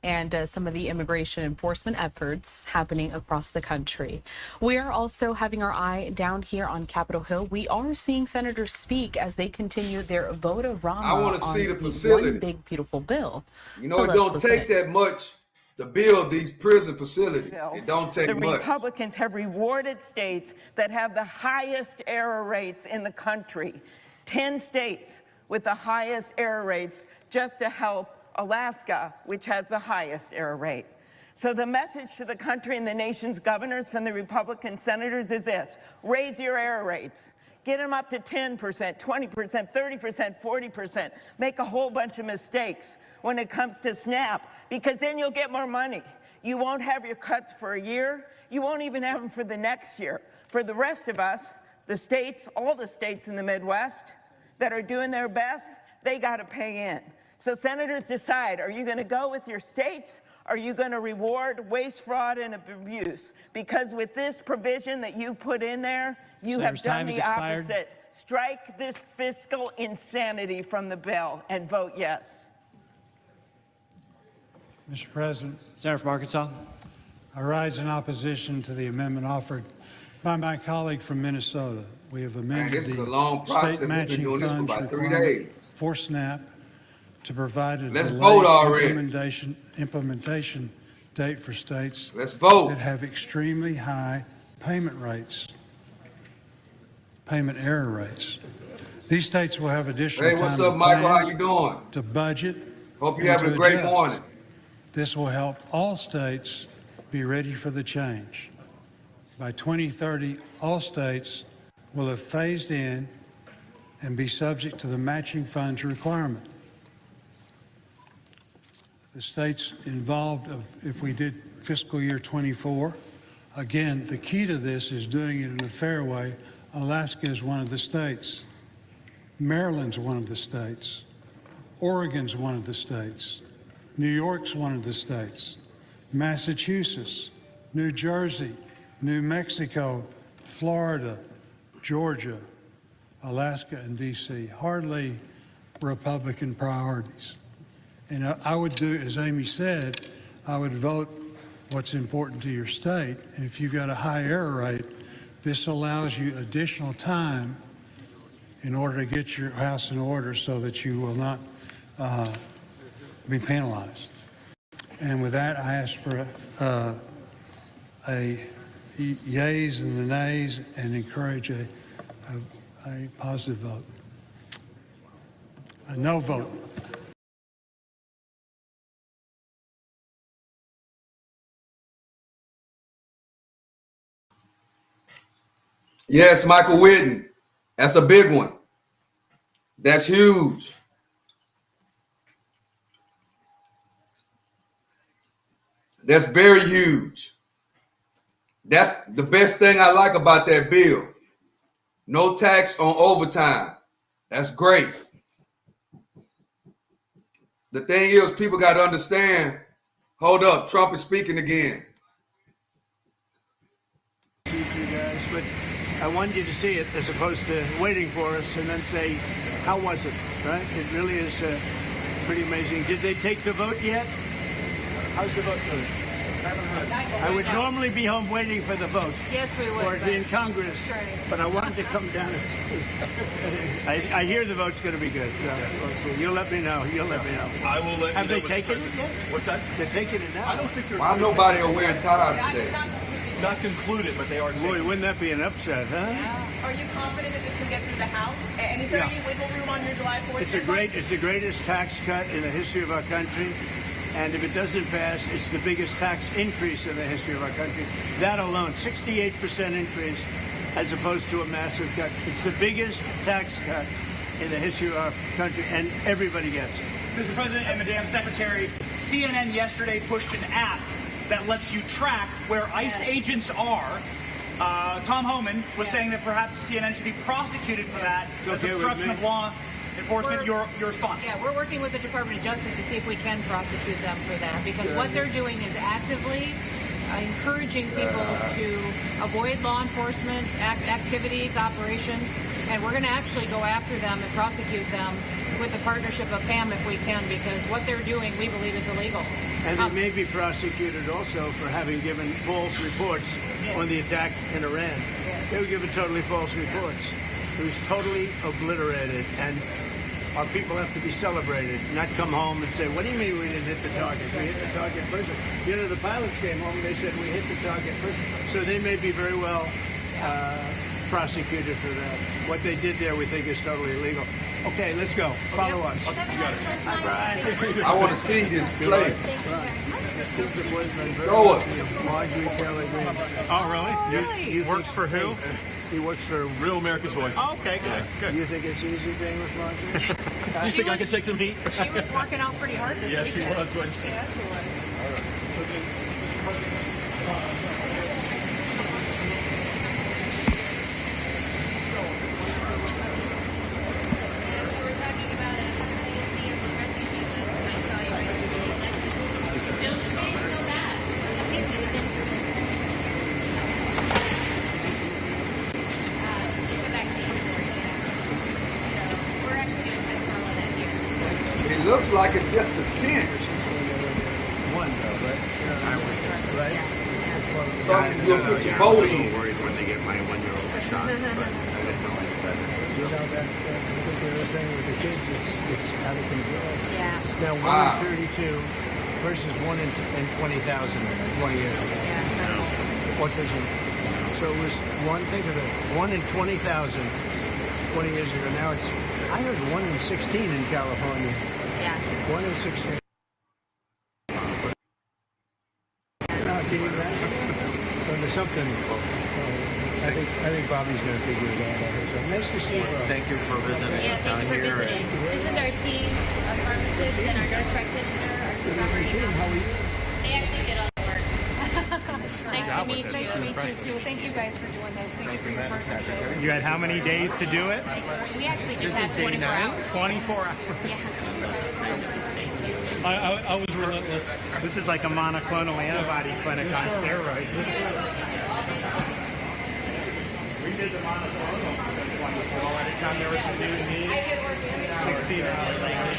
and some of the immigration enforcement efforts happening across the country. We are also having our eye down here on Capitol Hill. We are seeing senators speak as they continue their vote-a-rama I want to see the facility. One big, beautiful bill. You know, it don't take that much to build these prison facilities. It don't take much. The Republicans have rewarded states that have the highest error rates in the country. 10 states with the highest error rates, just to help Alaska, which has the highest error rate. So the message to the country and the nation's governors from the Republican senators is this: raise your error rates. Get them up to 10%, 20%, 30%, 40%. Make a whole bunch of mistakes when it comes to SNAP, because then you'll get more money. You won't have your cuts for a year. You won't even have them for the next year. For the rest of us, the states, all the states in the Midwest that are doing their best, they got to pay in. So senators decide, are you going to go with your states? Are you going to reward waste, fraud, and abuse? Because with this provision that you put in there, you have done the opposite. Strike this fiscal insanity from the bill and vote yes. Mr. President, Senator from Arkansas, I rise in opposition to the amendment offered by my colleague from Minnesota. We have amended the state matching funds requirement for SNAP to provide a delayed implementation date for states that have extremely high payment error rates. These states will have additional time what's up, Michael? How you doing? To budget. Hope you're having a great morning. This will help all states be ready for the change. By 2030, all states will have phased in and be subject to the matching funds requirement. The states involved, if we did fiscal year 24, again, the key to this is doing it in a fair way. Alaska is one of the states. Maryland's one of the states. Oregon's one of the states. New York's one of the states. Massachusetts, New Jersey, New Mexico, Florida, Georgia, Alaska, and D.C. Hardly Republican priorities. And I would do, as Amy said, I would vote what's important to your state. And if you've got a high error rate, this allows you additional time in order to get your house in order so that you will not be penalized. And with that, I ask for a yeas and the nays and encourage a positive vote. A no vote. Yes, Michael Whitten. That's a big one. That's huge. That's very huge. That's the best thing I like about that bill. No tax on overtime. That's great. The thing is, people got to understand, hold up, Trump is speaking again. You guys, but I wanted you to see it as opposed to waiting for us and then say, how was it, right? It really is pretty amazing. Did they take the vote yet? How's the vote going? I would normally be home waiting for the vote. Yes, we would. Or be in Congress. But I wanted to come down and see. I hear the vote's going to be good. So you'll let me know. You'll let me know. I will let Have you know. they taken it yet? What's that? They're taking it now. I don't think they're. Why nobody are wearing ties today? Not concluded, but they are. Boy, wouldn't that be an upset, huh? Yeah. Are you confident that this can get through the House? And is there any wiggle room on your July 4th? It's the greatest tax cut in the history of our country. And if it doesn't pass, it's the biggest tax increase in the history of our country. That alone, 68% increase, as opposed to a massive cut. It's the biggest tax cut in the history of our country, and everybody gets it. Mr. President and Madam Secretary, CNN yesterday pushed an app that lets you track where ICE agents are. Tom Homan was saying that perhaps CNN should be prosecuted for that as obstruction of law enforcement. Your response? Yeah, we're working with the Department of Justice to see if we can prosecute them for that, because what they're doing is actively encouraging people to avoid law enforcement activities, operations, and we're going to actually go after them and prosecute them with the partnership of PAM if we can, because what they're doing we believe is illegal. And they may be prosecuted also for having given false reports on the attack in Iran. They were given totally false reports. It was totally obliterated, and our people have to be celebrated, not come home and say, what do you mean we didn't hit the target? We hit the target first. You know, the pilots came home and they said we hit the target first. So they may be very well prosecuted for that. What they did there we think is totally illegal. Okay, let's go. Follow us. You got it. I want to see this play. Throw it. Marjorie Taylor Greene. Oh, really? Really? You works for who? He works for Real America's Voice. Oh, okay, good. You think it's easy being with Marjorie? You think I can take some heat? She was working out pretty hard this yes, weekend. Yes, she was. Wasn't she? Yeah, she was. All right. So then, Mr. President, It looks like it's just a 10. One, though, right? I would say so. Right? Something you'll put your boat in. Worried when they get my 1-year-old shot, but I didn't know any better. You know, that particular thing with the kids is out of control. Yeah. Now, 1 in 32 versus 1 in 20,000 20 years ago. Yeah. Autism. So it was one, think of it, 1 in 20,000 20 years ago. Now it's, I heard 1 in 16 in California. Yeah. 1 in 16. Can you imagine? So there's something. I think Bobby's going to figure it out. So nice to see you. Thank you for visiting Yeah, us thank down you for here. visiting. This is our team of pharmacists and our nurse practitioner. How are you? They actually did all the work. Nice to to meet you. Nice to meet you too. Thank you guys for doing this. Thank you for your partnership. You had how many days to do it? We actually just had 24 hours. 24 hours. Yeah. I was relentless. This is like a monoclonal antibody clinic on steroids. We did the monoclonal in 24. By the time there was a new need, 16 hours later.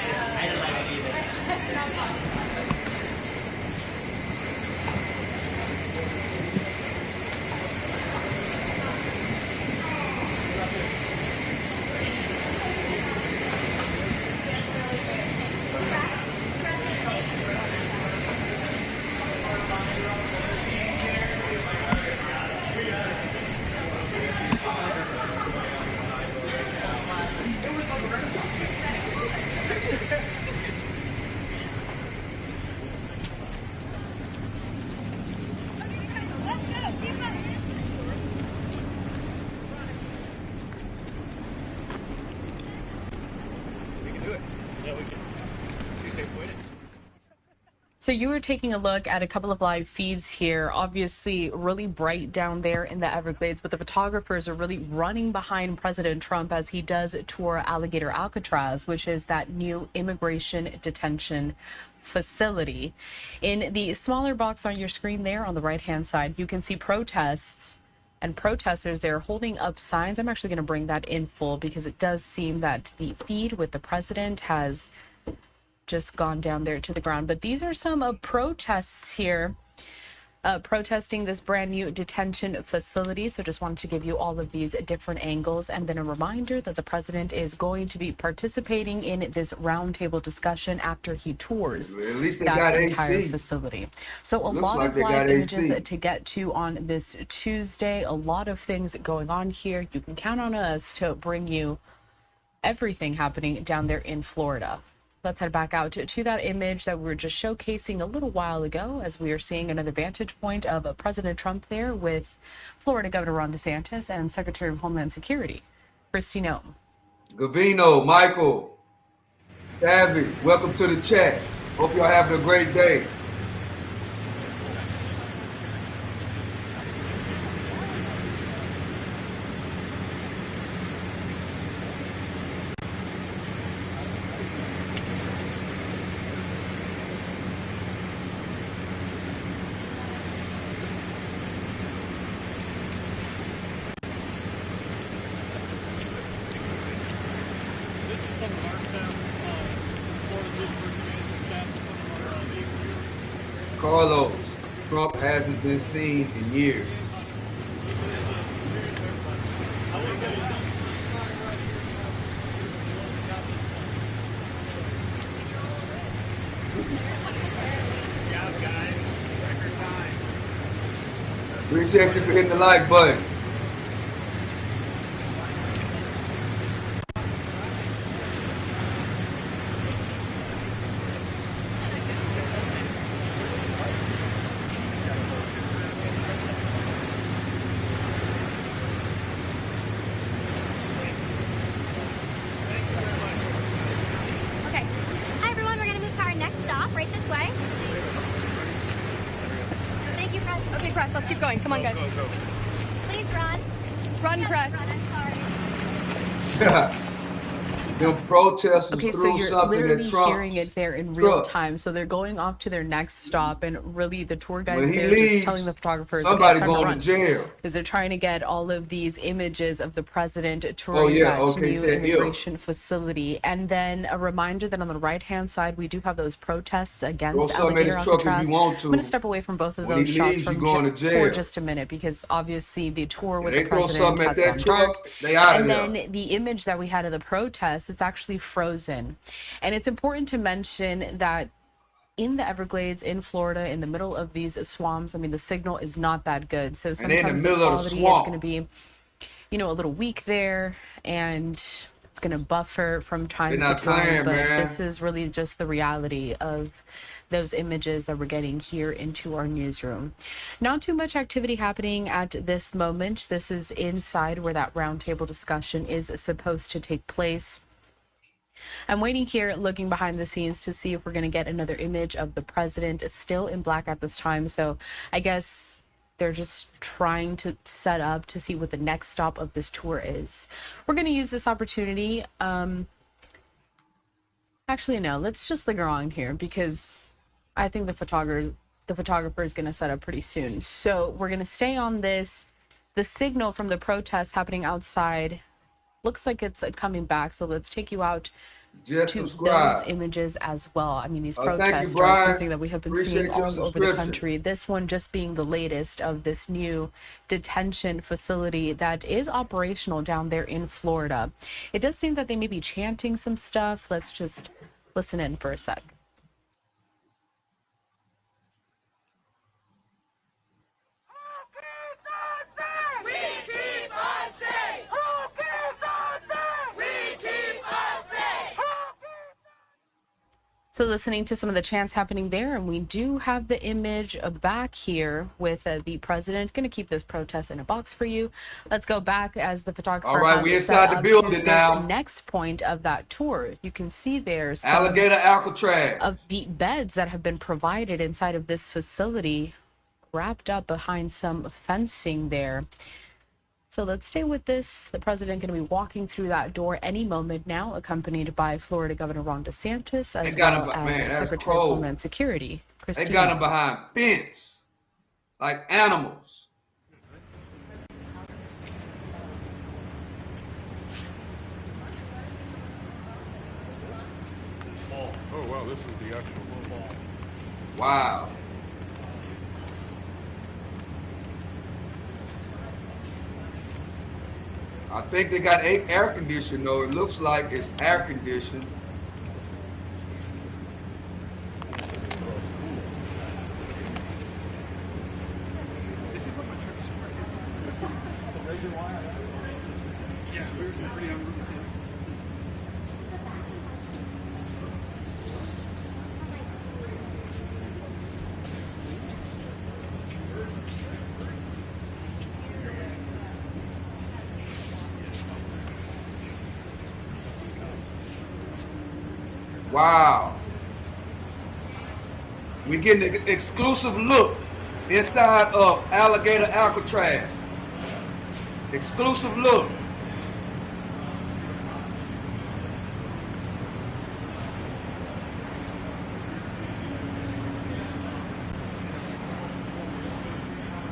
So you were taking a look at a couple of live feeds here, obviously really bright down there in the Everglades, but the photographers are really running behind President Trump as he does tour Alligator Alcatraz, which is that new immigration detention facility. In the smaller box on your screen there on the right-hand side, you can see protests and protesters there holding up signs. I'm actually going to bring that in full because it does seem that the feed with the president has just gone down there to the ground. But these are some protests here, protesting this brand new detention facility. So just wanted to give you all of these different angles, and then a reminder that the president is going to be participating in this roundtable discussion after he tours that entire facility. So a lot of live images to get to on this Tuesday, a lot of things going on here. You can count on us to bring you everything happening down there in Florida. Let's head back out to that image that we were just showcasing a little while ago, as we are seeing another vantage point of President Trump there with Florida Governor Ron DeSantis and Secretary of Homeland Security, Kristi Noem. Gavino, Michael, Savvy, welcome to the chat. Hope y'all having a great day. Carlos, Trump hasn't been seen in years. Appreciate you for hitting the like button. Come on, guys. Go. Please run. Run, press. Them protesters Okay, so threw you're something literally at Trump. hearing it there in real time. So they're going off to their next stop, and really the tour guides When he there leaves, just telling the photographers, somebody okay, it's time going to to run. jail. Because they're trying to get all of these images of the president touring that new immigration facility. And then a reminder that on the right-hand side, we do have those protests against Alligator Alcatraz. I'm going to step away from both of those shots for just a minute, because obviously the tour with the president has gone dark. And then the image that we had of the protests, it's actually frozen. And it's important to mention that in the Everglades, in Florida, in the middle of these swamps, I mean, the signal is not that good. So sometimes the quality is going to be, you know, a little weak there, and it's going to buffer from time to time. But this is really just the reality of those images that we're getting here into our newsroom. Not too much activity happening at this moment. This is inside where that roundtable discussion is supposed to take place. I'm waiting here, looking behind the scenes to see if we're going to get another image of the president still in black at this time. So I guess They're just trying to set up to see what the next stop of this tour is. We're going to use this opportunity. Actually, no, let's just linger on here because I think the photographer is going to set up pretty soon. So we're going to stay on this. The signal from the protest happening outside looks like it's coming back. So let's take you out to those images as well. I mean, these protests are something that we have been seeing all over the country. This one just being the latest of this new detention facility that is operational down there in Florida. It does seem that they may be chanting some stuff. Let's just listen in for a sec. So listening to some of the chants happening there, and we do have the image back here with the president. Going to keep this protest in a box for you. Let's go back as the photographer. All right, we inside the building now. Next point of that tour, you can see there's Alligator, Alcatraz of the beds that have been provided inside of this facility, wrapped up behind some fencing there. So let's stay with this. The president going to be walking through that door any moment now, accompanied by Florida Governor Ron DeSantis, as well as Secretary of Homeland Security, Christine. They got him behind fence, like animals. Oh, wow, this is the actual ball. Wow. I think they got air conditioning though. It looks like it's air conditioned. Wow. We getting an exclusive look inside of Alligator Alcatraz. Exclusive look.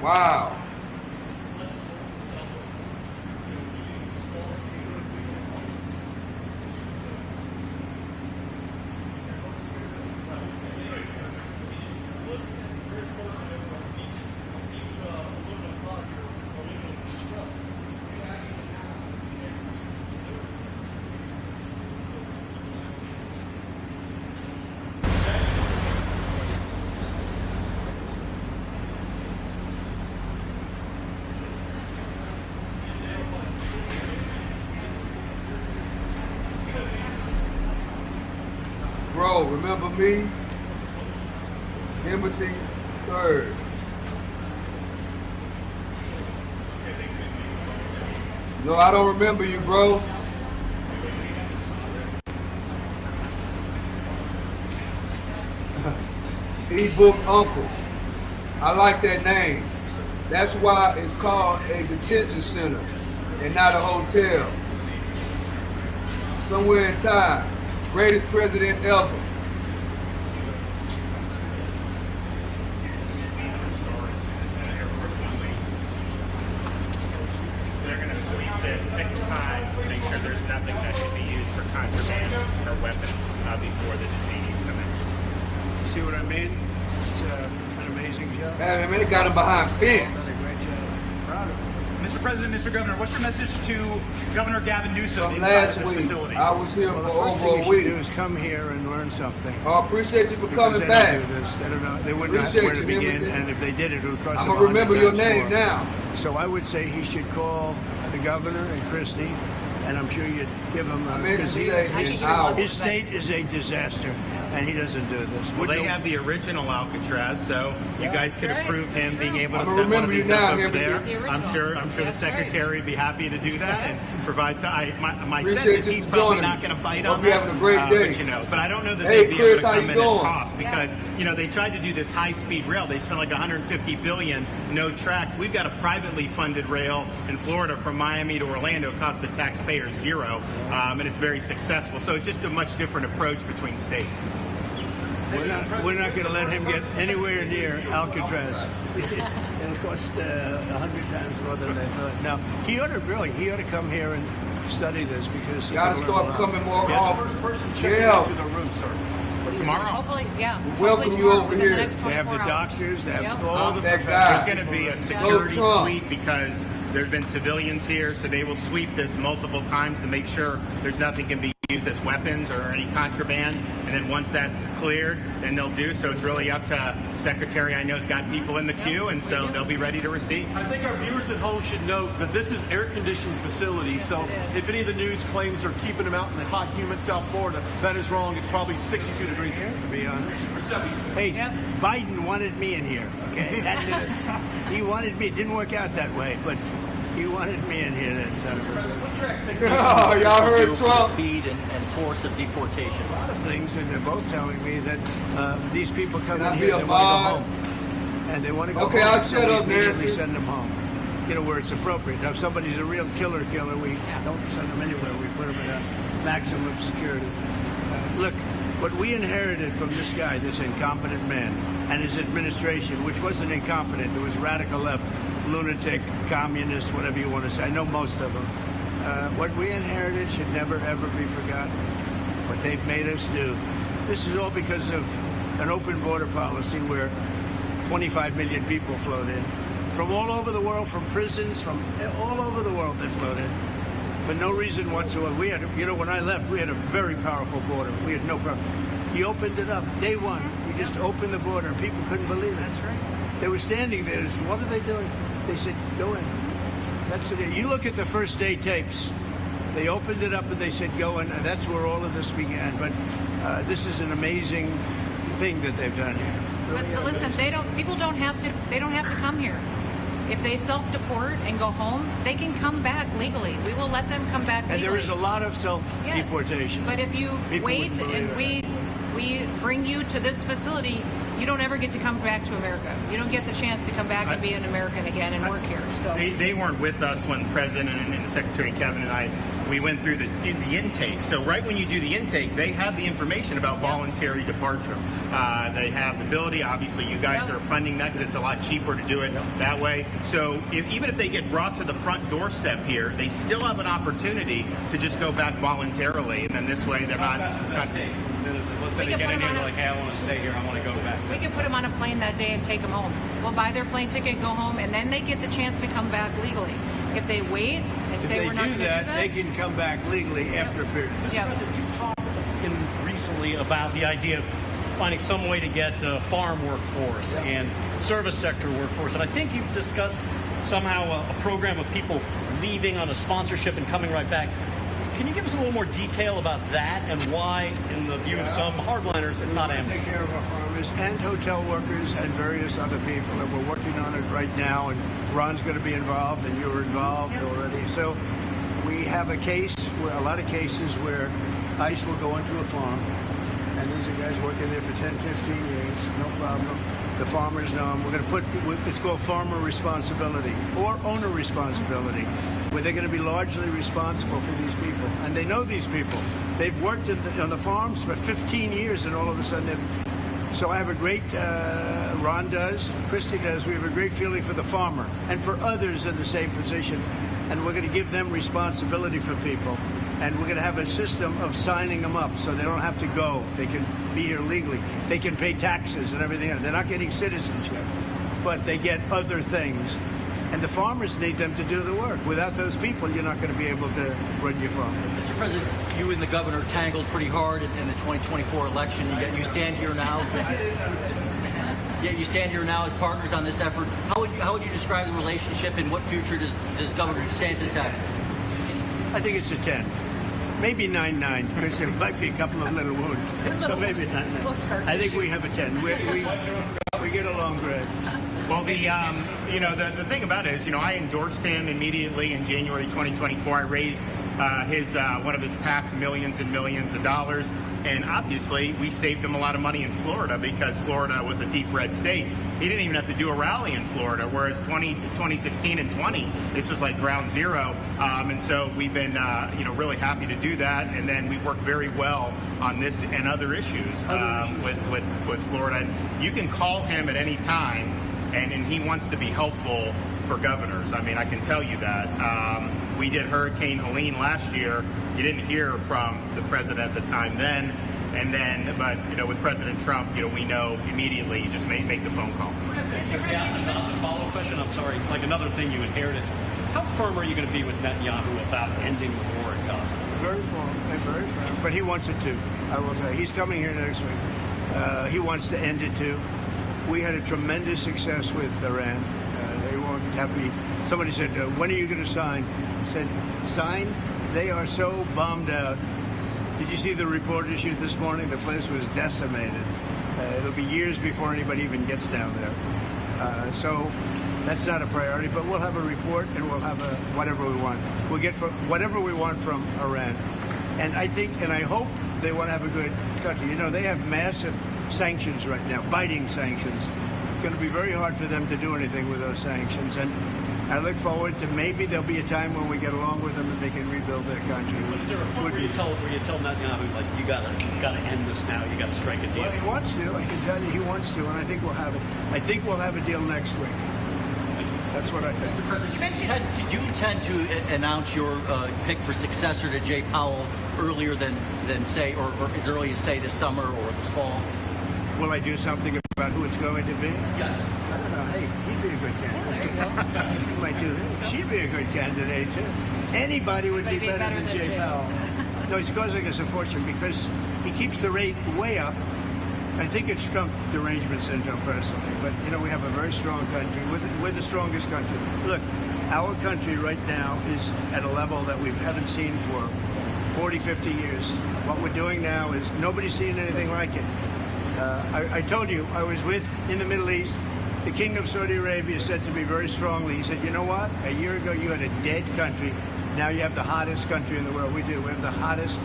Wow. Bro, remember me? Timothy III. No, I don't remember you, bro. E-book uncle. I like that name. That's why it's called a detention center and not a hotel. Somewhere in time. Greatest president ever. They're going to sweep this 6 times to make sure there's nothing that should be used for contraband or weapons before the detainees come in. See what I mean? It's an amazing job. Yeah, man, they got him behind fence. Great job. Proud of him. Mr. President, Mr. Governor, what's your message to Governor Gavin Newsom From inside last of this week, facility? I was here for The first over thing a you week. should do is come here and learn something. I appreciate you for coming Because they back. don't do this. They don't know. They wouldn't know Appreciate where to you, begin, Timothy. and if they did, it would cost I'm them gonna remember your $100 name more. now. So I would say he should call the governor and Christie and I'm sure you'd give him a... His state is a disaster, and he doesn't do this. Well, they have the original Alcatraz, so you guys could approve him being able to set one remember of you these now, up over him. there. I'm sure the secretary would be happy to do that and provide. My sense Appreciate is you he's probably joining not me. going to bite Hope on you that. having a great day. But I don't know that Hey, they'd be Chris, able how to you come in doing? at cost because they tried to do this high-speed rail. They spent like $150 billion, no tracks. We've got a privately funded rail in Florida from Miami to Orlando. It cost the taxpayers $0, and it's very successful. So it's just a much different approach between states. We're not going to let him get anywhere near Alcatraz. It'll cost 100 times more than they thought. Now, he ought to come here and study this because... You got to start coming more often. To the room, sir. Tomorrow. Hopefully, yeah. Welcome you over within here. the next They have the 24 hours. doctors, they have Yep. all the that professionals. guy. There's going to be a security sweep because there have been civilians here, so they will sweep this multiple times to make sure there's nothing can be used as weapons or any contraband. And then once that's cleared, then they'll do. So it's really up to Secretary. I know has got people in the queue, and so they'll be ready to receive. I think our viewers at home should note that this is air-conditioned facility, so if any of the news claims are keeping them out in the hot, humid South Florida, that is wrong. It's probably 62 degrees here. To be honest. Or 70. Hey, Biden wanted me in here, okay? He wanted me. It didn't work out that way, but he wanted me in here. That son of a bitch. Oh, y'all heard Trump. Speed and force of deportation. A lot of things, and they're both telling me that these people come Can I in be here, a they want to go mod? home. And they want to go Okay, home. I'll so shut we up, immediately Nancy. send them home. You know, where it's appropriate. Now, if somebody's a real killer, we don't send them anywhere. We put them in a maximum security. Look, what we inherited from this guy, this incompetent man, and his administration, which wasn't incompetent, it was radical left, lunatic, communist, whatever you want to say. I know most of them. What we inherited should never, ever be forgotten. What they've made us do. This is all because of an open border policy where 25 million people flowed in. From all over the world, from prisons, from all over the world they flowed in. For no reason whatsoever. We had, when I left, we had a very powerful border. We had no problem. He opened it up, day one. He just opened the border, and people couldn't believe it. That's right. They were standing there. What are they doing? They said, go in. That's it. You look at the first day tapes. They opened it up and they said, go in. And that's where all of this began. But this is an amazing thing that they've done here. Really But listen, people don't have to come here. If they self-deport and go home, they can come back legally. We will let them come back legally. And there is a lot of self-deportation. Yes. But if you wait and we bring you to this facility, you don't ever get to come back to America. You don't get the chance to come back and be an American again and work here. So They weren't with us when the President and the Secretary Kevin and I, we went through the intake. So right when you do the intake, they have the information about voluntary departure. They have the ability. Obviously, you guys are funding that because it's a lot cheaper to do it that way. So even if they get brought to the front doorstep here, they still have an opportunity to just go back voluntarily. And then this way, they're not Let's say they get in here like, hey, I want to stay here, I want to go back. we can put them on a plane that day and take them home. We'll buy their plane ticket, go home, and then they get the chance to come back legally. If they wait and say we're not going to do that, they can come back legally after a period. Yeah. President, you've talked recently about the idea of finding some way to get farm workforce and service sector workforce. And I think you've discussed somehow a program of people leaving on a sponsorship and coming right back. Can you give us a little more detail about that and why, in the view of some hardliners, it's not amnesty? Take care of our farmers and hotel workers and various other people, and we're working on it right now, and Ron's going to be involved, and you're involved already. So we have a lot of cases where ICE will go into a farm, and these are guys working there for 10, 15 years, no problem. The farmers know them. We're going to put, it's called farmer responsibility or owner responsibility, where they're going to be largely responsible for these people. And they know these people. They've worked on the farms for 15 years, and all of a sudden so I have a great, Ron does, Christie does, we have a great feeling for the farmer and for others in the same position. And we're going to give them responsibility for people. And we're going to have a system of signing them up so they don't have to go. They can be here legally. They can pay taxes and everything else. They're not getting citizenship, but they get other things. And the farmers need them to do the work. Without those people, you're not going to be able to run your farm. Mr. President, you and the governor tangled pretty hard in the 2024 election. Yet you stand here now. You stand here now as partners on this effort. How would you describe the relationship, and what future does Governor DeSantis have? I think it's a 10. Maybe 9-9, because there might be a couple of little wounds. So maybe it's not 9. I think we have a 10. We get along great. Well, the thing about it is, I endorsed him immediately in January 2024. I raised one of his PACs millions and millions of dollars, and obviously we saved him a lot of money in Florida because Florida was a deep red state. He didn't even have to do a rally in Florida, whereas 2016 and 20, this was like ground zero. And so we've been, really happy to do that. And then we've worked very well on this and other issues with Florida. And you can call him at any time, and he wants to be helpful for governors. I mean, I can tell you that. We did Hurricane Helene last year. You didn't hear from the president at the time then. But with President Trump, we know immediately. You just make the phone call. Yeah, a follow-up question. I'm sorry. Like another thing you inherited. How firm are you going to be with Netanyahu about ending the war in Gaza? Very firm. But he wants it too. I will say he's coming here next week. He wants to end it too. We had a tremendous success with Iran. They won't have me. Somebody said, "When are you going to sign?" I said, "Sign? They are so bombed out." Did you see the report issued this morning? The place was decimated. It'll be years before anybody even gets down there. So that's not a priority, but we'll have a report and we'll have whatever we want. We'll get whatever we want from Iran. And I think, and I hope they want to have a good country. They have massive sanctions right now, biting sanctions. It's going to be very hard for them to do anything with those sanctions. And I look forward to maybe there'll be a time when we get along with them and they can rebuild their country. Is there a point where you tell Netanyahu, like, you gotta end this now, you gotta strike a deal? Well, he wants to. I can tell you he wants to, and I think we'll have it. I think we'll have a deal next week. That's what I think. Mr. President, did you intend to announce your pick for successor to Jay Powell earlier than say, or as early as say this summer or this fall? Will I do something about who it's going to be? Yes. I don't know. Hey, he'd be a good candidate. You might do that. She'd be a good candidate too. Anybody would be better than Jay Powell. No, he's causing us a fortune because he keeps the rate way up. I think it's Trump derangement syndrome personally, but we have a very strong country. We're the strongest country. Look, our country right now is at a level that we haven't seen for 40, 50 years. What we're doing now is nobody's seen anything like it. I told you, I was in the Middle East. The King of Saudi Arabia said to me very strongly, he said, "You know what? A year ago you had a dead country. Now you have the hottest country in the world." We do. We have the hottest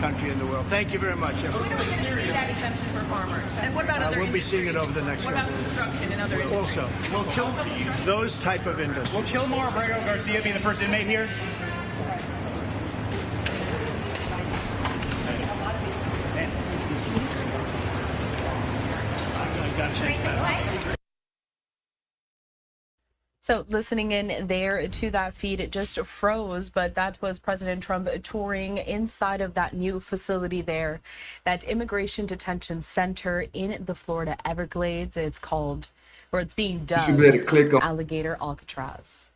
country in the world. Thank you very much, everyone. When are we going to see that exemption for farmers? And what about other We'll be seeing it over the next What couple about construction and other industries? Also, we'll kill those type of industries. Will Kilmore Abrego Garcia be the first inmate here? So listening in there to that feed, it just froze, but that was President Trump touring inside of that new facility there, that immigration detention center in the Florida Everglades. It's called, or it's being dubbed Alligator Alcatraz.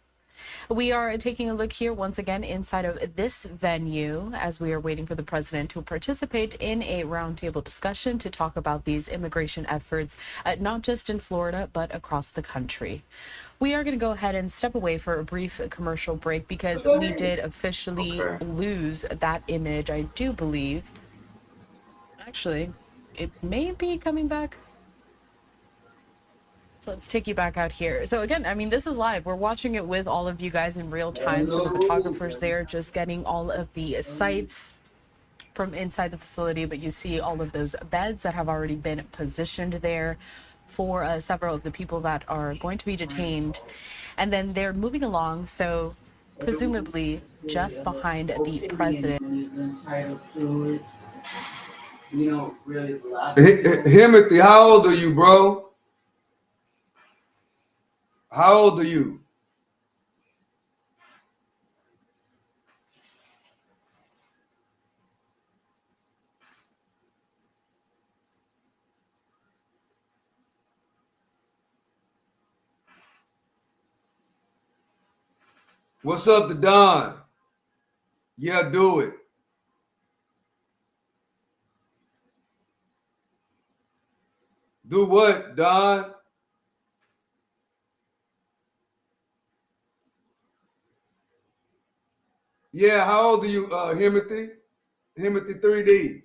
We are taking a look here once again inside of this venue as we are waiting for the president to participate in a roundtable discussion to talk about these immigration efforts, not just in Florida, but across the country. We are going to go ahead and step away for a brief commercial break because we did officially lose that image, I do believe. Actually, it may be coming back. So let's take you back out here. So again, I mean, this is live. We're watching it with all of you guys in real time. So the photographers there just getting all of the sights from inside the facility, but you see all of those beds that have already been positioned there for several of the people that are going to be detained. And then they're moving along, so presumably just behind the president. Timothy, how old are you, bro? How old are you? What's up to Don? Yeah, do it. Do what, Don? Yeah, how old are you, Himothy? Himothy 3D.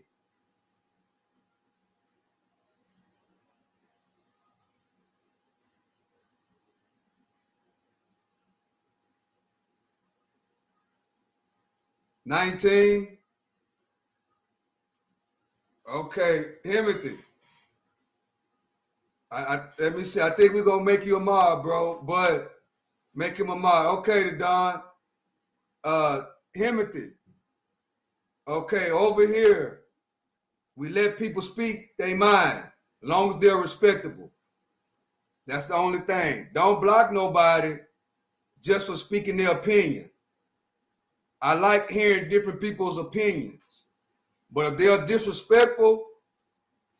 $19. Okay, Himothy. Let me see. I think we're gonna make you a mod, bro. But make him a mod. Okay, Don. Himothy. Okay, over here, we let people speak their mind, as long as they're respectable. That's the only thing. Don't block nobody just for speaking their opinion. I like hearing different people's opinions, but if they're disrespectful,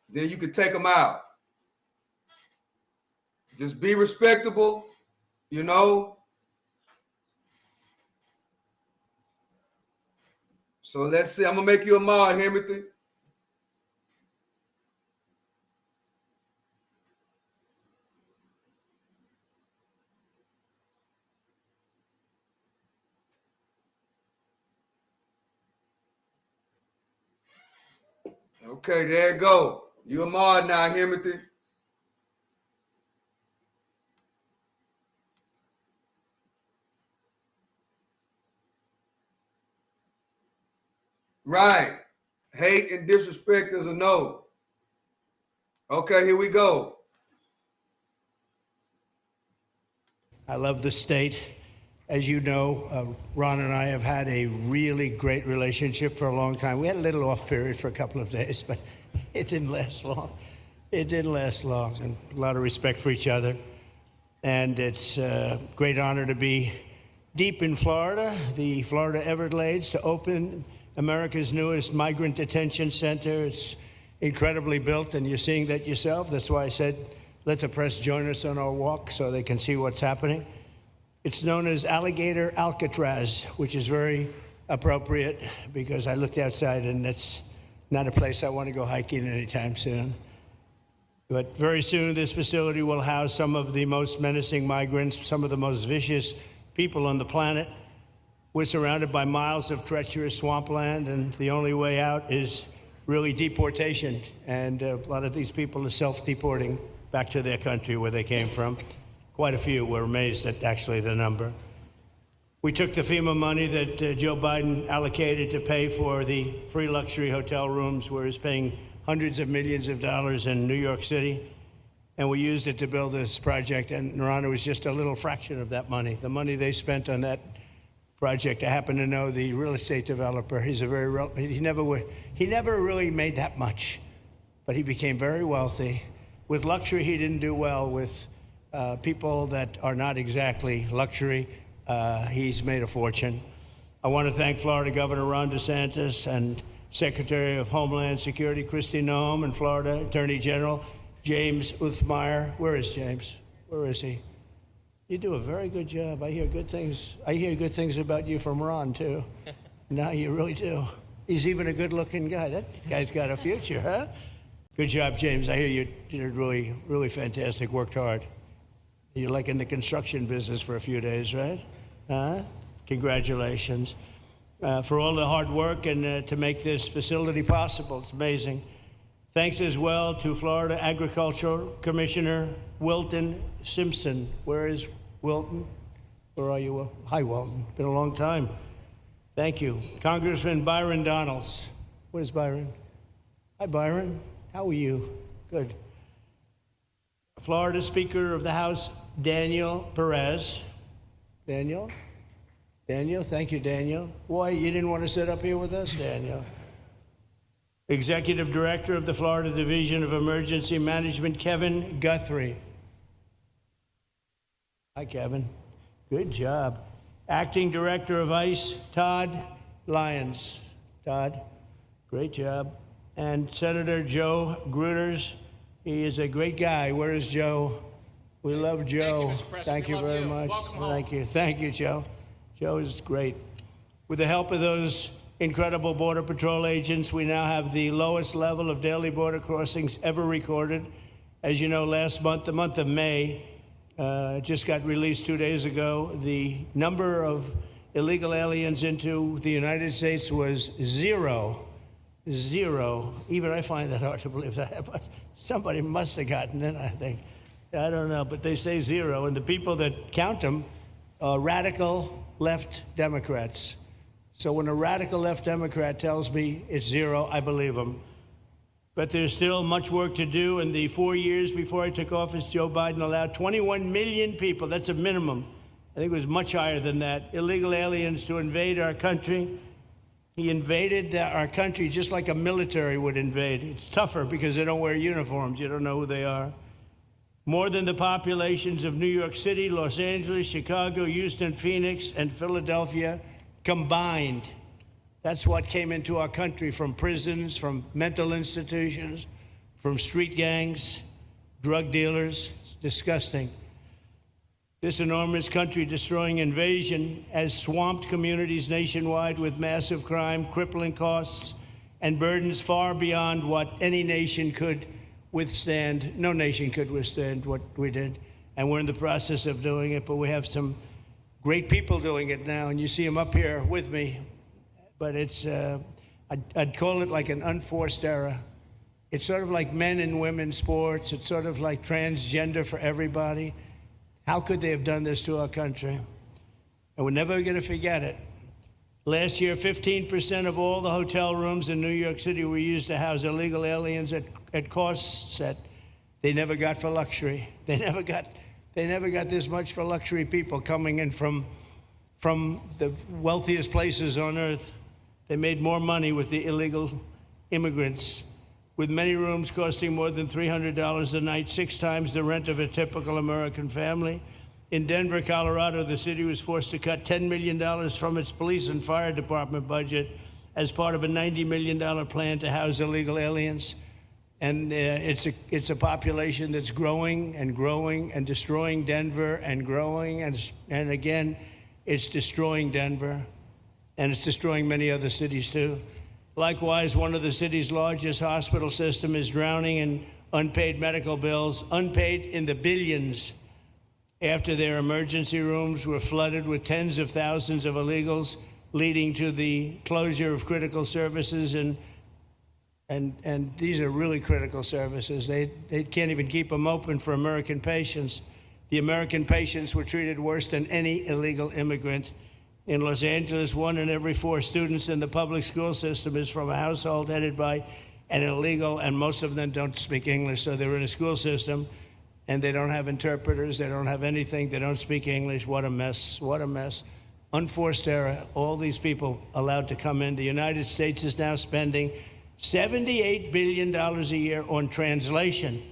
then you can take them out. Just be respectable, you know. So let's see. I'm gonna make you a mod, Himothy. Okay, there you go. You're a mod now, Himothy. Right. Hate and disrespect is a no. Okay, here we go. I love the state. As you know, Ron and I have had a really great relationship for a long time. We had a little off period for a couple of days, but it didn't last long. It didn't last long, and a lot of respect for each other. And it's a great honor to be deep in Florida, the Florida Everglades, to open America's newest migrant detention center. It's incredibly built, and you're seeing that yourself. That's why I said, let the press join us on our walk so they can see what's happening. It's known as Alligator Alcatraz, which is very appropriate because I looked outside and that's not a place I want to go hiking anytime soon. But very soon, this facility will house some of the most menacing migrants, some of the most vicious people on the planet. We're surrounded by miles of treacherous swampland, and the only way out is really deportation. And a lot of these people are self-deporting back to their country where they came from. Quite a few. We're amazed at actually the number. We took the FEMA money that Joe Biden allocated to pay for the free luxury hotel rooms, where he's paying hundreds of millions of dollars in New York City, and we used it to build this project. And Ron, it was just a little fraction of that money. The money they spent on that project, I happen to know the real estate developer. He's a he never really made that much, but he became very wealthy. With luxury, he didn't do well. With people that are not exactly luxury, he's made a fortune. I want to thank Florida Governor Ron DeSantis and Secretary of Homeland Security Kristi Noem, and Florida Attorney General James Uthmeier. Where is James? Where is he? You do a very good job. I hear good things. I hear good things about you from Ron too. No, you really do. He's even a good-looking guy. That guy's got a future, huh? Good job, James. I hear you did really, really fantastic. Worked hard. You're like in the construction business for a few days, right? Congratulations for all the hard work and to make this facility possible. It's amazing. Thanks as well to Florida Agricultural Commissioner Wilton Simpson. Where is Wilton? Where are you? Hi, Wilton. Been a long time. Thank you. Congressman Byron Donalds. Where's Byron? Hi, Byron. How are you? Good. Florida Speaker of the House, Daniel Perez. Daniel? Daniel? Thank you, Daniel. Why, you didn't want to sit up here with us, Daniel? Executive Director of the Florida Division of Emergency Management, Kevin Guthrie. Hi, Kevin. Good job. Acting Director of ICE, Todd Lyons. Todd, great job. And Senator Joe Gruters. He is a great guy. Where is Joe? We love Joe. Thank you very much. Thank you. Thank you, Joe. Joe is great. With the help of those incredible Border Patrol agents, we now have the lowest level of daily border crossings ever recorded. As you know, last month, the month of May, just got released 2 days ago, the number of illegal aliens into the United States was zero. Zero. Even I find that hard to believe. Somebody must have gotten in, I think. I don't know, but they say zero. And the people that count them are radical left Democrats. So when a radical left Democrat tells me it's zero, I believe him. But there's still much work to do. In the 4 years before I took office, Joe Biden allowed 21 million people, that's a minimum, I think it was much higher than that, illegal aliens to invade our country. He invaded our country just like a military would invade. It's tougher because they don't wear uniforms. You don't know who they are. More than the populations of New York City, Los Angeles, Chicago, Houston, Phoenix, and Philadelphia combined. That's what came into our country from prisons, from mental institutions, from street gangs, drug dealers. It's disgusting. This enormous country-destroying invasion has swamped communities nationwide with massive crime, crippling costs, and burdens far beyond what any nation could withstand. No nation could withstand what we did, and we're in the process of doing it, but we have some great people doing it now, and you see them up here with me. But it's, I'd call it like an unforced era. It's sort of like men and women sports. It's sort of like transgender for everybody. How could they have done this to our country? And we're never going to forget it. Last year, 15% of all the hotel rooms in New York City were used to house illegal aliens at costs that they never got for luxury. They never got this much for luxury people coming in from the wealthiest places on earth. They made more money with the illegal immigrants, with many rooms costing more than $300 a night, 6 times the rent of a typical American family. In Denver, Colorado, the city was forced to cut $10 million from its police and fire department budget as part of a $90 million plan to house illegal aliens. And it's a population that's growing and growing and destroying Denver and growing. And again, it's destroying Denver. And it's destroying many other cities, too. Likewise, one of the city's largest hospital system is drowning in unpaid medical bills, unpaid in the billions, after their emergency rooms were flooded with tens of thousands of illegals, leading to the closure of critical services. And these are really critical services. They can't even keep them open for American patients. The American patients were treated worse than any illegal immigrant. In Los Angeles, 1 in every 4 students in the public school system is from a household headed by an illegal, and most of them don't speak English, so they're in a school system, and they don't have interpreters, they don't have anything, they don't speak English. What a mess, what a mess. Unforced error, all these people allowed to come in. The United States is now spending $78 billion a year on translation.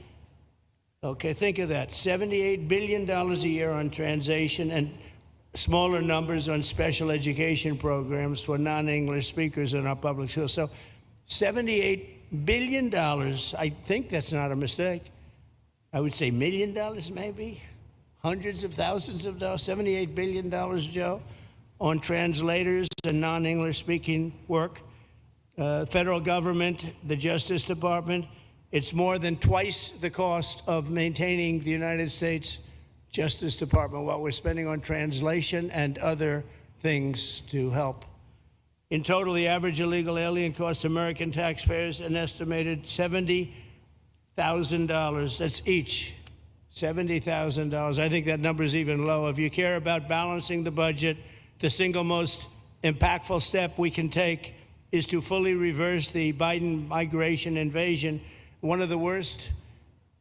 Okay, think of that, $78 billion a year on translation, and smaller numbers on special education programs for non-English speakers in our public schools. So $78 billion, I think that's not a mistake. I would say $1 million maybe, hundreds of thousands of dollars, $78 billion, Joe, on translators and non-English speaking work. Federal government, the Justice Department, it's more than twice the cost of maintaining the United States Justice Department, what we're spending on translation and other things to help. In total, the average illegal alien costs American taxpayers an estimated $70,000. That's each, $70,000. I think that number is even low. If you care about balancing the budget, the single most impactful step we can take is to fully reverse the Biden migration invasion. One of the worst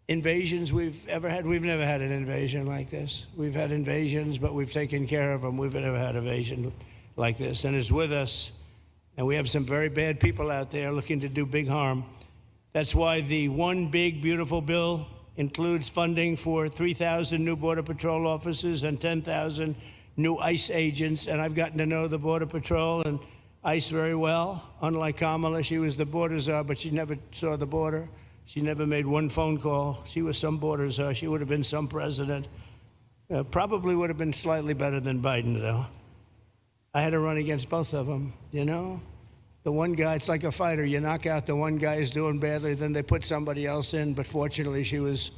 invasions we've ever had. We've never had an invasion like this. We've had invasions, but we've taken care of them. We've never had an invasion like this, and it's with us. And we have some very bad people out there looking to do big harm. That's why the One Big Beautiful Bill includes funding for 3,000 new Border Patrol officers and 10,000 new ICE agents. And I've gotten to know the Border Patrol and ICE very well. Unlike Kamala, she was the border czar, but she never saw the border. She never made one phone call. She was some border czar. She would have been some president. Probably would have been slightly better than Biden, though. I had to run against both of them, you know? The one guy, it's like a fighter. You knock out the one guy who's doing badly, then they put somebody else in. But fortunately, she was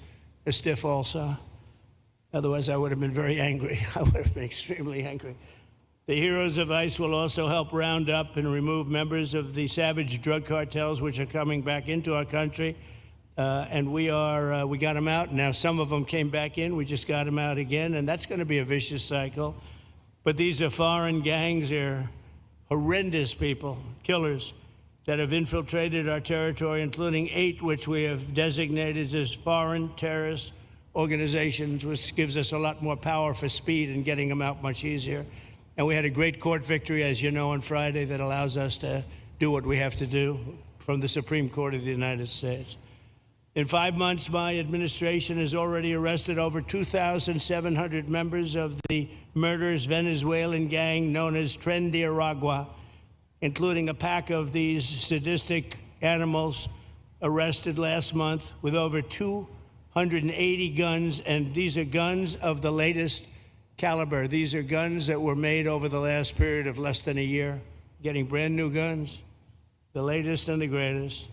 a stiff also. Otherwise, I would have been very angry. I would have been extremely angry. The heroes of ICE will also help round up and remove members of the savage drug cartels which are coming back into our country. And we got them out. Now some of them came back in. We just got them out again. And that's going to be a vicious cycle. But these are foreign gangs. They're horrendous people, killers, that have infiltrated our territory, including 8 which we have designated as foreign terrorist organizations, which gives us a lot more power for speed and getting them out much easier. And we had a great court victory, as you know, on Friday that allows us to do what we have to do from the Supreme Court of the United States. In 5 months, my administration has already arrested over 2,700 members of the murderous Venezuelan gang known as Tren de Aragua, including a pack of these sadistic animals arrested last month with over 280 guns. And these are guns of the latest caliber. These are guns that were made over the last period of less than a year, getting brand new guns, the latest and the greatest.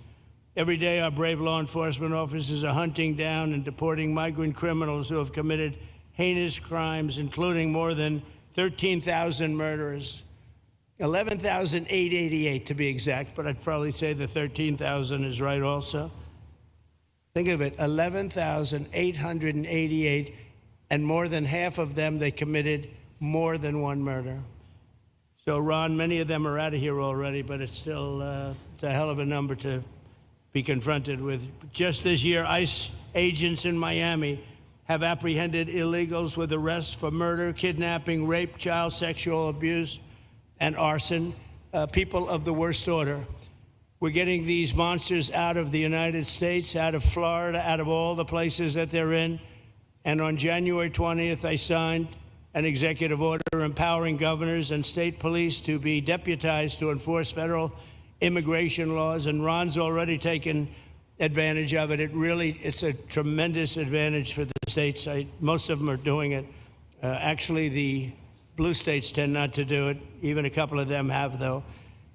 Every day, our brave law enforcement officers are hunting down and deporting migrant criminals who have committed heinous crimes, including more than 13,000 murderers, 11,888 to be exact, but I'd probably say the 13,000 is right also. Think of it, 11,888, and more than half of them, they committed more than one murder. So, Ron, many of them are out of here already, but it's still it's a hell of a number to be confronted with. Just this year, ICE agents in Miami have apprehended illegals with arrests for murder, kidnapping, rape, child sexual abuse, and arson, people of the worst order. We're getting these monsters out of the United States, out of Florida, out of all the places that they're in. And on January 20th, I signed an executive order empowering governors and state police to be deputized to enforce federal immigration laws, and Ron's already taken advantage of it. It's a tremendous advantage for the states. Most of them are doing it. Actually, the blue states tend not to do it. Even a couple of them have, though.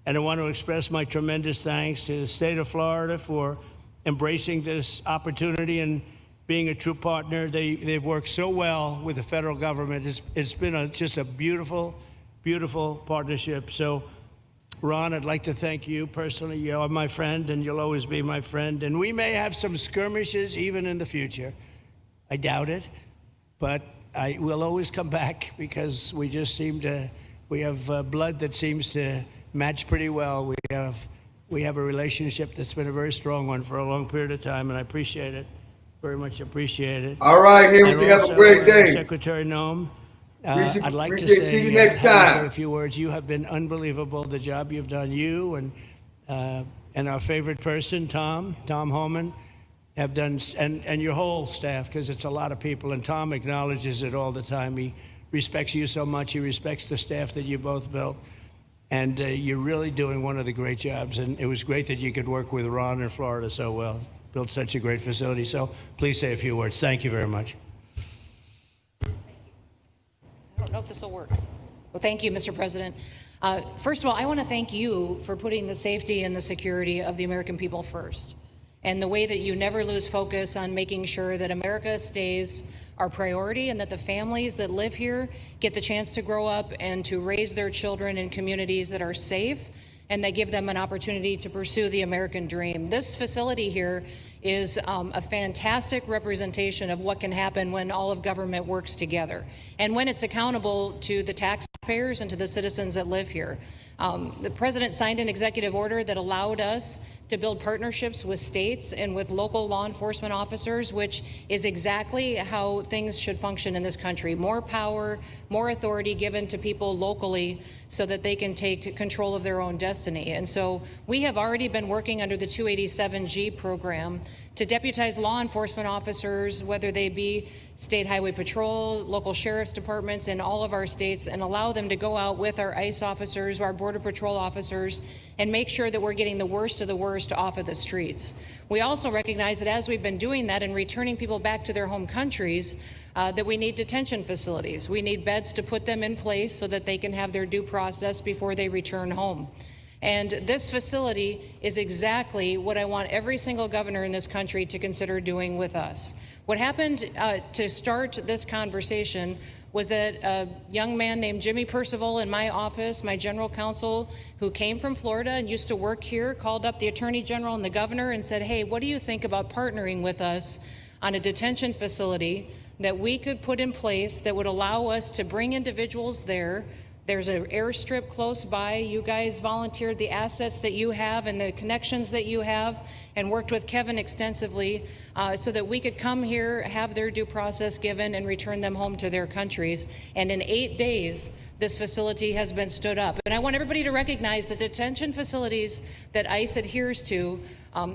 And I want to express my tremendous thanks to the state of Florida for embracing this opportunity and being a true partner. They've worked so well with the federal government. It's been just a beautiful, beautiful partnership. So, Ron, I'd like to thank you personally. You're my friend, and you'll always be my friend. And we may have some skirmishes even in the future. I doubt it, but I will always come back because we just we have blood that seems to match pretty well. We have a relationship that's been a very strong one for a long period of time, and I appreciate it. Very much appreciate it. All right, Henry, have a great day. Secretary Noem, I'd like to appreciate say, see you next time. A few words. You have been unbelievable. The job you've done, you and our favorite person, Tom Homan, have done, and your whole staff, because it's a lot of people. And Tom acknowledges it all the time. He respects you so much. He respects the staff that you both built. And you're really doing one of the great jobs. And it was great that you could work with Ron in Florida so well. Built such a great facility. So please say a few words. Thank you very much. I don't know if this will work. Well, thank you, Mr. President. First of all, I want to thank you for putting the safety and the security of the American people first, and the way that you never lose focus on making sure that America stays our priority and that the families that live here get the chance to grow up and to raise their children in communities that are safe and that give them an opportunity to pursue the American dream. This facility here is a fantastic representation of what can happen when all of government works together and when it's accountable to the taxpayers and to the citizens that live here. The president signed an executive order that allowed us to build partnerships with states and with local law enforcement officers, which is exactly how things should function in this country. More power, more authority given to people locally so that they can take control of their own destiny. And so we have already been working under the 287G program to deputize law enforcement officers, whether they be state highway patrol, local sheriff's departments in all of our states, and allow them to go out with our ICE officers, our border patrol officers, and make sure that we're getting the worst of the worst off of the streets. We also recognize that as we've been doing that and returning people back to their home countries, that we need detention facilities. We need beds to put them in place so that they can have their due process before they return home. And this facility is exactly what I want every single governor in this country to consider doing with us. What happened to start this conversation was that a young man named Jimmy Percival in my office, my general counsel, who came from Florida and used to work here, called up the Attorney General and the governor and said, hey, what do you think about partnering with us on a detention facility that we could put in place that would allow us to bring individuals there? There's an airstrip close by. You guys volunteered the assets that you have and the connections that you have and worked with Kevin extensively so that we could come here, have their due process given, and return them home to their countries. And in 8 days, this facility has been stood up. And I want everybody to recognize that detention facilities that ICE adheres to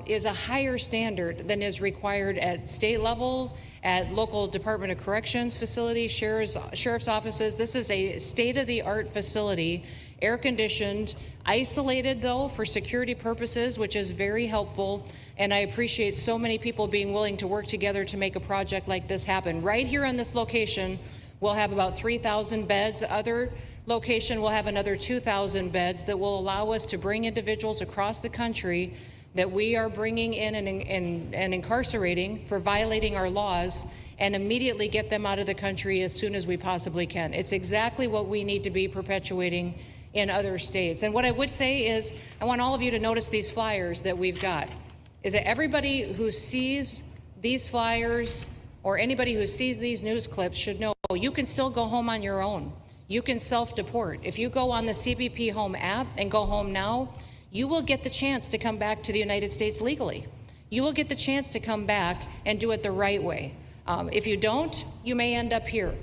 is a higher standard than is required at state levels, at local Department of Corrections facilities, sheriff's offices. This is a state-of-the-art facility, air-conditioned, isolated, though, for security purposes, which is very helpful. And I appreciate so many people being willing to work together to make a project like this happen. Right here on this location, we'll have about 3,000 beds. Other location will have another 2,000 beds that will allow us to bring individuals across the country that we are bringing in and incarcerating for violating our laws, and immediately get them out of the country as soon as we possibly can. It's exactly what we need to be perpetuating in other states. And what I would say is, I want all of you to notice these flyers that we've got, is that everybody who sees these flyers or anybody who sees these news clips should know you can still go home on your own. You can self-deport. If you go on the CBP Home app and go home now, you will get the chance to come back to the United States legally. You will get the chance to come back and do it the right way. If you don't, you may end up here.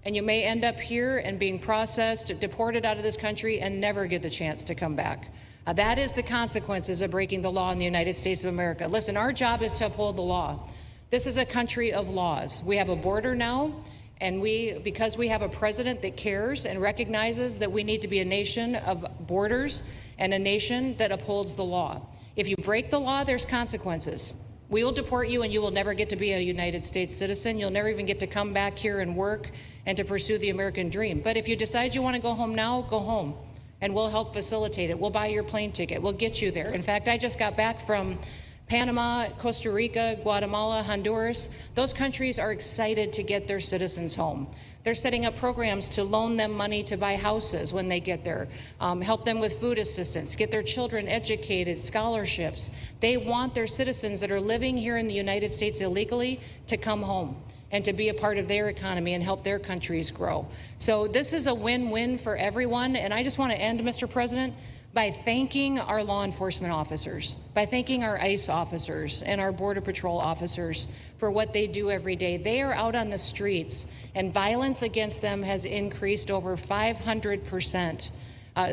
And you may end up here and being processed, deported out of this country, and never get the chance to come back. That is the consequences of breaking the law in the United States of America. Listen, our job is to uphold the law. This is a country of laws. We have a border now, and because we have a president that cares and recognizes that we need to be a nation of borders and a nation that upholds the law. If you break the law, there's consequences. We will deport you, and you will never get to be a United States citizen. You'll never even get to come back here and work and to pursue the American dream. But if you decide you want to go home now, go home, and we'll help facilitate it. We'll buy your plane ticket. We'll get you there. In fact, I just got back from Panama, Costa Rica, Guatemala, Honduras. Those countries are excited to get their citizens home. They're setting up programs to loan them money to buy houses when they get there, help them with food assistance, get their children educated, scholarships. They want their citizens that are living here in the United States illegally to come home and to be a part of their economy and help their countries grow. So this is a win-win for everyone. And I just want to end, Mr. President, by thanking our law enforcement officers, by thanking our ICE officers and our Border Patrol officers for what they do every day. They are out on the streets, and violence against them has increased over 500%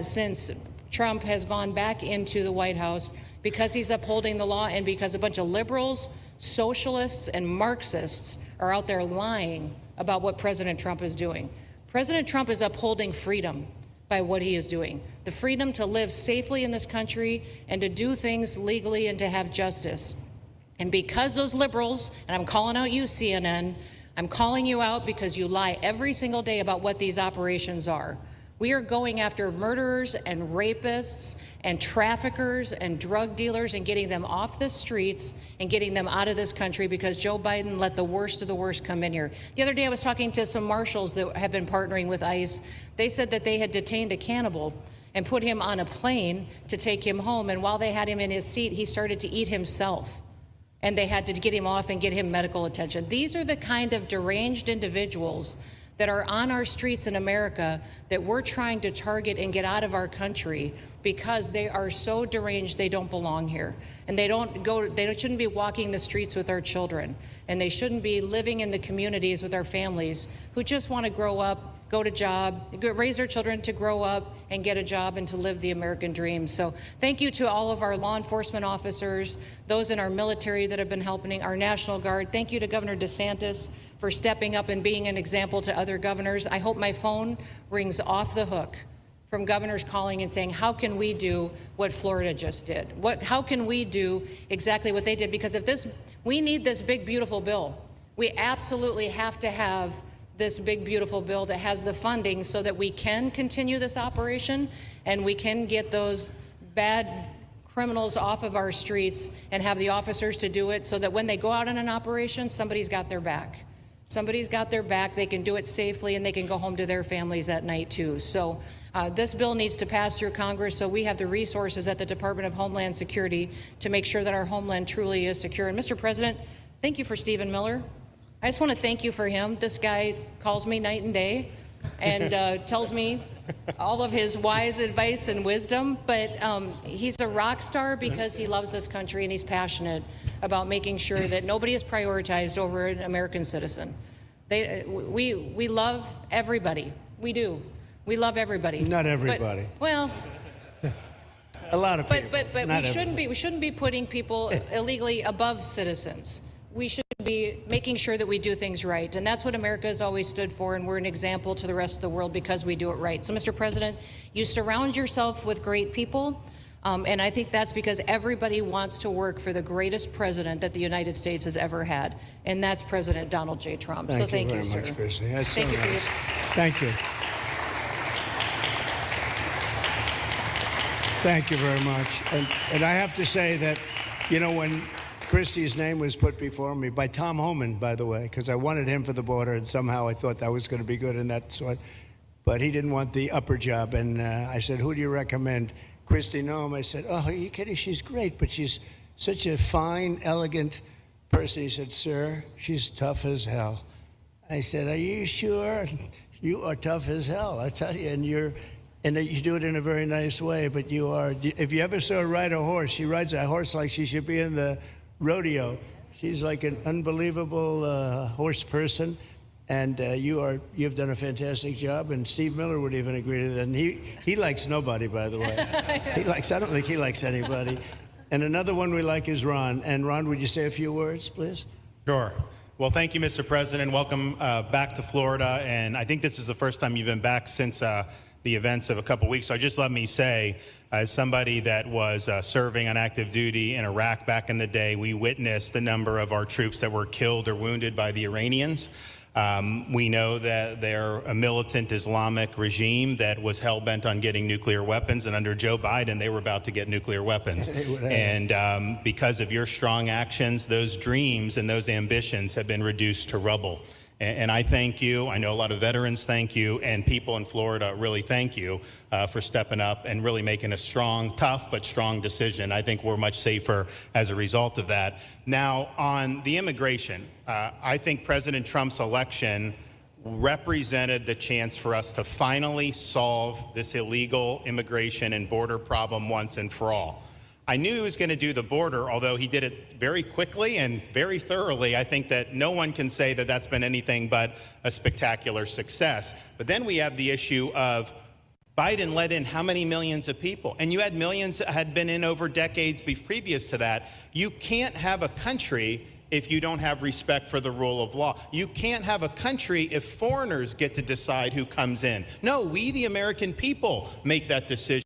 since Trump has gone back into the White House, because he's upholding the law and because a bunch of liberals, socialists, and Marxists are out there lying about what President Trump is doing. President Trump is upholding freedom by what he is doing. The freedom to live safely in this country and to do things legally and to have justice. And because those liberals, and I'm calling out you, CNN, I'm calling you out because you lie every single day about what these operations are. We are going after murderers and rapists and traffickers and drug dealers and getting them off the streets and getting them out of this country because Joe Biden let the worst of the worst come in here. The other day I was talking to some marshals that have been partnering with ICE. They said that they had detained a cannibal and put him on a plane to take him home. And while they had him in his seat, he started to eat himself. And they had to get him off and get him medical attention. These are the kind of deranged individuals that are on our streets in America that we're trying to target and get out of our country because they are so deranged they don't belong here. And they shouldn't be walking the streets with our children. And they shouldn't be living in the communities with our families who just want to grow up, go to job, raise their children to grow up and get a job and to live the American dream. So thank you to all of our law enforcement officers, those in our military that have been helping, our National Guard. Thank you to Governor DeSantis for stepping up and being an example to other governors. I hope my phone rings off the hook from governors calling and saying, how can we do what Florida just did? How can we do exactly what they did? Because we need this big, beautiful bill. We absolutely have to have this big, beautiful bill that has the funding so that we can continue this operation and we can get those bad criminals off of our streets and have the officers to do it so that when they go out on an operation, somebody's got their back. Somebody's got their back, they can do it safely, and they can go home to their families at night too. So this bill needs to pass through Congress so we have the resources at the Department of Homeland Security to make sure that our homeland truly is secure. And Mr. President, thank you for Stephen Miller. I just want to thank you for him. This guy calls me night and day and tells me all of his wise advice and wisdom, but he's a rock star because he loves this country and he's passionate about making sure that nobody is prioritized over an American citizen. We love everybody. We do. We love everybody. Not everybody. But, well, a lot of people. But we shouldn't be putting people illegally above citizens. We should be making sure that we do things right. And that's what America has always stood for, and we're an example to the rest of the world because we do it right. So, Mr. President, you surround yourself with great people, and I think that's because everybody wants to work for the greatest president that the United States has ever had, and that's President Donald J. Trump. Thank so thank you you, very sir. much, Christy. That's Thank so you for nice. your Thank you. Thank you very much. And I have to say that, you know, when Christie's name was put before me by Tom Homan, by the way, because I wanted him for the border, and somehow I thought that was going to be good in that sort. But he didn't want the upper job, and I said, who do you recommend? Christie Noem. I said, oh, are you kidding? She's great, but she's such a fine, elegant person. He said, sir, she's tough as hell. I said, are you sure? You are tough as hell, I tell you, and you do it in a very nice way, but you are, if you ever saw her ride a horse, she rides a horse like she should be in the rodeo. She's like an unbelievable horse person, and you've done a fantastic job, and Steve Miller would even agree to that. And he likes nobody, by the way. I don't think he likes anybody. And another one we like is Ron. And Ron, would you say a few words, please? Sure. Well, thank you, Mr. President. Welcome back to Florida. And I think this is the first time you've been back since the events of a couple weeks. So just let me say, as somebody that was serving on active duty in Iraq back in the day, we witnessed the number of our troops that were killed or wounded by the Iranians. We know that they're a militant Islamic regime that was hell-bent on getting nuclear weapons, and under Joe Biden, they were about to get nuclear weapons. And because of your strong actions, those dreams and those ambitions have been reduced to rubble. And I thank you. I know a lot of veterans thank you, and people in Florida really thank you for stepping up and really making a strong, tough, but strong decision. I think we're much safer as a result of that. Now, on the immigration, I think President Trump's election represented the chance for us to finally solve this illegal immigration and border problem once and for all. I knew he was going to do the border, although he did it very quickly and very thoroughly. I think that no one can say that that's been anything but a spectacular success. But then we have the issue of Biden let in how many millions of people? And you had millions that had been in over decades previous to that. You can't have a country if you don't have respect for the rule of law. You can't have a country if foreigners get to decide who comes in. No, we, the American people, make that decision,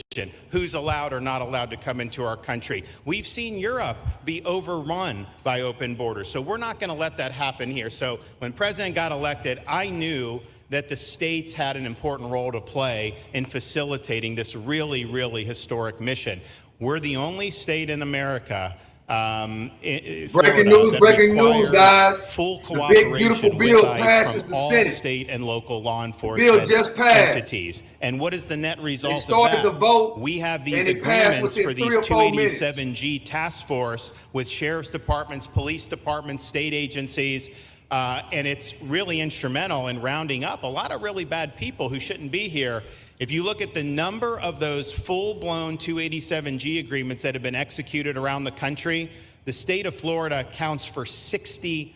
who's allowed or not allowed to come into our country. We've seen Europe be overrun by open borders, so we're not going to let that happen here. So when President got elected, I knew that the states had an important role to play in facilitating this really, really historic mission. We're the only state in America breaking news, guys. Full the cooperation big, beautiful bill passes the all Senate. State and local law Bill enforcement just passed. entities. And what is the net result They started of that? the vote, We have these and it passed agreements within for 3 these or 4 minutes. 287G task force with sheriff's departments, police departments, state agencies, and it's really instrumental in rounding up a lot of really bad people who shouldn't be here. If you look at the number of those full-blown 287G agreements that have been executed around the country, the state of Florida accounts for 60%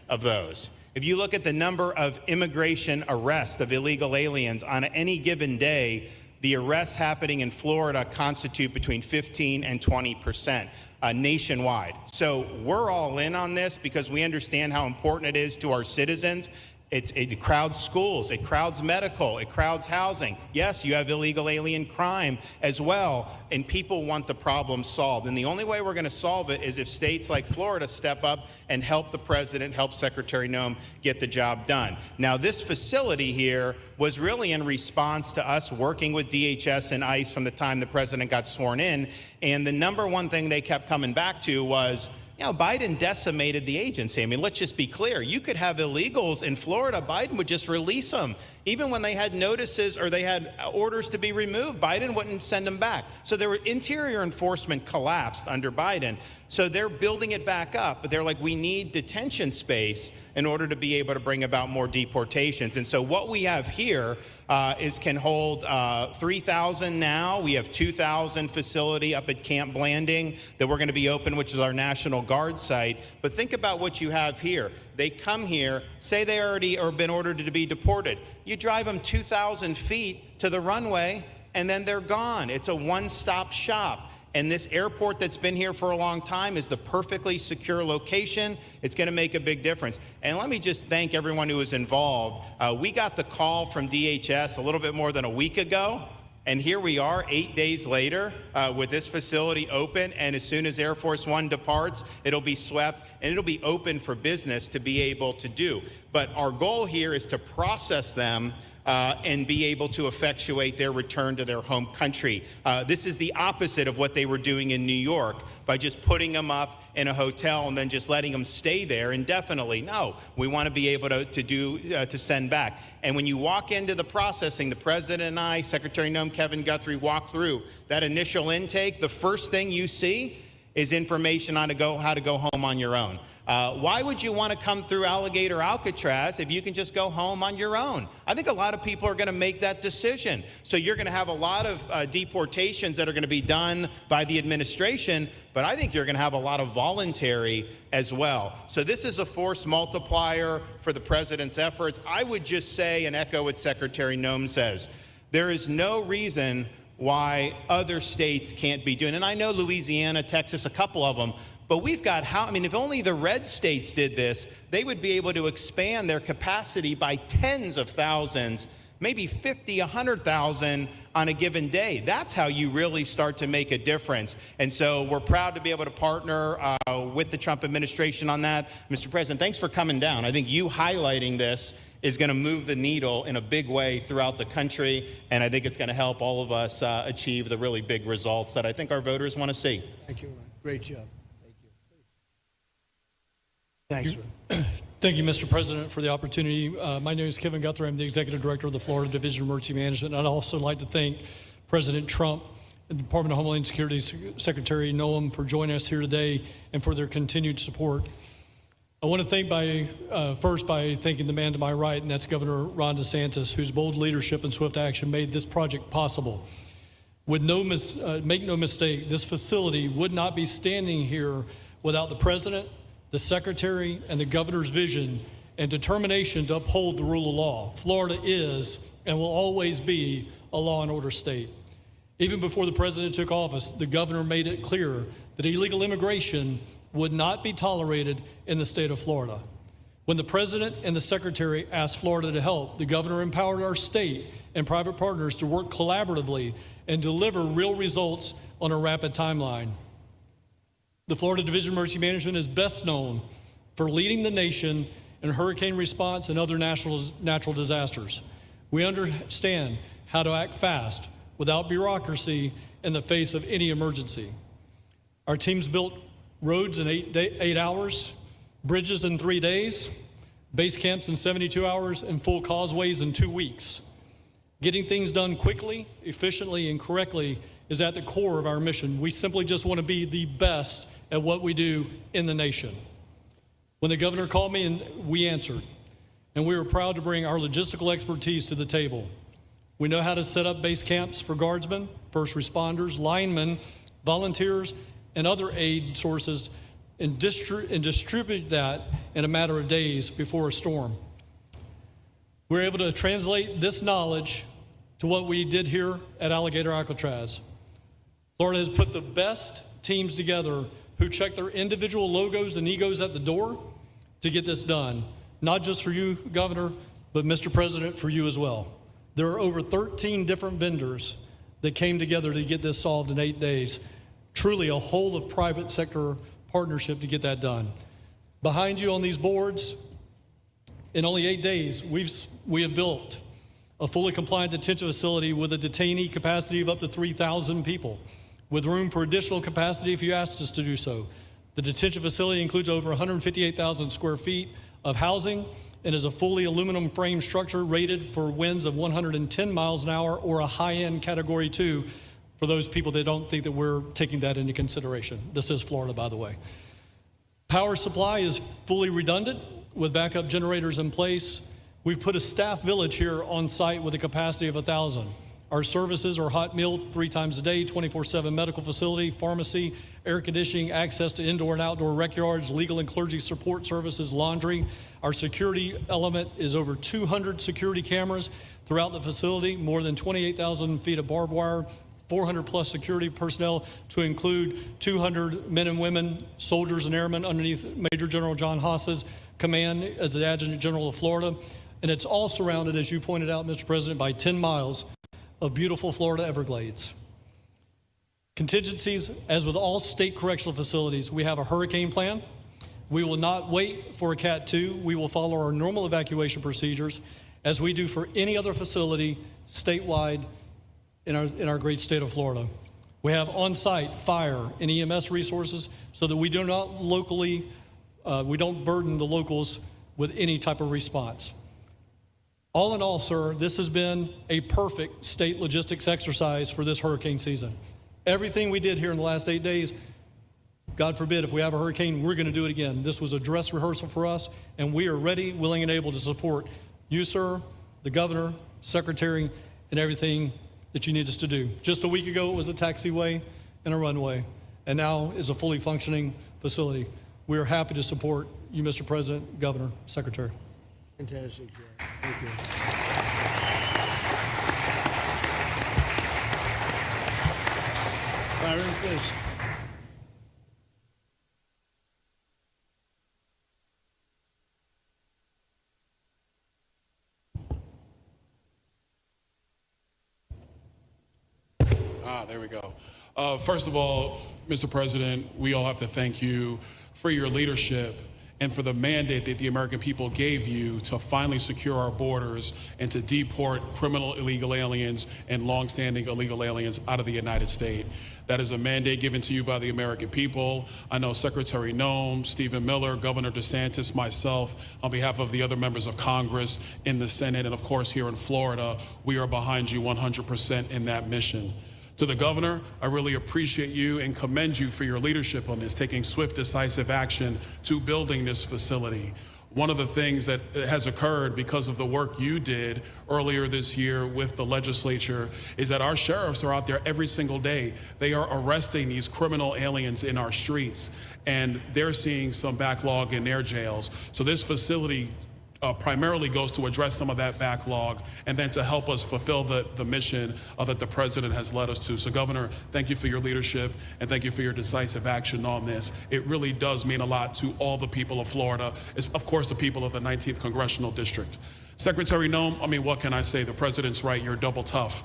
of those. If you look at the number of immigration arrests of illegal aliens on any given day, the arrests happening in Florida constitute between 15 and 20% nationwide. So we're all in on this because we understand how important it is to our citizens. It crowds schools, it crowds medical, it crowds housing. Yes, you have illegal alien crime as well, and people want the problem solved. And the only way we're going to solve it is if states like Florida step up and help the president, help Secretary Noem get the job done. Now, this facility here was really in response to us working with DHS and ICE from the time the president got sworn in. And the number one thing they kept coming back to was, You know, Biden decimated the agency. I mean, let's just be clear. You could have illegals in Florida. Biden would just release them. Even when they had notices or they had orders to be removed, Biden wouldn't send them back. So their interior enforcement collapsed under Biden. So they're building it back up. But they're like, we need detention space in order to be able to bring about more deportations. And so what we have here can hold 3,000 now. We have 2,000 facility up at Camp Blanding that we're going to be open, which is our National Guard site. But think about what you have here. They come here, say they already or been ordered to be deported. You drive them 2,000 feet to the runway, and then they're gone. It's a one-stop shop. And this airport that's been here for a long time is the perfectly secure location. It's going to make a big difference. And let me just thank everyone who was involved. We got the call from DHS a little bit more than a week ago. And here we are 8 days later with this facility open. And as soon as Air Force One departs, it'll be swept and it'll be open for business to be able to do. But our goal here is to process them and be able to effectuate their return to their home country. This is the opposite of what they were doing in New York by just putting them up in a hotel and then just letting them stay there indefinitely. No, we want to be able to send back. And when you walk into the processing, the president and I, Secretary Noem, Kevin Guthrie, walk through that initial intake. The first thing you see is information on how to go home on your own. Why would you want to come through Alligator, Alcatraz if you can just go home on your own? I think a lot of people are going to make that decision. So you're going to have a lot of deportations that are going to be done by the administration, but I think you're going to have a lot of voluntary as well. So this is a force multiplier for the president's efforts. I would just say and echo what Secretary Noem says. There is no reason why other states can't be doing it. And I know Louisiana, Texas, a couple of them, but we've got if only the red states did this, they would be able to expand their capacity by tens of thousands, maybe 50, 100,000 on a given day. That's how you really start to make a difference. And so we're proud to be able to partner with the Trump administration on that. Mr. President, thanks for coming down. I think you highlighting this is going to move the needle in a big way throughout the country, and I think it's going to help all of us achieve the really big results that I think our voters want to see. Thank you, Ron. Great job. Thank you. Thanks, Ron. Thank you, Mr. President, for the opportunity. My name is Kevin Guthrie. I'm the Executive Director of the Florida Division of Emergency Management. I'd also like to thank President Trump and the Department of Homeland Security Secretary Noem for joining us here today and for their continued support. I want to thank first by thanking the man to my right, and that's Governor Ron DeSantis, whose bold leadership and swift action made this project possible. Make no mistake, this facility would not be standing here without the President, the Secretary, and the Governor's vision and determination to uphold the rule of law. Florida is and will always be a law and order state. Even before the President took office, the Governor made it clear that illegal immigration would not be tolerated in the state of Florida. When the President and the Secretary asked Florida to help, the Governor empowered our state and private partners to work collaboratively and deliver real results on a rapid timeline. The Florida Division of Emergency Management is best known for leading the nation in hurricane response and other natural disasters. We understand how to act fast without bureaucracy in the face of any emergency. Our teams built roads in 8 hours, bridges in 3 days, base camps in 72 hours, and full causeways in 2 weeks. Getting things done quickly, efficiently, and correctly is at the core of our mission. We simply just want to be the best at what we do in the nation. When the Governor called me, and we answered, and we were proud to bring our logistical expertise to the table. We know how to set up base camps for guardsmen, first responders, linemen, volunteers, and other aid sources, and distribute that in a matter of days before a storm. We're able to translate this knowledge to what we did here at Alligator, Alcatraz. Florida has put the best teams together who check their individual logos and egos at the door to get this done. Not just for you, Governor, but Mr. President, for you as well. There are over 13 different vendors that came together to get this solved in 8 days. Truly a whole of private sector partnership to get that done. Behind you on these boards, in only 8 days, we have built a fully compliant detention facility with a detainee capacity of up to 3,000 people, with room for additional capacity if you asked us to do so. The detention facility includes over 158,000 square feet of housing and is a fully aluminum frame structure rated for winds of 110 miles an hour or a high-end Category 2 for those people that don't think that we're taking that into consideration. This is Florida, by the way. Power supply is fully redundant with backup generators in place. We've put a staff village here on site with a capacity of 1,000. Our services are hot meal 3 times a day, 24/7 medical facility, pharmacy, air conditioning, access to indoor and outdoor rec yards, legal and clergy support services, laundry. Our security element is over 200 security cameras throughout the facility, more than 28,000 feet of barbed wire, 400 plus security personnel to include 200 men and women, soldiers and airmen underneath Major General John Haas's command as the Adjutant General of Florida. And it's all surrounded, as you pointed out, Mr. President, by 10 miles of beautiful Florida Everglades. Contingencies, as with all state correctional facilities, we have a hurricane plan. We will not wait for a Cat 2. We will follow our normal evacuation procedures as we do for any other facility statewide in our great state of Florida. We have on-site fire and EMS resources so that we do not we don't burden the locals with any type of response. All in all, sir, this has been a perfect state logistics exercise for this hurricane season. Everything we did here in the last 8 days, God forbid, if we have a hurricane, we're going to do it again. This was a dress rehearsal for us, and we are ready, willing, and able to support you, sir, the governor, secretary, and everything that you need us to do. Just a week ago, it was a taxiway and a runway, and now is a fully functioning facility. We are happy to support you, Mr. President, Governor, Secretary. Fantastic, Joe. Thank you. Byron, please. There we go. First of all, Mr. President, we all have to thank you for your leadership and for the mandate that the American people gave you to finally secure our borders and to deport criminal illegal aliens and longstanding illegal aliens out of the United States. That is a mandate given to you by the American people. I know Secretary Noem, Stephen Miller, Governor DeSantis, myself, on behalf of the other members of Congress in the Senate, and of course here in Florida, we are behind you 100% in that mission. To the governor, I really appreciate you and commend you for your leadership on this, taking swift, decisive action to building this facility. One of the things that has occurred because of the work you did earlier this year with the legislature is that our sheriffs are out there every single day. They are arresting these criminal aliens in our streets, and they're seeing some backlog in their jails. So this facility primarily goes to address some of that backlog and then to help us fulfill the mission that the president has led us to. So Governor, thank you for your leadership and thank you for your decisive action on this. It really does mean a lot to all the people of Florida, of course the people of the 19th Congressional District. Secretary Noem, I mean, what can I say? The president's right, you're double tough.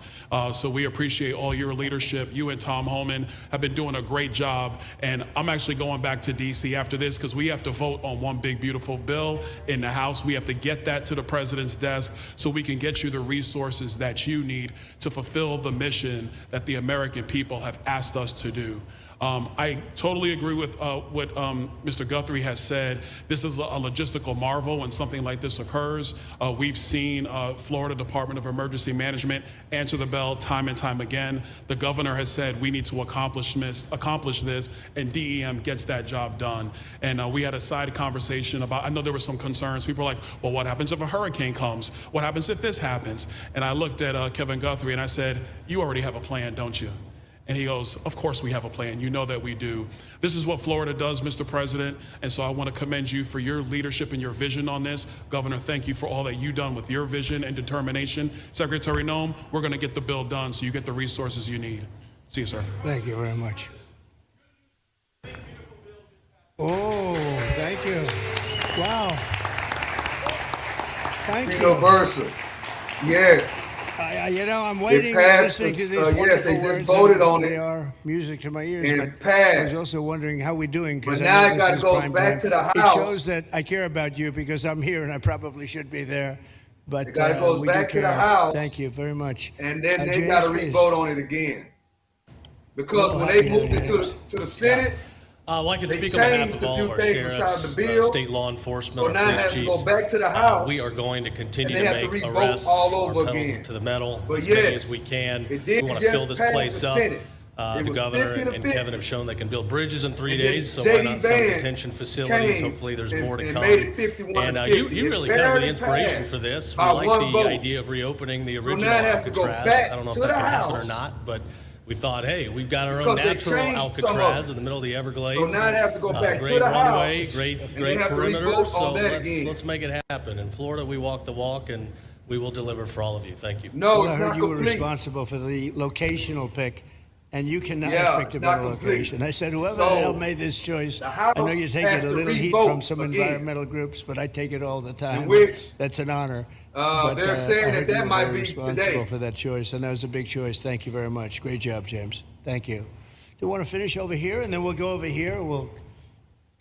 So we appreciate all your leadership. You and Tom Homan have been doing a great job. And I'm actually going back to DC after this because we have to vote on one big, beautiful bill in the House. We have to get that to the president's desk so we can get you the resources that you need to fulfill the mission that the American people have asked us to do. I totally agree with what Mr. Guthrie has said. This is a logistical marvel when something like this occurs. We've seen Florida Department of Emergency Management answer the bell time and time again. The governor has said we need to accomplish this, and DEM gets that job done. And we had a side conversation about, I know there were some concerns. People were like, well, what happens if a hurricane comes? What happens if this happens? And I looked at Kevin Guthrie and I said, you already have a plan, don't you? And he goes, of course we have a plan. You know that we do. This is what Florida does, Mr. President. And so I want to commend you for your leadership and your vision on this. Governor, thank you for all that you've done with your vision and determination. Secretary Noem, we're going to get the bill done so you get the resources you need. See you, sir. Thank you very much. Oh, thank you. Wow. Thank you. Universal. Yes. You know, I'm waiting and listening to these yes, they wonderful just words. voted on They it. are music to my ears. And but it passed. I was also wondering how we're doing. But I now know it this got to is go prime back time. to the It House. shows that I care about you because I'm here and I probably should be there. But It got to go we do back to the care. House. Thank you very much. And then they James, got to please. re-vote on it again. Because when they moved it to the Senate, Well, I can They speak on behalf changed of a all few of our things inside sheriffs, the bill. state law enforcement, So our now it police has to chiefs. go back to the House. We are going to continue and to they have to make revote arrests, all our over pedal again. to the metal, But as many yes, as we can. it did We want to just fill this pass place the up. Senate. It The was governor 50 to and 50. Kevin have shown they can build bridges in 3 And then days, so J.D. why not some Vance detention facilities? came Hopefully there's more to and come. made it 51 And to you 50. It really kind of were the barely inspiration passed for this. We by like one the vote. idea of reopening the So original now it has to go Alcatraz. back I don't know if to that the could happen or House. not, but we thought, hey, we've got our Because own they natural changed some of Alcatraz it. in the middle of the Everglades. So now it has to go back Great to the runway, House. great And great they have to perimeter. revote So on that again. let's make it happen. In Florida, we walk the walk, and we will deliver for all of you. Thank you. No, Well, it's I heard not you were complete. responsible for the locational pick, and you cannot Yeah, pick it's the not better complete. location. I said, whoever So, the hell made this choice, the House I know you're taking has a to little heat revote from some again. environmental groups, but I take it all the time. In which, that's an honor. But, they're saying I that heard you that were might very be responsible today. for that choice, and that was a big choice. Thank you very much. Great job, James. Thank you. Do you want to finish over here, and then we'll go over here? We'll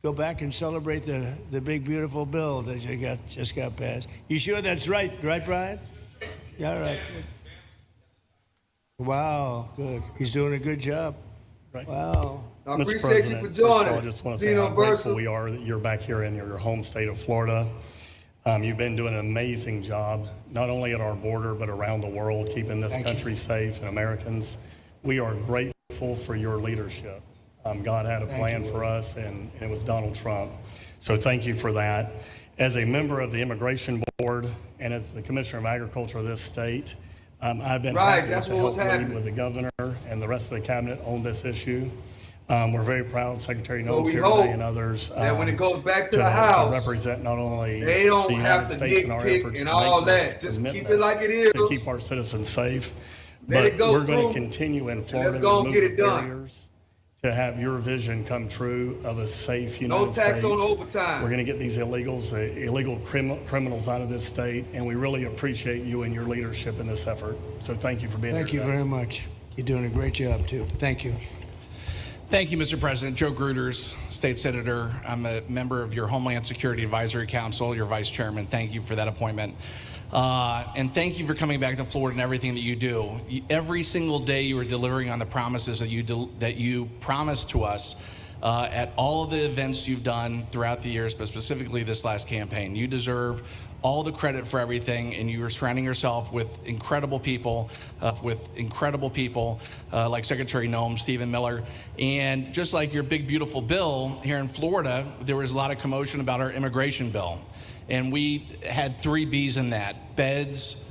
go back and celebrate the big, beautiful bill that you just got passed. You sure that's right, Brian? Yeah, all right. Wow, good. He's doing a good job. Right. Wow. I Mr. appreciate President, you for first of all, joining. I just want to say Being how on grateful Versa. we are that you're back here in your home state of Florida. You've been doing an amazing job, not only at our border, but around the world, keeping this country safe and Americans. We are grateful for your leadership. God had a plan for us, and it was Donald Trump. So thank you for that. As a member of the Immigration Board and as the Commissioner of Agriculture of this state, I've been happy that's to what was help lead happening. with the governor and the rest of the cabinet on this issue. We're very proud, Secretary Knowles we here hope today and others, that when it goes back to the to House, represent not only they don't the have United to States in our nitpick efforts and to all make this that. Just keep commitment it like it is. to keep our citizens safe. Let But it go we're going through, to continue in and Florida let's go to and get remove it the done. barriers to have your vision come true of a safe United No tax States. on overtime. We're going to get these illegals, the illegal criminals out of this state, and we really appreciate you and your leadership in this effort. So thank you for being here Thank you today. very much. You're doing a great job, too. Thank you. Thank you, Mr. President. Joe Gruters, State Senator. I'm a member of your Homeland Security Advisory Council, your Vice Chairman. Thank you for that appointment. And thank you for coming back to Florida and everything that you do. Every single day you are delivering on the promises that you promised to us at all of the events you've done throughout the years, but specifically this last campaign. You deserve all the credit for everything, and you are surrounding yourself with incredible people, like Secretary Noem, Stephen Miller. And just like your big, beautiful bill here in Florida, there was a lot of commotion about our immigration bill. And we had 3 B's in that: beds,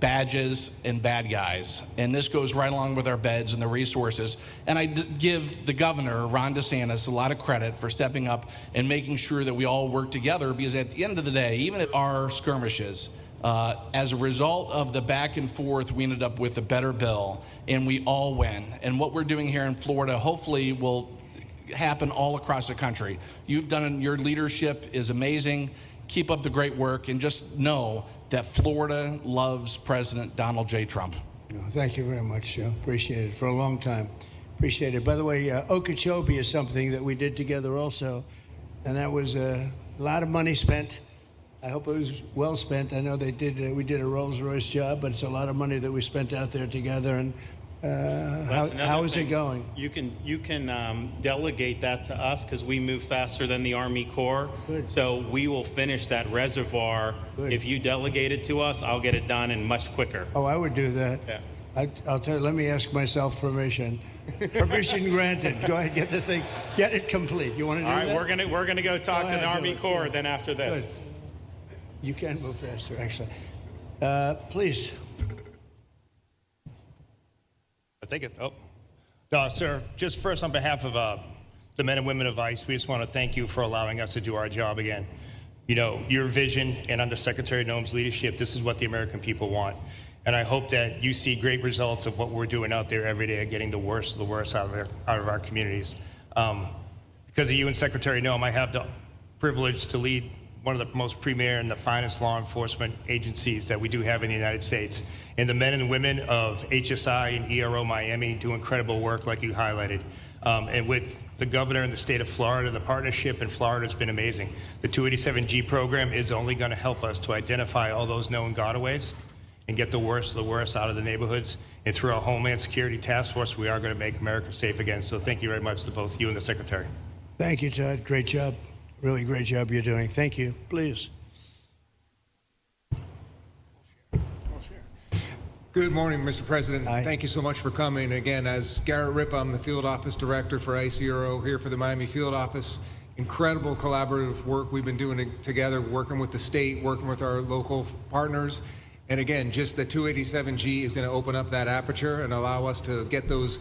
badges, and bad guys. And this goes right along with our beds and the resources. And I give the governor, Ron DeSantis, a lot of credit for stepping up and making sure that we all work together, because at the end of the day, even at our skirmishes, as a result of the back and forth, we ended up with a better bill, and we all win. And what we're doing here in Florida hopefully will happen all across the country. You've done, your leadership is amazing. Keep up the great work, and just know that Florida loves President Donald J. Trump. Thank you very much, Joe. Appreciate it for a long time. Appreciate it. By the way, Okeechobee is something that we did together also, and that was a lot of money spent. I hope it was well spent. I know they did. We did a Rolls-Royce job, but it's a lot of money that we spent out there together. And how is it going? You can delegate that to us, because we move faster than the Army Corps. Good. So we will finish that reservoir. Good. If you delegate it to us, I'll get it done and much quicker. Oh, I would do that. Yeah. I'll tell you. Let me ask myself permission. Permission granted. Go ahead, get the thing, get it complete. You want to do All right, that? we're gonna go talk to the ahead, Army do it. Corps then after this. Good. You can move faster, actually. Please. I think it, sir, just first on behalf of the men and women of ICE, we just want to thank you for allowing us to do our job again. You know, your vision and under Secretary Noem's leadership, this is what the American people want. And I hope that you see great results of what we're doing out there every day, getting the worst of the worst out of our communities. Because of you and Secretary Noem, I have the privilege to lead one of the most premier and the finest law enforcement agencies that we do have in the United States. And the men and women of HSI and ERO Miami do incredible work, like you highlighted. And with the governor and the state of Florida, the partnership in Florida has been amazing. The 287G program is only going to help us to identify all those known gotaways and get the worst of the worst out of the neighborhoods. And through our Homeland Security Task Force, we are going to make America safe again. So thank you very much to both you and the Secretary. Thank you, Todd. Great job. Really great job you're doing. Thank you. Please. Good morning, Mr. President. Hi. Thank you so much for coming. Again, as Garrett Ripp, I'm the Field Office Director for ICE Euro here for the Miami Field Office. Incredible collaborative work we've been doing together, working with the state, working with our local partners. And again, just the 287G is going to open up that aperture and allow us to get those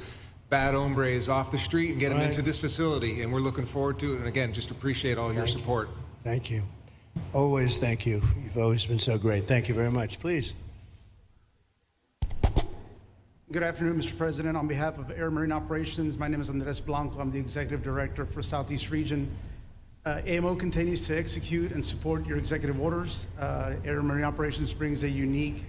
bad hombres off the street and get them into this facility. And we're looking forward to it. And again, just appreciate all your support. Thank you. Always thank you. You've always been so great. Thank you very much. Please. Good afternoon, Mr. President. On behalf of Air Marine Operations, my name is Andres Blanco. I'm the Executive Director for Southeast Region. AMO continues to execute and support your executive orders. Air Marine Operations brings a unique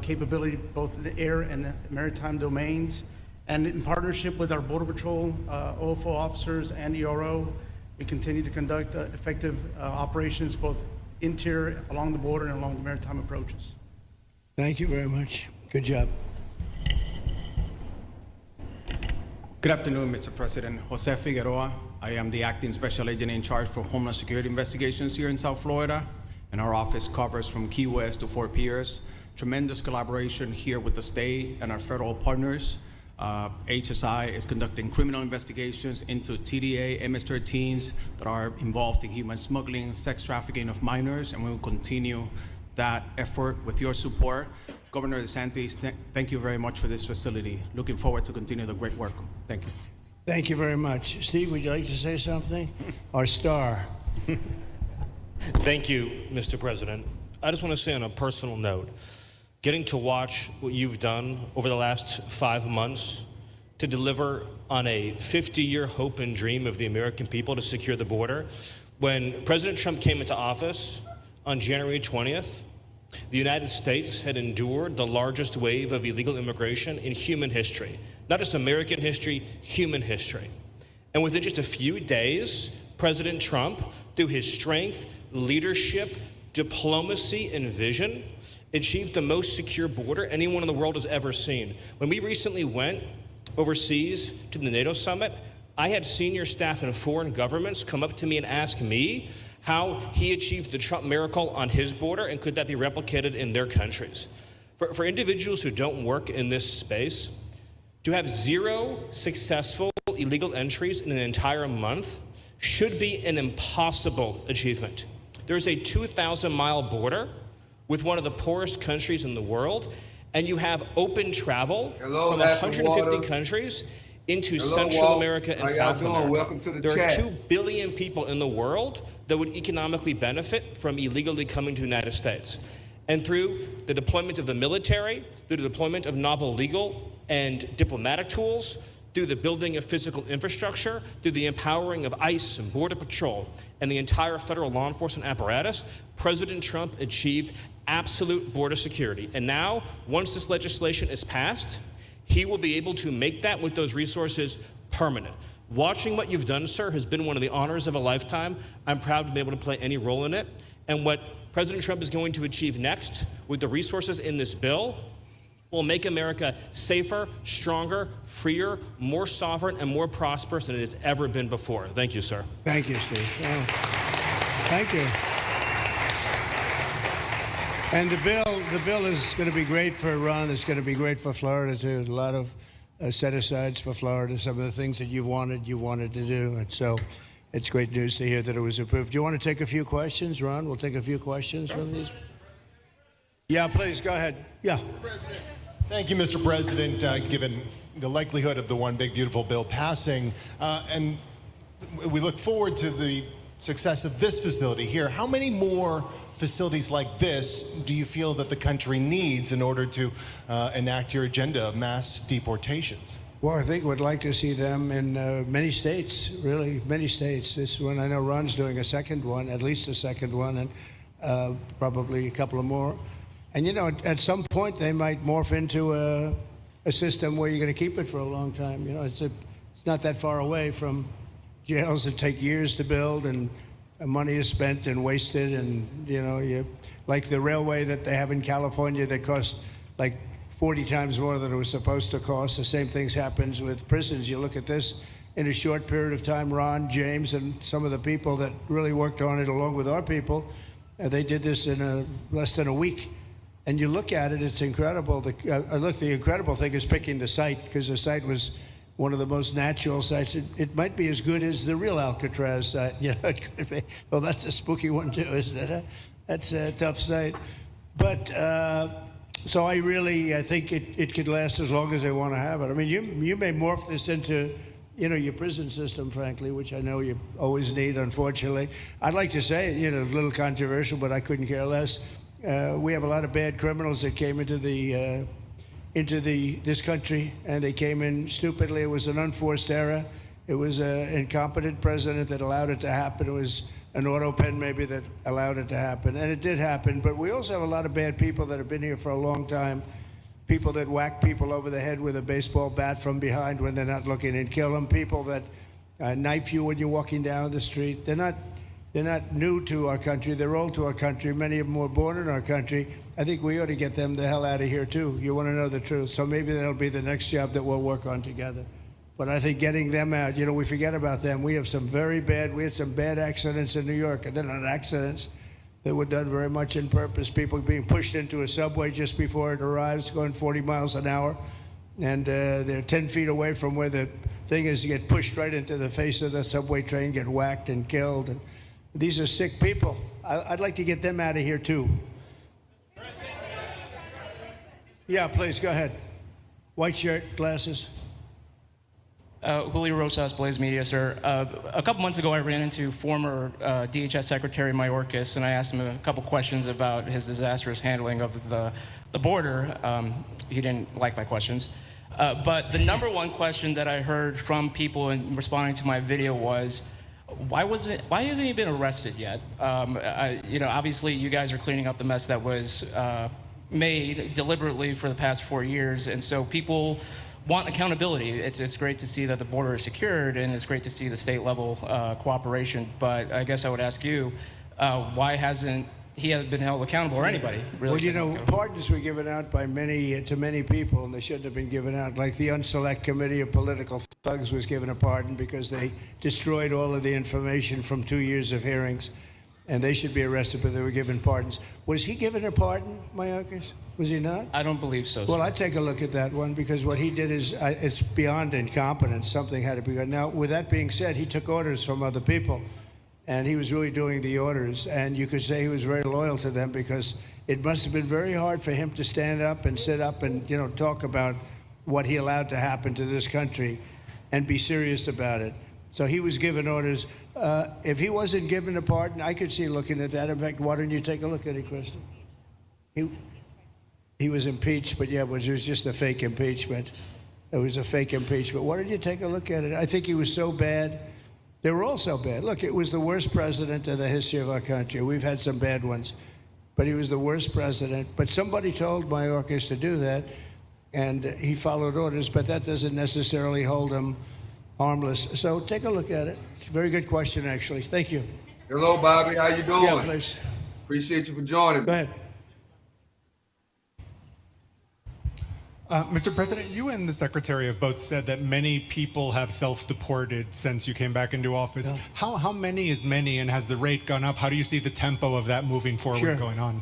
capability both in the air and the maritime domains. And in partnership with our Border Patrol, OFO officers, and ERO, we continue to conduct effective operations both interior, along the border, and along the maritime approaches. Thank you very much. Good job. Good afternoon, Mr. President. Jose Figueroa. I am the acting special agent in charge for Homeland Security investigations here in South Florida, and our office covers from Key West to Fort Pierce. Tremendous collaboration here with the state and our federal partners. HSI is conducting criminal investigations into TDA, MS-13s that are involved in human smuggling, sex trafficking of minors, and we will continue that effort with your support. Governor DeSantis, thank you very much for this facility. Looking forward to continue the great work. Thank you. Thank you very much. Steve, would you like to say something? Our star. Thank you, Mr. President. I just want to say on a personal note, getting to watch what you've done over the last 5 months to deliver on a 50-year hope and dream of the American people to secure the border. When President Trump came into office on January 20th, the United States had endured the largest wave of illegal immigration in human history. Not just American history, human history. And within just a few days, President Trump, through his strength, leadership, diplomacy, and vision, achieved the most secure border anyone in the world has ever seen. When we recently went overseas to the NATO summit, I had senior staff in foreign governments come up to me and ask me how he achieved the Trump miracle on his border and could that be replicated in their countries. For individuals who don't work in this space, to have 0 successful illegal entries in an entire month should be an impossible achievement. There's a 2,000-mile border with one of the poorest countries in the world, and you have open travel from 150 countries into Central America and South America. Welcome to the there chat. are 2 billion people in the world that would economically benefit from illegally coming to the United States. And through the deployment of the military, through the deployment of novel legal and diplomatic tools, through the building of physical infrastructure, through the empowering of ICE and Border Patrol and the entire federal law enforcement apparatus, President Trump achieved absolute border security. And now, once this legislation is passed, he will be able to make that with those resources permanent. Watching what you've done, sir, has been one of the honors of a lifetime. I'm proud to be able to play any role in it. And what President Trump is going to achieve next with the resources in this bill will make America safer, stronger, freer, more sovereign, and more prosperous than it has ever been before. Thank you, sir. Thank you, Steve. Yeah. Thank you. And the bill is going to be great for Ron. It's going to be great for Florida, too. A lot of set-asides for Florida, some of the things that you wanted to do. And so it's great news to hear that it was approved. Do you want to take a few questions, Ron? We'll take a few questions from these. Yeah, please, go ahead. Yeah. Thank you, Mr. President. Given the likelihood of the One Big Beautiful Bill passing, and we look forward to the success of this facility here, how many more facilities like this do you feel that the country needs in order to enact your agenda of mass deportations? Well, I think we'd like to see them in many states, really, many states. This one, I know Ron's doing a second one, at least a second one, and probably a couple of more. And, you know, at some point, they might morph into a system where you're going to keep it for a long time. You know, it's not that far away from jails that take years to build, and money is spent and wasted. And, you know, like the railway that they have in California that costs like 40 times more than it was supposed to cost. The same things happens with prisons. You look at this, in a short period of time. Ron, James, and some of the people that really worked on it along with our people, they did this in less than a week. And you look at it, it's incredible. The incredible thing is picking the site, because the site was one of the most natural sites. It might be as good as the real Alcatraz site. You know, it could be. Well, that's a spooky one too, isn't it? That's a tough site. But so I think it could last as long as they want to have it. I mean, you may morph this into, you know, your prison system, frankly, which I know you always need, unfortunately. I'd like to say, you know, a little controversial, but I couldn't care less. We have a lot of bad criminals that came into this country, and they came in stupidly. It was an unforced error. It was an incompetent president that allowed it to happen. It was an auto pen maybe that allowed it to happen, and it did happen. But we also have a lot of bad people that have been here for a long time, people that whack people over the head with a baseball bat from behind when they're not looking and kill them, people that knife you when you're walking down the street. They're not new to our country. They're old to our country. Many of them were born in our country. I think we ought to get them the hell out of here, too. You want to know the truth. So maybe that'll be the next job that we'll work on together. But I think getting them out, you know, we forget about them. We had some bad accidents in New York. And they're not accidents. They were done very much on purpose. People being pushed into a subway just before it arrives, going 40 miles an hour. And they're 10 feet away from where the thing is. You get pushed right into the face of the subway train, get whacked and killed. And these are sick people. I'd like to get them out of here, too. Yeah, please, go ahead. White shirt, glasses. Julio Rosas, Blaze Media, sir. A couple months ago, I ran into former DHS Secretary Mayorkas, and I asked him a couple questions about his disastrous handling of the border. He didn't like my questions. But the number one question that I heard from people in responding to my video was, why hasn't he been arrested yet? You know, obviously you guys are cleaning up the mess that was made deliberately for the past 4 years, and so people want accountability. It's great to see that the border is secured, and it's great to see the state level cooperation. But I guess I would ask you, why hasn't he been held accountable, or anybody really? Well, you know, pardons were given out by to many people, and they shouldn't have been given out. Like the Unselect Committee of Political Thugs was given a pardon because they destroyed all of the information from 2 years of hearings, and they should be arrested, but they were given pardons. Was he given a pardon, Mayorkas? Was he not? I don't believe so. Well, I'd take a look at that one, because what he did is it's beyond incompetence. Something had to be done. Now, with that being said, he took orders from other people, and he was really doing the orders, and you could say he was very loyal to them, because it must have been very hard for him to stand up and sit up and, you know, talk about what he allowed to happen to this country and be serious about it. So he was given orders. If he wasn't given a pardon, I could see looking at that. In fact, why don't you take a look at it, Kristen? He was impeached, but yeah, it was just a fake impeachment. It was a fake impeachment. Why don't you take a look at it? I think he was so bad. They were all so bad. Look, it was the worst president in the history of our country. We've had some bad ones, but he was the worst president. But somebody told Mayorkas to do that, and he followed orders, but that doesn't necessarily hold him harmless. So take a look at it. It's a very good question, actually. Thank you. Hello, Bobby. How you doing? Yeah, please. Appreciate you for joining me. Go ahead. Mr. President, you and the Secretary have both said that many people have self-deported since you came back into office. Yeah. How many is many, and has the rate gone up? How do you see the tempo of that moving forward going on?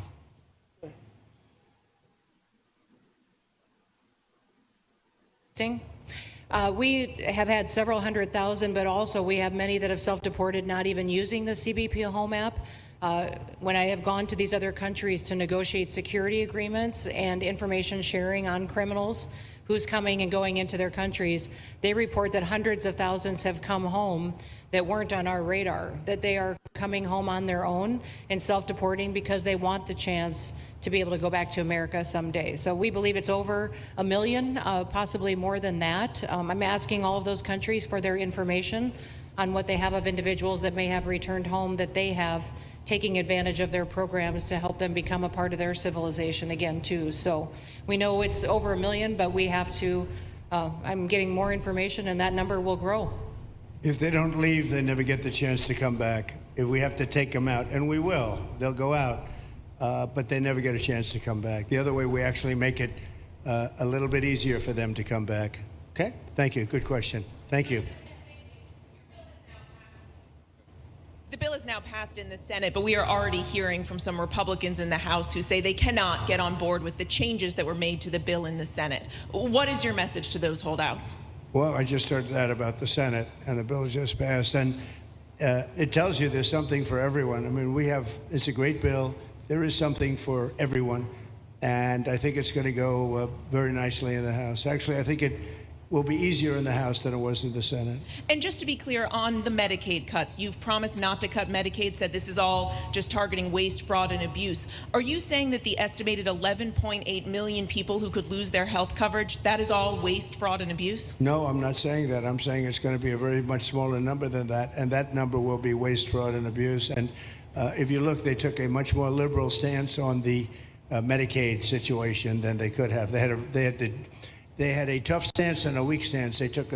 We have had several 100,000, but also we have many that have self-deported, not even using the CBP Home app. When I have gone to these other countries to negotiate security agreements and information sharing on criminals, who's coming and going into their countries, they report that hundreds of thousands have come home that weren't on our radar, that they are coming home on their own and self-deporting because they want the chance to be able to go back to America someday. So we believe it's over 1 million, possibly more than that. I'm asking all of those countries for their information on what they have of individuals that may have returned home, that they have taking advantage of their programs to help them become a part of their civilization again, too. So we know it's over 1 million, but we have to, I'm getting more information, and that number will grow. If they don't leave, they never get the chance to come back. If we have to take them out, and we will, they'll go out, but they never get a chance to come back. The other way, we actually make it a little bit easier for them to come back. Okay? Thank you. Good question. Thank you. The bill is now passed in the Senate, but we are already hearing from some Republicans in the House who say they cannot get on board with the changes that were made to the bill in the Senate. What is your message to those holdouts? Well, I just heard that about the Senate, and the bill just passed, and it tells you there's something for everyone. I mean, it's a great bill. There is something for everyone, and I think it's going to go very nicely in the House. Actually, I think it will be easier in the House than it was in the Senate. And just to be clear, on the Medicaid cuts, you've promised not to cut Medicaid, said this is all just targeting waste, fraud, and abuse. Are you saying that the estimated 11.8 million people who could lose their health coverage, that is all waste, fraud, and abuse? No, I'm not saying that. I'm saying it's going to be a very much smaller number than that, and that number will be waste, fraud, and abuse. And if you look, they took a much more liberal stance on the Medicaid situation than they could have. They had a tough stance and a weak stance. They took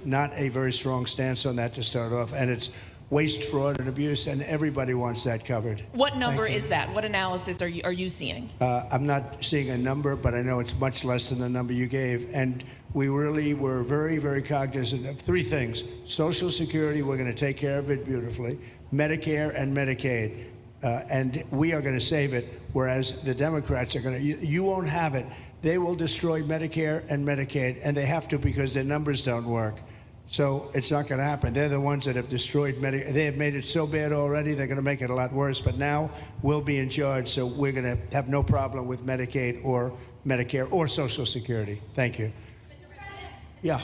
not a very strong stance on that to start off, and it's waste, fraud, and abuse, and everybody wants that covered. What number is that? What analysis are you seeing? I'm not seeing a number, but I know it's much less than the number you gave, and we really were very, very cognizant of three things. Social Security, we're going to take care of it beautifully. Medicare and Medicaid, and we are going to save it, whereas the Democrats are going to, you won't have it. They will destroy Medicare and Medicaid, and they have to because their numbers don't work. So it's not going to happen. They're the ones that have destroyed Medicare. They have made it so bad already, they're going to make it a lot worse. But now we'll be in charge, so we're going to have no problem with Medicaid or Medicare or Social Security. Thank you. Yeah.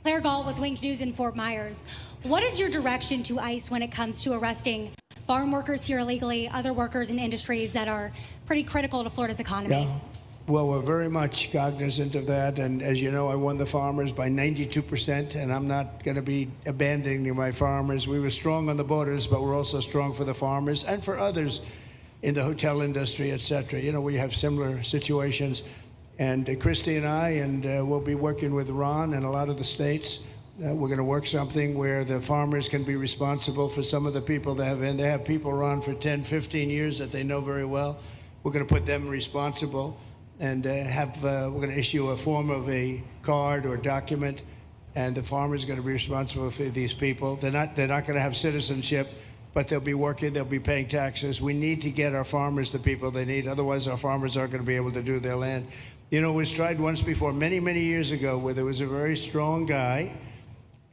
Claire Gall with Wink News in Fort Myers. What is your direction to ICE when it comes to arresting farm workers here illegally, other workers in industries that are pretty critical to Florida's economy? Yeah. Well, we're very much cognizant of that. And as you know, I won the farmers by 92%, and I'm not going to be abandoning my farmers. We were strong on the borders, but we're also strong for the farmers and for others in the hotel industry, et cetera. You know, we have similar situations. And Christy and I, and we'll be working with Ron and a lot of the states. We're going to work something where the farmers can be responsible for some of the people they have people run for 10, 15 years that they know very well. We're going to put them responsible and we're going to issue a form of a card or document, and the farmer's going to be responsible for these people. They're not going to have citizenship, but they'll be working, they'll be paying taxes. We need to get our farmers the people they need. Otherwise, our farmers aren't going to be able to do their land. You know, it was tried once before, many, many years ago, where there was a very strong guy,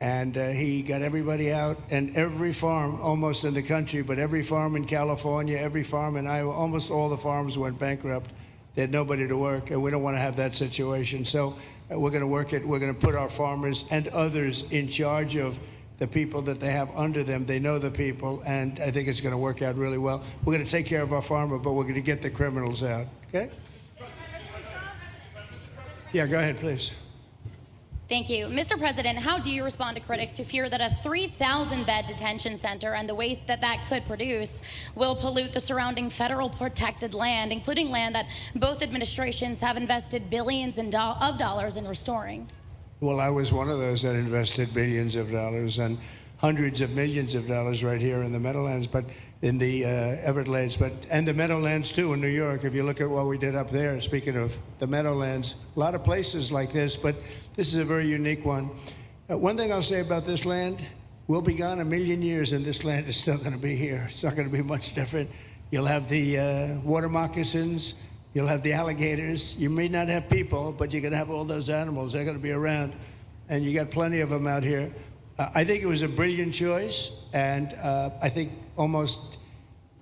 and he got everybody out, and every farm almost in the country, but every farm in California, every farm in Iowa, almost all the farms went bankrupt. They had nobody to work, and we don't want to have that situation. So we're going to work it. We're going to put our farmers and others in charge of the people that they have under them. They know the people, and I think it's going to work out really well. We're going to take care of our farmer, but we're going to get the criminals out, okay? Yeah, go ahead, please. Thank you. Mr. President, how do you respond to critics who fear that a 3,000-bed detention center and the waste that that could produce will pollute the surrounding federal protected land, including land that both administrations have invested billions of dollars in restoring? Well, I was one of those that invested billions of dollars and hundreds of millions of dollars right here in the Meadowlands, but in the Everglades, and the Meadowlands too in New York. If you look at what we did up there, speaking of the Meadowlands, a lot of places like this, but this is a very unique one. One thing I'll say about this land, we'll be gone 1,000,000 years and this land is still going to be here. It's not going to be much different. You'll have the water moccasins, you'll have the alligators. You may not have people, but you're going to have all those animals. They're going to be around, and you got plenty of them out here. I think it was a brilliant choice, and I think almost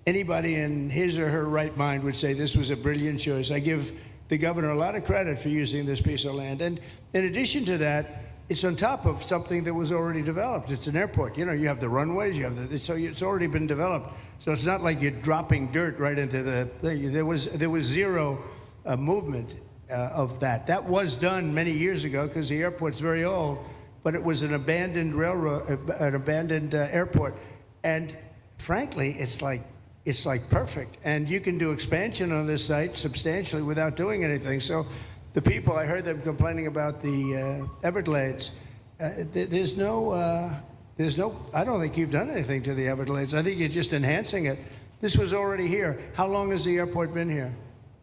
anybody in his or her right mind would say this was a brilliant choice. I give the governor a lot of credit for using this piece of land. And in addition to that, it's on top of something that was already developed. It's an airport. You know, you have the runways, you have so it's already been developed. So it's not like you're dropping dirt right into the thing. There was zero movement of that. That was done many years ago because the airport's very old, but it was an abandoned railroad, an abandoned airport. And frankly, it's like perfect. And you can do expansion on this site substantially without doing anything. So the people, I heard them complaining about the Everglades. There's no, I don't think you've done anything to the Everglades. I think you're just enhancing it. This was already here. How long has the airport been here?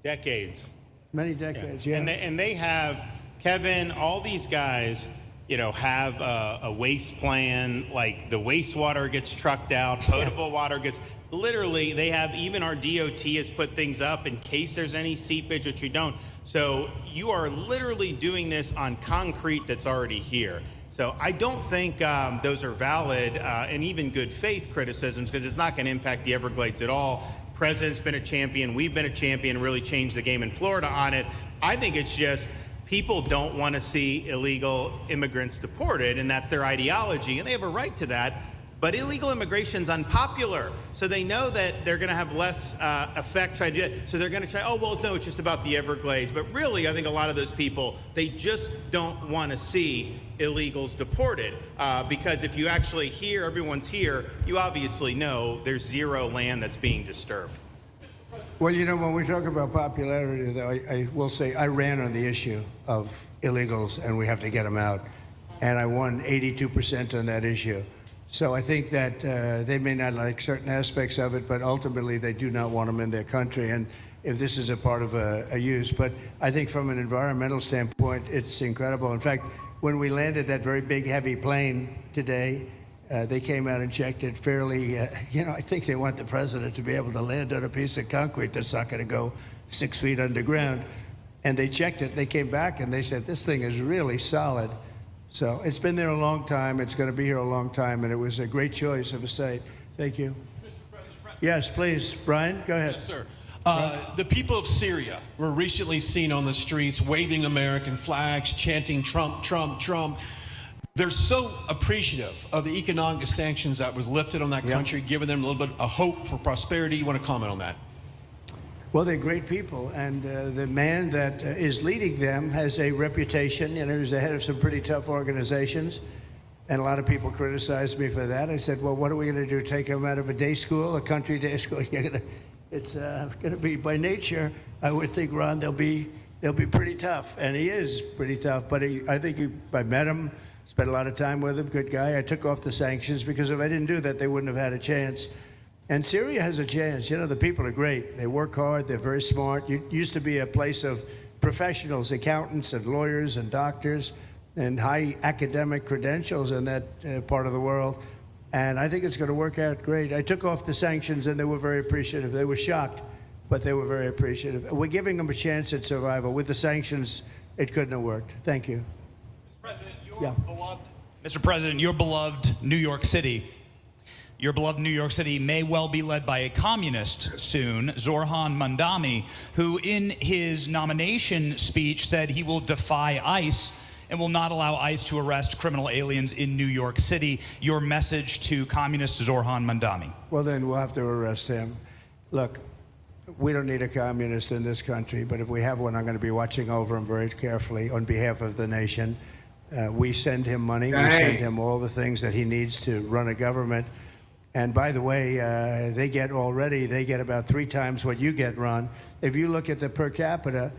Decades. Many decades, yeah. And they have, Kevin, all these guys have a waste plan, like the wastewater gets trucked out, potable water gets, literally, they have, even our DOT has put things up in case there's any seepage, which we don't. So you are literally doing this on concrete that's already here. So I don't think those are valid and even good faith criticisms, because it's not going to impact the Everglades at all. President's been a champion. We've been a champion, really changed the game in Florida on it. I think it's just people don't want to see illegal immigrants deported, and that's their ideology, and they have a right to that. But illegal immigration's unpopular, so they know that they're going to have less effect trying to do it. So they're going to try, oh, well, no, it's just about the Everglades. But really, I think a lot of those people, they just don't want to see illegals deported. Because if you actually hear everyone's here, you obviously know there's zero land that's being disturbed. Well, when we talk about popularity, though, I will say I ran on the issue of illegals, and we have to get them out. And I won 82% on that issue. So I think that they may not like certain aspects of it, but ultimately they do not want them in their country. And if this is a part of a use, but I think from an environmental standpoint, it's incredible. In fact, when we landed that very big, heavy plane today, they came out and checked it fairly. I think they want the president to be able to land on a piece of concrete that's not going to go 6 feet underground. And they checked it. They came back and they said, this thing is really solid. So it's been there a long time. It's going to be here a long time, and it was a great choice of a site. Thank you. Yes, please. Brian, go ahead. Yes, sir. The people of Syria were recently seen on the streets waving American flags, chanting Trump, Trump, Trump. They're so appreciative of the economic sanctions that was lifted on that country, giving them a little bit of hope for prosperity. You want to comment on that? Well, they're great people, and the man that is leading them has a reputation. He's the head of some pretty tough organizations, and a lot of people criticized me for that. I said, well, what are we going to do, take him out of a day school, a country day school? It's going to be, by nature, I would think, Ron, they'll be pretty tough, and he is pretty tough, but I met him, spent a lot of time with him, good guy. I took off the sanctions because if I didn't do that, they wouldn't have had a chance. And Syria has a chance. The people are great. They work hard. They're very smart. It used to be a place of professionals, accountants and lawyers and doctors and high academic credentials in that part of the world. And I think it's going to work out great. I took off the sanctions, and they were very appreciative. They were shocked, but they were very appreciative. We're giving them a chance at survival. With the sanctions, it couldn't have worked. Thank you. Mr. President, your beloved New York City. Your beloved New York City may well be led by a communist soon, Zoran Mandami, who in his nomination speech said he will defy ICE and will not allow ICE to arrest criminal aliens in New York City. Your message to communist Zoran Mandami? Well, then we'll have to arrest him. Look, we don't need a communist in this country, but if we have one, I'm going to be watching over him very carefully on behalf of the nation. We send him money. We send him all the things that he needs to run a government. And by the way, they get about 3 times what you get, Ron. If you look at the per capita,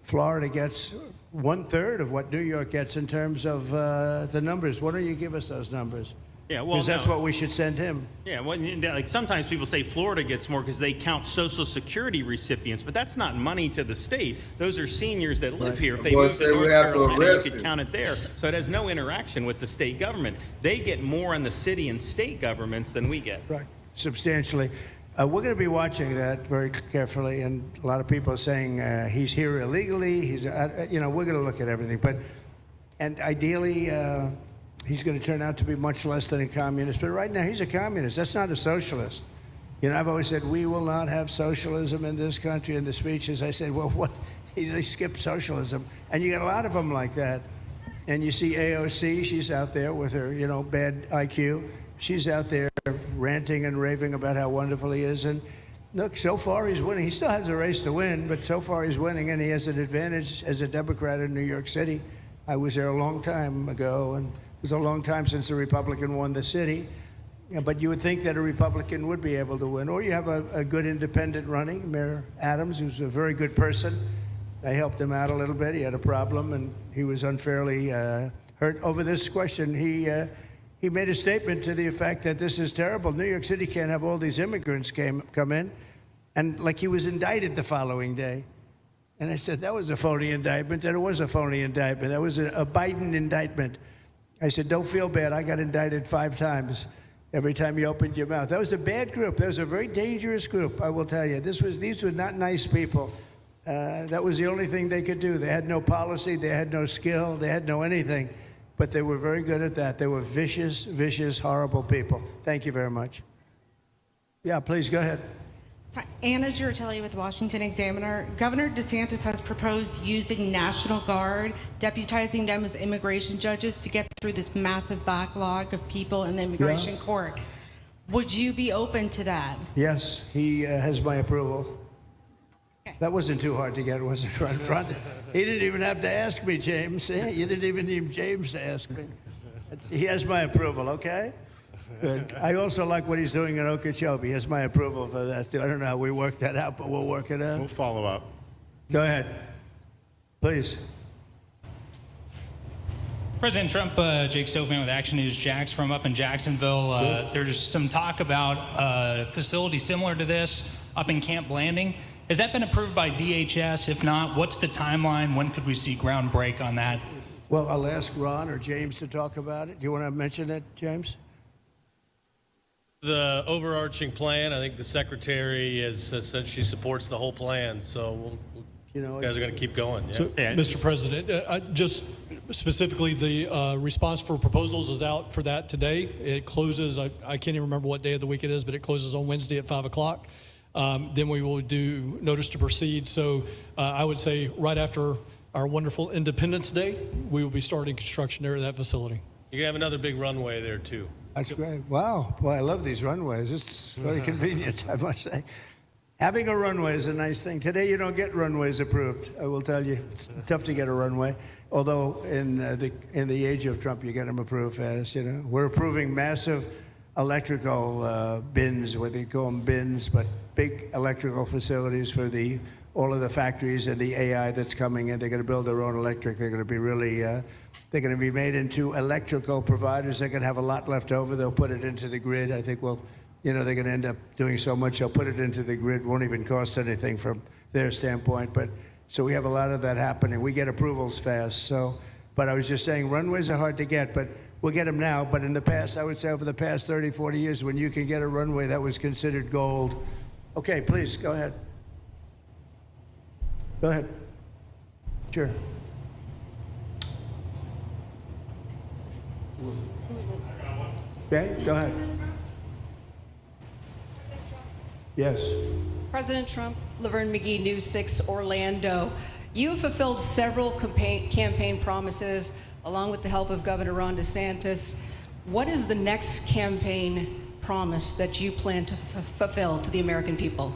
Florida gets 1/3 of what New York gets in terms of the numbers. Why don't you give us those numbers? Yeah, well, because that's what we should send him. Yeah, well, like sometimes people say Florida gets more because they count Social Security recipients, but that's not money to the state. Those are seniors that live here. If they move to North Carolina, you could count it there. So it has no interaction with the state government. They get more in the city and state governments than we get. Right, substantially. We're going to be watching that very carefully, and a lot of people are saying he's here illegally. We're going to look at everything, and ideally. He's going to turn out to be much less than a communist. But right now, he's a communist. That's not a socialist. I've always said, we will not have socialism in this country. In the speeches, I said, well, what? They skipped socialism. And you get a lot of them like that. And you see AOC, she's out there with her, bad IQ. She's out there ranting and raving about how wonderful he is. And look, so far he's winning. He still has a race to win, but so far he's winning, and he has an advantage as a Democrat in New York City. I was there a long time ago, and it was a long time since a Republican won the city, but you would think that a Republican would be able to win. Or you have a good independent running, Mayor Adams, who's a very good person. I helped him out a little bit. He had a problem, and he was unfairly hurt over this question. He made a statement to the effect that this is terrible. New York City can't have all these immigrants come in, and like he was indicted the following day. And I said, that was a phony indictment, and it was a phony indictment. That was a Biden indictment. I said, don't feel bad. I got indicted 5 times every time you opened your mouth. That was a bad group. That was a very dangerous group, I will tell you. These were not nice people. That was the only thing they could do. They had no policy. They had no skill. They had no anything. But they were very good at that. They were vicious, vicious, horrible people. Thank you very much. Yeah, please go ahead. Anna Giratelli with the Washington Examiner. Governor DeSantis has proposed using National Guard, deputizing them as immigration judges to get through this massive backlog of people in the immigration court. Would you be open to that? Yes, he has my approval. Okay. That wasn't too hard to get, was it? He didn't even have to ask me, James. You didn't even need James to ask me. He has my approval, okay? Good. I also like what he's doing in Okeechobee. He has my approval for that. I don't know how we work that out, but we'll work it out. We'll follow up. Go ahead. Please. President Trump, Jake Stofan with Action News Jax from up in Jacksonville. There's some talk about a facility similar to this up in Camp Blanding. Has that been approved by DHS? If not, what's the timeline? When could we see ground break on that? Well, I'll ask Ron or James to talk about it. Do you want to mention it, James? The overarching plan, I think the secretary has said she supports the whole plan, so you guys are going to keep going. Yeah. So, Mr. President, just specifically, the response for proposals is out for that today. It closes, I can't even remember what day of the week it is, but it closes on Wednesday at 5 o'clock. Then we will do notice to proceed. So I would say right after our wonderful Independence Day, we will be starting construction there at that facility. You're going to have another big runway there, too. That's great. Wow. Well, I love these runways. It's very convenient, I must say. Having a runway is a nice thing. Today, you don't get runways approved. I will tell you, it's tough to get a runway. Although in the age of Trump, you get them approved fast. You know, we're approving massive electrical bins, what they call them bins, but big electrical facilities for all of the factories and the AI that's coming in. They're going to build their own electric. They're going to be really. They're going to be made into electrical providers. They're going to have a lot left over. They'll put it into the grid. I think, well, they're going to end up doing so much. They'll put it into the grid. Won't even cost anything from their standpoint. But so we have a lot of that happening. We get approvals fast. So, but I was just saying, runways are hard to get, but we'll get them now. But in the past, I would say over the past 30, 40 years, when you can get a runway, that was considered gold. Okay, please, go ahead. Go ahead. Sure. Okay, go ahead. Yes. President Trump, Laverne McGee, News 6 Orlando. You have fulfilled several campaign promises along with the help of Governor Ron DeSantis. What is the next campaign promise that you plan to fulfill to the American people?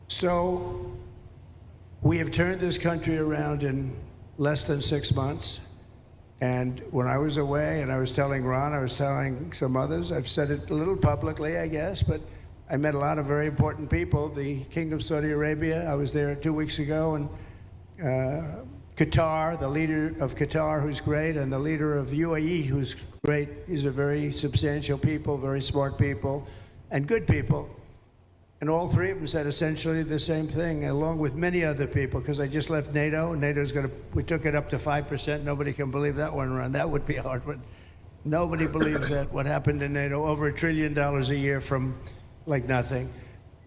So we have turned this country around in less than 6 months. And when I was away, and I was telling Ron, I was telling some others, I've said it a little publicly, I guess, but I met a lot of very important people. The King of Saudi Arabia, I was there 2 weeks ago, and Qatar, the leader of Qatar, who's great, and the leader of UAE, who's great. These are very substantial people, very smart people, and good people. And all three of them said essentially the same thing, along with many other people, because I just left NATO. NATO's we took it up to 5%. Nobody can believe that one run. That would be hard, but nobody believes that. What happened in NATO, over $1 trillion a year from like nothing.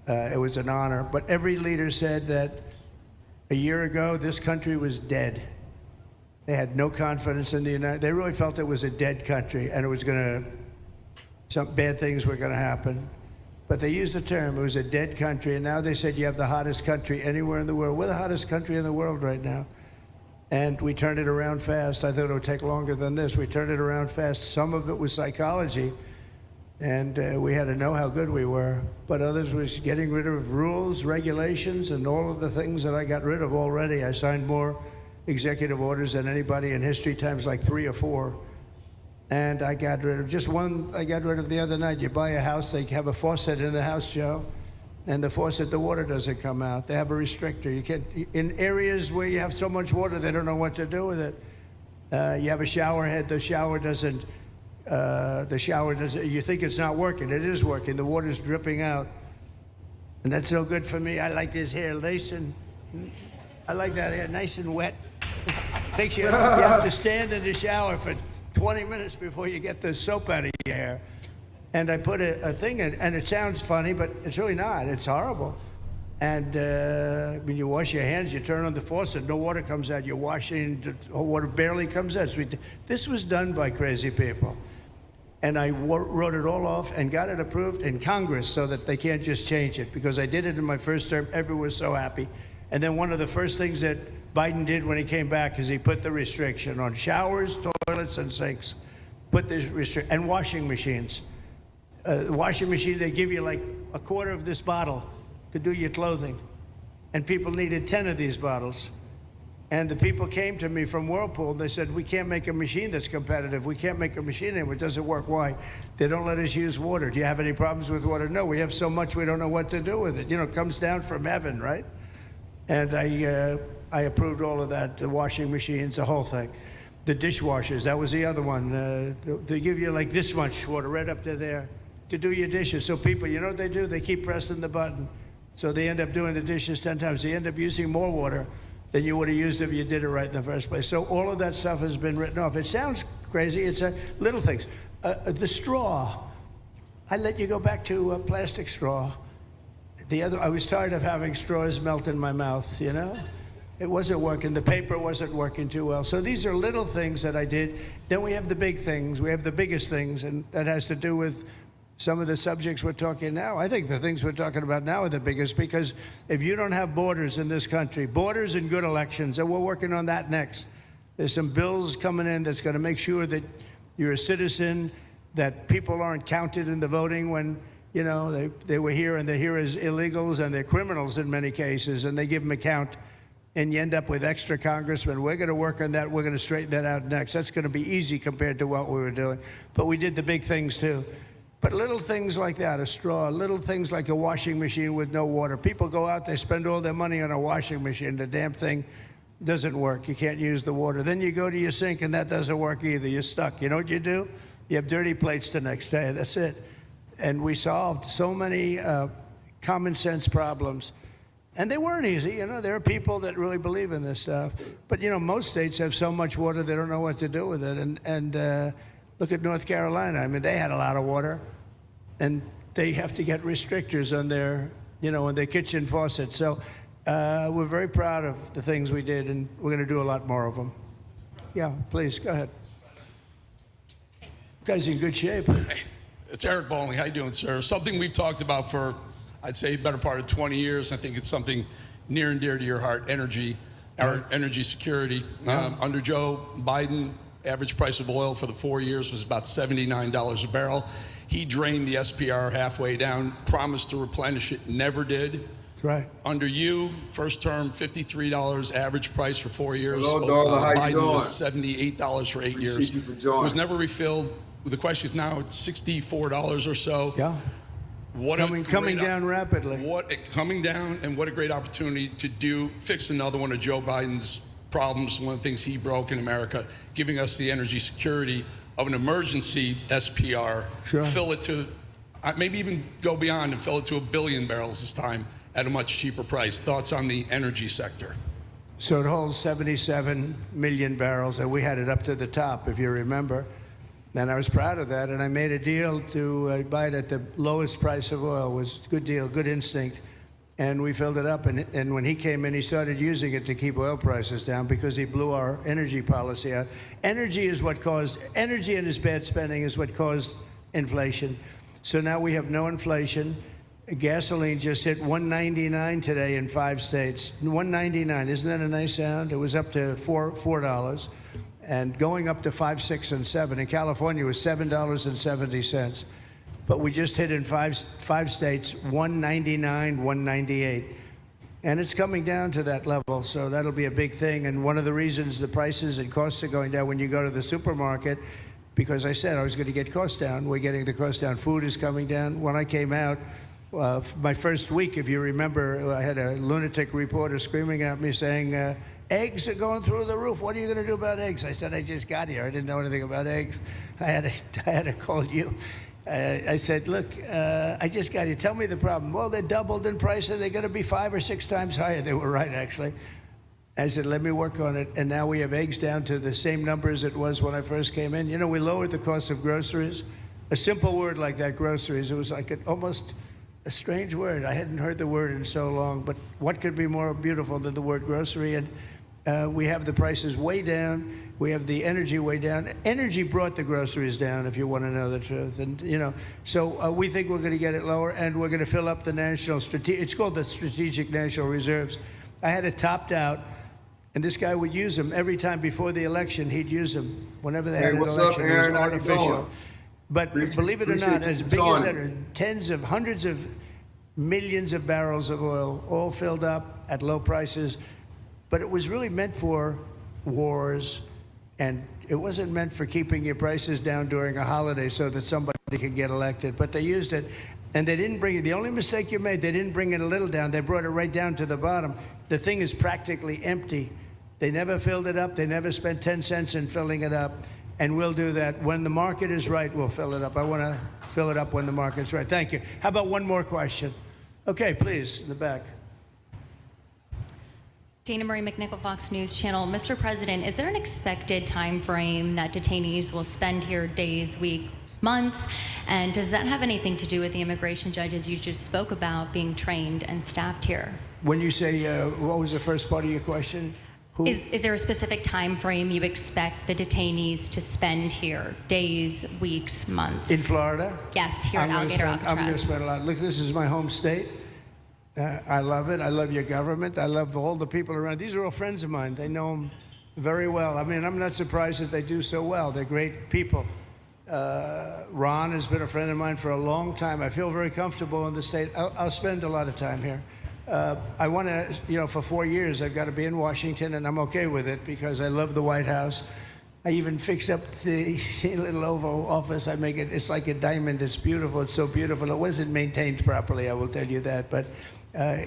It was an honor. But every leader said that a year ago, this country was dead. They had no confidence in the United States. They really felt it was a dead country, and it was some bad things were going to happen. But they used the term, it was a dead country, and now they said you have the hottest country anywhere in the world. We're the hottest country in the world right now. And we turned it around fast. I thought it would take longer than this. We turned it around fast. Some of it was psychology, and we had to know how good we were. But others was getting rid of rules, regulations, and all of the things that I got rid of already. I signed more executive orders than anybody in history, times like 3 or 4. And I got rid of just one. I got rid of the other night. You buy a house, they have a faucet in the house, Joe, and the faucet, the water doesn't come out. They have a restrictor. You can't, in areas where you have so much water, they don't know what to do with it. You have a shower head, the shower doesn't, you think it's not working. It is working. The water's dripping out. And that's no good for me. I like this hair nice and, I like that hair nice and wet. You have to stand in the shower for 20 minutes before you get the soap out of your hair. And I put a thing in, and it sounds funny, but it's really not. It's horrible. And when you wash your hands, you turn on the faucet, no water comes out. You're washing, the water barely comes out. So this was done by crazy people. And I wrote it all off and got it approved in Congress so that they can't just change it, because I did it in my first term. Everyone was so happy. And then one of the first things that Biden did when he came back is he put the restriction on showers, toilets, and sinks. Put this restriction, and washing machines. The washing machine, they give you like a quarter of this bottle to do your clothing. And people needed 10 of these bottles. And the people came to me from Whirlpool, and they said, we can't make a machine that's competitive. We can't make a machine anymore. It doesn't work. Why? They don't let us use water. Do you have any problems with water? No, we have so much we don't know what to do with it. You know, it comes down from heaven, right? And I approved all of that, the washing machines, the whole thing. The dishwashers, that was the other one. They give you like this much water right up to there to do your dishes. So people, you know what they do? They keep pressing the button. So they end up doing the dishes 10 times. They end up using more water than you would have used if you did it right in the first place. So all of that stuff has been written off. It sounds crazy. It's little things. The straw. I let you go back to a plastic straw. I was tired of having straws melt in my mouth, you know? It wasn't working. The paper wasn't working too well. So these are little things that I did. Then we have the big things. We have the biggest things, and that has to do with some of the subjects we're talking now. I think the things we're talking about now are the biggest, because if you don't have borders in this country, borders and good elections, and we're working on that next. There's some bills coming in that's going to make sure that you're a citizen, that people aren't counted in the voting when, you know, they were here and they're here as illegals and they're criminals in many cases, and they give them a count, and you end up with extra congressmen. We're going to work on that. We're going to straighten that out next. That's going to be easy compared to what we were doing. But we did the big things too. But little things like that, a straw, little things like a washing machine with no water. People go out, they spend all their money on a washing machine. The damn thing doesn't work. You can't use the water. Then you go to your sink, and that doesn't work either. You're stuck. You know what you do? You have dirty plates the next day. That's it. And we solved so many common sense problems. And they weren't easy. You know, there are people that really believe in this stuff. But, you know, most states have so much water, they don't know what to do with it. And look at North Carolina. I mean, they had a lot of water. And they have to get restrictors on their, you know, on their kitchen faucet. So we're very proud of the things we did, and we're going to do a lot more of them. Yeah, please, go ahead. You guys in good shape. Hey, it's Eric Bowling. How you doing, sir? Something we've talked about for, I'd say, the better part of 20 years. I think it's something near and dear to your heart, energy, our energy security. Yeah. Under Joe Biden, average price of oil for the 4 years was about $79 a barrel. He drained the SPR halfway down, promised to replenish it, never did. That's right. Under you, first term, $53 average price for 4 years. Hello, Darla. How you Biden doing? was $78 for 8 years. Appreciate you for joining. It was never refilled. The question is now it's $64 or so. Yeah. Coming down rapidly. Coming down, and what a great opportunity to fix another one of Joe Biden's problems, one of the things he broke in America, giving us the energy security of an emergency SPR, Sure. fill it to, maybe even go beyond and fill it to 1 billion barrels this time at a much cheaper price. Thoughts on the energy sector? So it holds 77 million barrels, and we had it up to the top, if you remember. And I was proud of that, and I made a deal to buy it at the lowest price of oil. It was a good deal, good instinct. And we filled it up, and when he came in, he started using it to keep oil prices down because he blew our energy policy out. Energy and his bad spending is what caused inflation. So now we have no inflation. Gasoline just hit $1.99 today in 5 states. $1.99, isn't that a nice sound? It was up to $4, and going up to $5, $6, and $7. In California, it was $7.70. But we just hit in five states, $1.99, $1.98. And it's coming down to that level, so that'll be a big thing. And one of the reasons the prices and costs are going down when you go to the supermarket, because I said I was going to get costs down. We're getting the cost down. Food is coming down. When I came out, my first week, if you remember, I had a lunatic reporter screaming at me saying, eggs are going through the roof. What are you going to do about eggs? I said, I just got here. I didn't know anything about eggs. I had to call you. I said, look, I just got you. Tell me the problem. Well, they doubled in price, and they're going to be 5 or 6 times higher. They were right, actually. I said, let me work on it. And now we have eggs down to the same numbers it was when I first came in. You know, we lowered the cost of groceries. A simple word like that, groceries, it was like almost a strange word. I hadn't heard the word in so long, but what could be more beautiful than the word grocery? And we have the prices way down. We have the energy way down. Energy brought the groceries down, if you want to know the truth. And, you know, so we think we're going to get it lower, and we're going to fill up the it's called the Strategic National Reserves. I had it topped out. And this guy would use them every time before the election. He'd use them whenever they had an what's election. up, Aaron? It was How you artificial. doing? But believe it or not, as big as joining. that, are tens of hundreds of millions of barrels of oil, all filled up at low prices. But it was really meant for wars, and it wasn't meant for keeping your prices down during a holiday so that somebody could get elected. But they used it, and they didn't bring it. The only mistake you made, they didn't bring it a little down. They brought it right down to the bottom. The thing is practically empty. They never filled it up. They never spent 10 cents in filling it up. And we'll do that. When the market is right, we'll fill it up. I want to fill it up when the market's right. Thank you. How about one more question? Okay, please, in the back. Dana Marie McNichol, Fox News Channel. Mr. President, is there an expected time frame that detainees will spend here, days, weeks, months? And does that have anything to do with the immigration judges you just spoke about being trained and staffed here? When you say, what was the first part of your question? Is there a specific time frame you expect the detainees to spend here? Days, weeks, months? In Florida? Yes, here at Alligator, I'm going to Alcatraz. spend a lot. Look, this is my home state. I love it. I love your government. I love all the people around. These are all friends of mine. They know them very well. I mean, I'm not surprised that they do so well. They're great people. Ron has been a friend of mine for a long time. I feel very comfortable in the state. I'll spend a lot of time here. I want to, you know, for 4 years, I've got to be in Washington, and I'm okay with it because I love the White House. I even fix up the little Oval Office. I make it, it's like a diamond. It's beautiful. It's so beautiful. It wasn't maintained properly, I will tell you that. But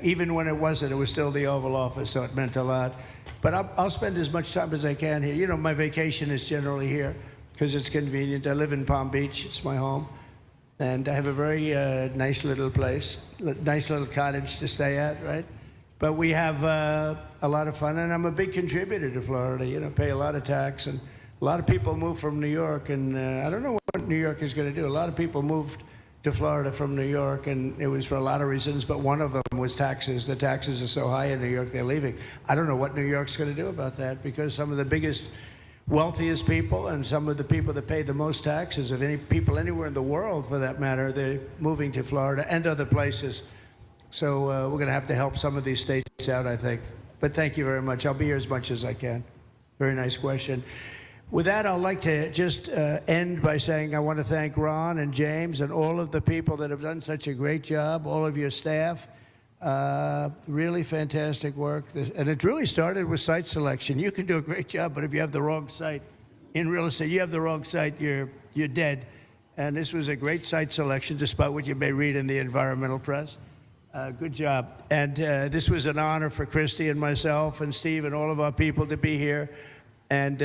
even when it wasn't, it was still the Oval Office, so it meant a lot. But I'll spend as much time as I can here. You know, my vacation is generally here because it's convenient. I live in Palm Beach. It's my home. And I have a very nice little place, nice little cottage to stay at, right? But we have a lot of fun, and I'm a big contributor to Florida. You know, pay a lot of tax, and a lot of people move from New York, and I don't know what New York is going to do. A lot of people moved to Florida from New York, and it was for a lot of reasons, but one of them was taxes. The taxes are so high in New York, they're leaving. I don't know what New York's going to do about that, because some of the biggest wealthiest people and some of the people that pay the most taxes of any people anywhere in the world, for that matter, they're moving to Florida and other places. So we're going to have to help some of these states out, I think. But thank you very much. I'll be here as much as I can. Very nice question. With that, I'd like to just end by saying I want to thank Ron and James and all of the people that have done such a great job, all of your staff. Really fantastic work. And it really started with site selection. You can do a great job, but if you have the wrong site in real estate, you have the wrong site, you're dead. And this was a great site selection, despite what you may read in the environmental press. Good job. And this was an honor for Christy and myself and Steve and all of our people to be here. And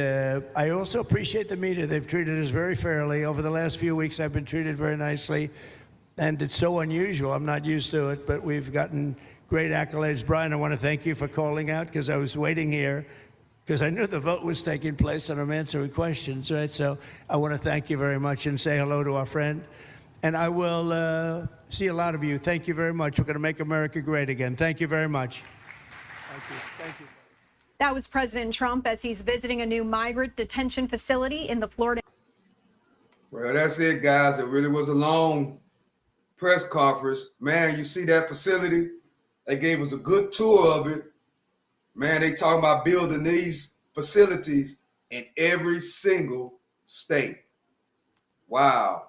I also appreciate the media. They've treated us very fairly. Over the last few weeks, I've been treated very nicely. And it's so unusual. I'm not used to it, but we've gotten great accolades. Brian, I want to thank you for calling out, because I was waiting here because I knew the vote was taking place and I'm answering questions, right? So I want to thank you very much and say hello to our friend. And I will see a lot of you. Thank you very much. We're going to make America great again. Thank you very much. Thank you. Thank you. That was President Trump as he's visiting a new migrant detention facility in the Florida. Well, that's it, guys. It really was a long press conference. Man, you see that facility? They gave us a good tour of it. Man, they talking about building these facilities in every single state. Wow.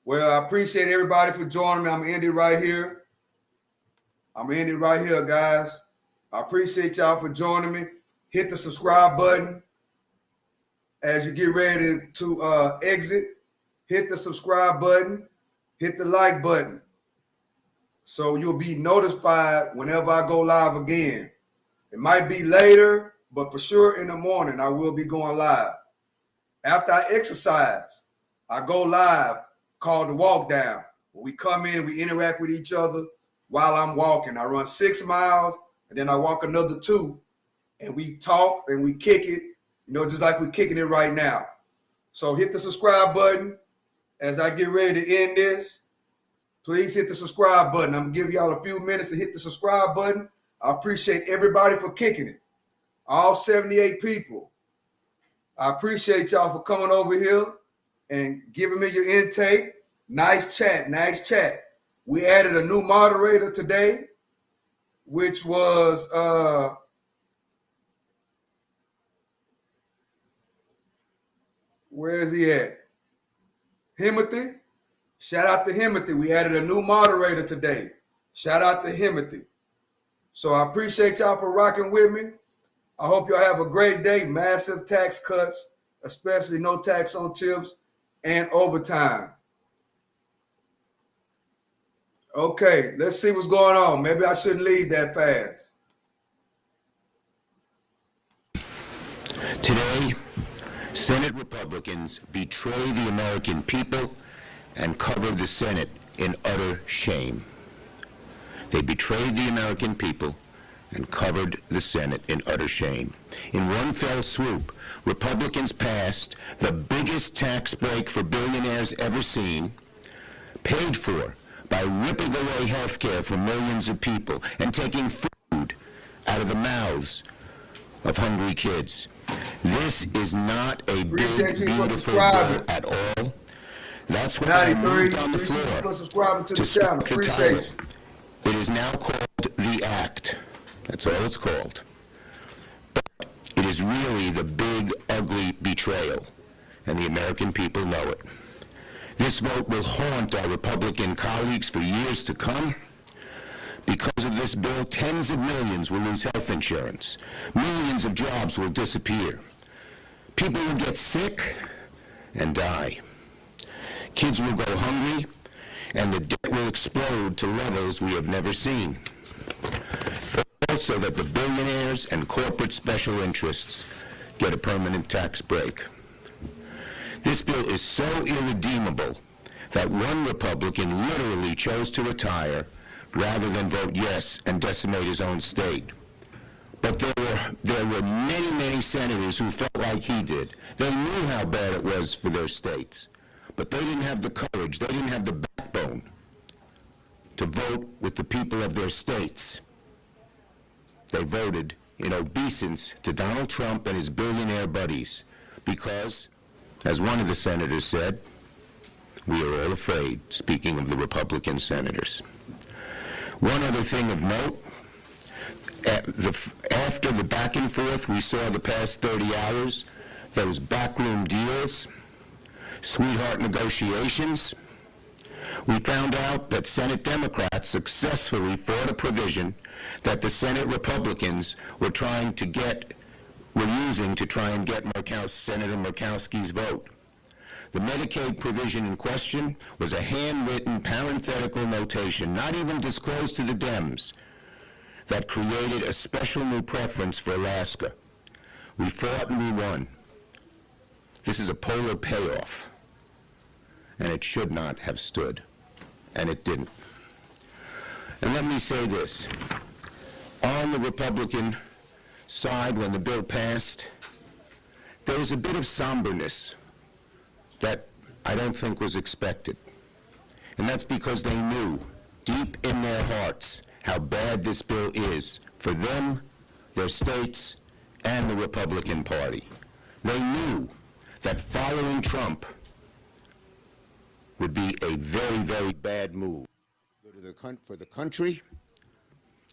Well, I appreciate everybody for joining me. I'm going to end it right here. Guys. I appreciate y'all for joining me. Hit the subscribe button as you get ready to exit. Hit the subscribe button. Hit the like button so you'll be notified whenever I go live again. It might be later, but for sure in the morning I will be going live. After I exercise, I go live called the walk down. When we come in, we interact with each other while I'm walking. I run 6 miles and then I walk another 2 and we talk and we kick it, just like we're kicking it right now. So hit the subscribe button as I get ready to end this. Please hit the subscribe button. I'm gonna give y'all a few minutes to hit the subscribe button. I appreciate everybody for kicking it. All 78 people. I appreciate y'all for coming over here and giving me your intake. Nice chat, nice chat. We added a new moderator today, which was where is he at? Himothy. Shout out to Himothy. We added a new moderator today. Shout out to Himothy. So I appreciate y'all for rocking with me. I hope y'all have a great day. Massive tax cuts, especially no tax on tips and overtime. Okay, let's see what's going on. Maybe I shouldn't leave that fast. Today, Senate Republicans betray the American people and cover the Senate in utter shame. They betrayed the American people and covered the Senate in utter shame. In one fell swoop, Republicans passed the biggest tax break for billionaires ever seen, paid for by ripping away health care for millions of people and taking food out of the mouths of hungry kids. This is not a big, beautiful bill at all. That's why I moved on the floor to start the title. It is now called The Act. That's all it's called. But it is really the big, ugly betrayal, and the American people know it. This vote will haunt our Republican colleagues for years to come. Because of this bill, tens of millions will lose health insurance. Millions of jobs will disappear. People will get sick and die. Kids will go hungry, and the debt will explode to levels we have never seen. Also that the billionaires and corporate special interests get a permanent tax break. This bill is so irredeemable that one Republican literally chose to retire rather than vote yes and decimate his own state. But there were many, many senators who felt like he did. They knew how bad it was for their states, but they didn't have the courage, they didn't have the backbone to vote with the people of their states. They voted in obeisance to Donald Trump and his billionaire buddies because, as one of the senators said, we are all afraid, speaking of the Republican senators. One other thing of note, after the back and forth we saw the past 30 hours, those backroom deals, sweetheart negotiations, we found out that Senate Democrats successfully fought a provision that the Senate Republicans were using to try and get Senator Murkowski's vote. The Medicaid provision in question was a handwritten parenthetical notation, not even disclosed to the Dems, that created a special new preference for Alaska. We fought and we won. This is a polar payoff, and it should not have stood, and it didn't. And let me say this. On the Republican side, when the bill passed, there was a bit of somberness that I don't think was expected. And that's because they knew deep in their hearts how bad this bill is for them, their states, and the Republican Party. They knew that following Trump would be a very, very bad move for the country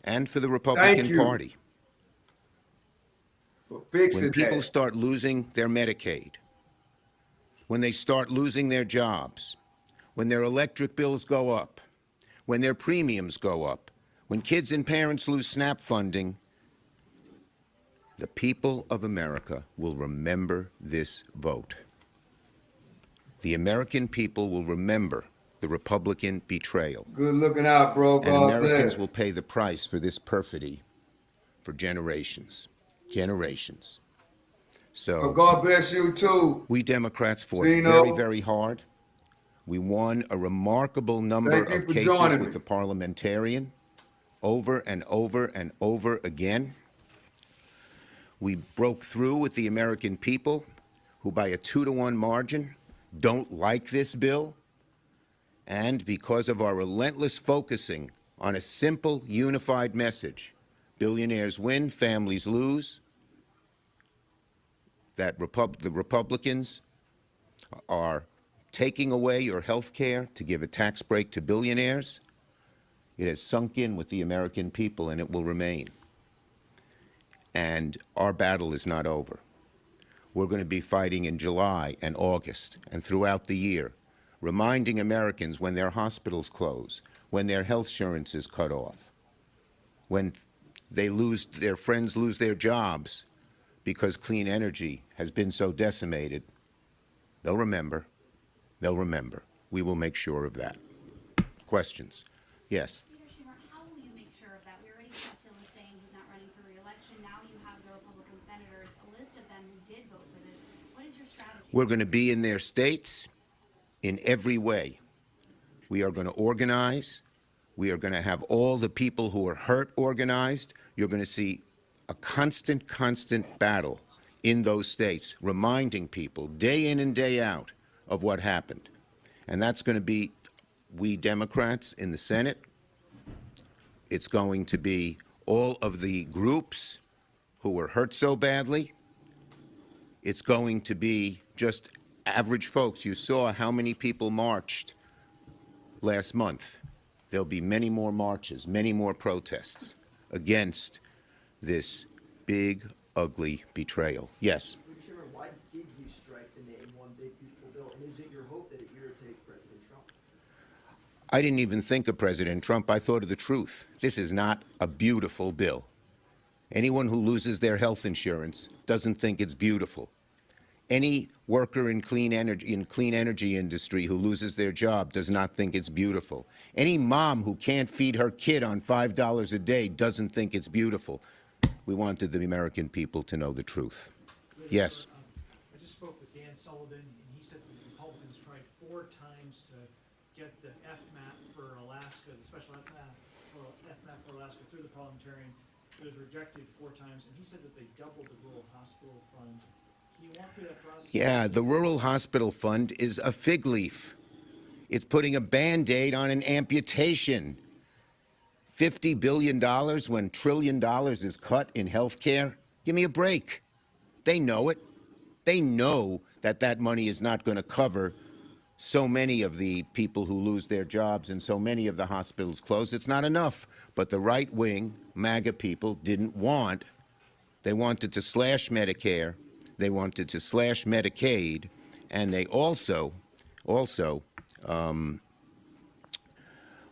and for the Republican Party. When people start losing their Medicaid, when they start losing their jobs, when their electric bills go up, when their premiums go up, when kids and parents lose SNAP funding, the people of America will remember this vote. The American people will remember the Republican betrayal. Good looking out, bro. And Americans will pay the price for this perfidy for generations. Generations. So God bless you too. We Democrats fought very, very hard. We won a remarkable number of cases with the parliamentarian over and over and over again. We broke through with the American people, who by a 2-to-1 margin don't like this bill. And because of our relentless focusing on a simple, unified message, billionaires win, families lose, that the Republicans are taking away your health care to give a tax break to billionaires, it has sunk in with the American people, and it will remain. And our battle is not over. We're going to be fighting in July and August and throughout the year, reminding Americans when their hospitals close, when their health insurance is cut off, when their friends lose their jobs because clean energy has been so decimated. They'll remember. They'll remember. We will make sure of that. Questions? Yes. Peter Schumer, how will you make sure of that? We already saw Tillis saying he's not running for re-election. Now you have the Republican senators, a list of them who did vote for this. What is your strategy? We're going to be in their states in every way. We are going to organize. We are going to have all the people who are hurt organized. You're going to see a constant battle in those states, reminding people day in and day out of what happened. And that's going to be we Democrats in the Senate. It's going to be all of the groups who were hurt so badly. It's going to be just average folks. You saw how many people marched last month. There'll be many more marches, many more protests against this big, ugly betrayal. Yes? Schumer, why did you strike the name One Big Beautiful Bill? And is it your hope that it irritates President Trump? I didn't even think of President Trump. I thought of the truth. This is not a beautiful bill. Anyone who loses their health insurance doesn't think it's beautiful. Any worker in clean energy industry who loses their job does not think it's beautiful. Any mom who can't feed her kid on $5 a day doesn't think it's beautiful. We wanted the American people to know the truth. Yes. I just spoke with Dan Sullivan, and he said the Republicans tried 4 times to get the FMAP for Alaska, the special FMAP for Alaska through the parliamentarian. It was rejected 4 times, and he said that they doubled the rural hospital fund. Can you walk through that process? Yeah, the Rural Hospital Fund is a fig leaf. It's putting a Band-Aid on an amputation. $50 billion when $1 trillion is cut in health care? Give me a break. They know it. They know that that money is not going to cover so many of the people who lose their jobs and so many of the hospitals close. It's not enough. But the right-wing MAGA people didn't want. They wanted to slash Medicare. They wanted to slash Medicaid. And they also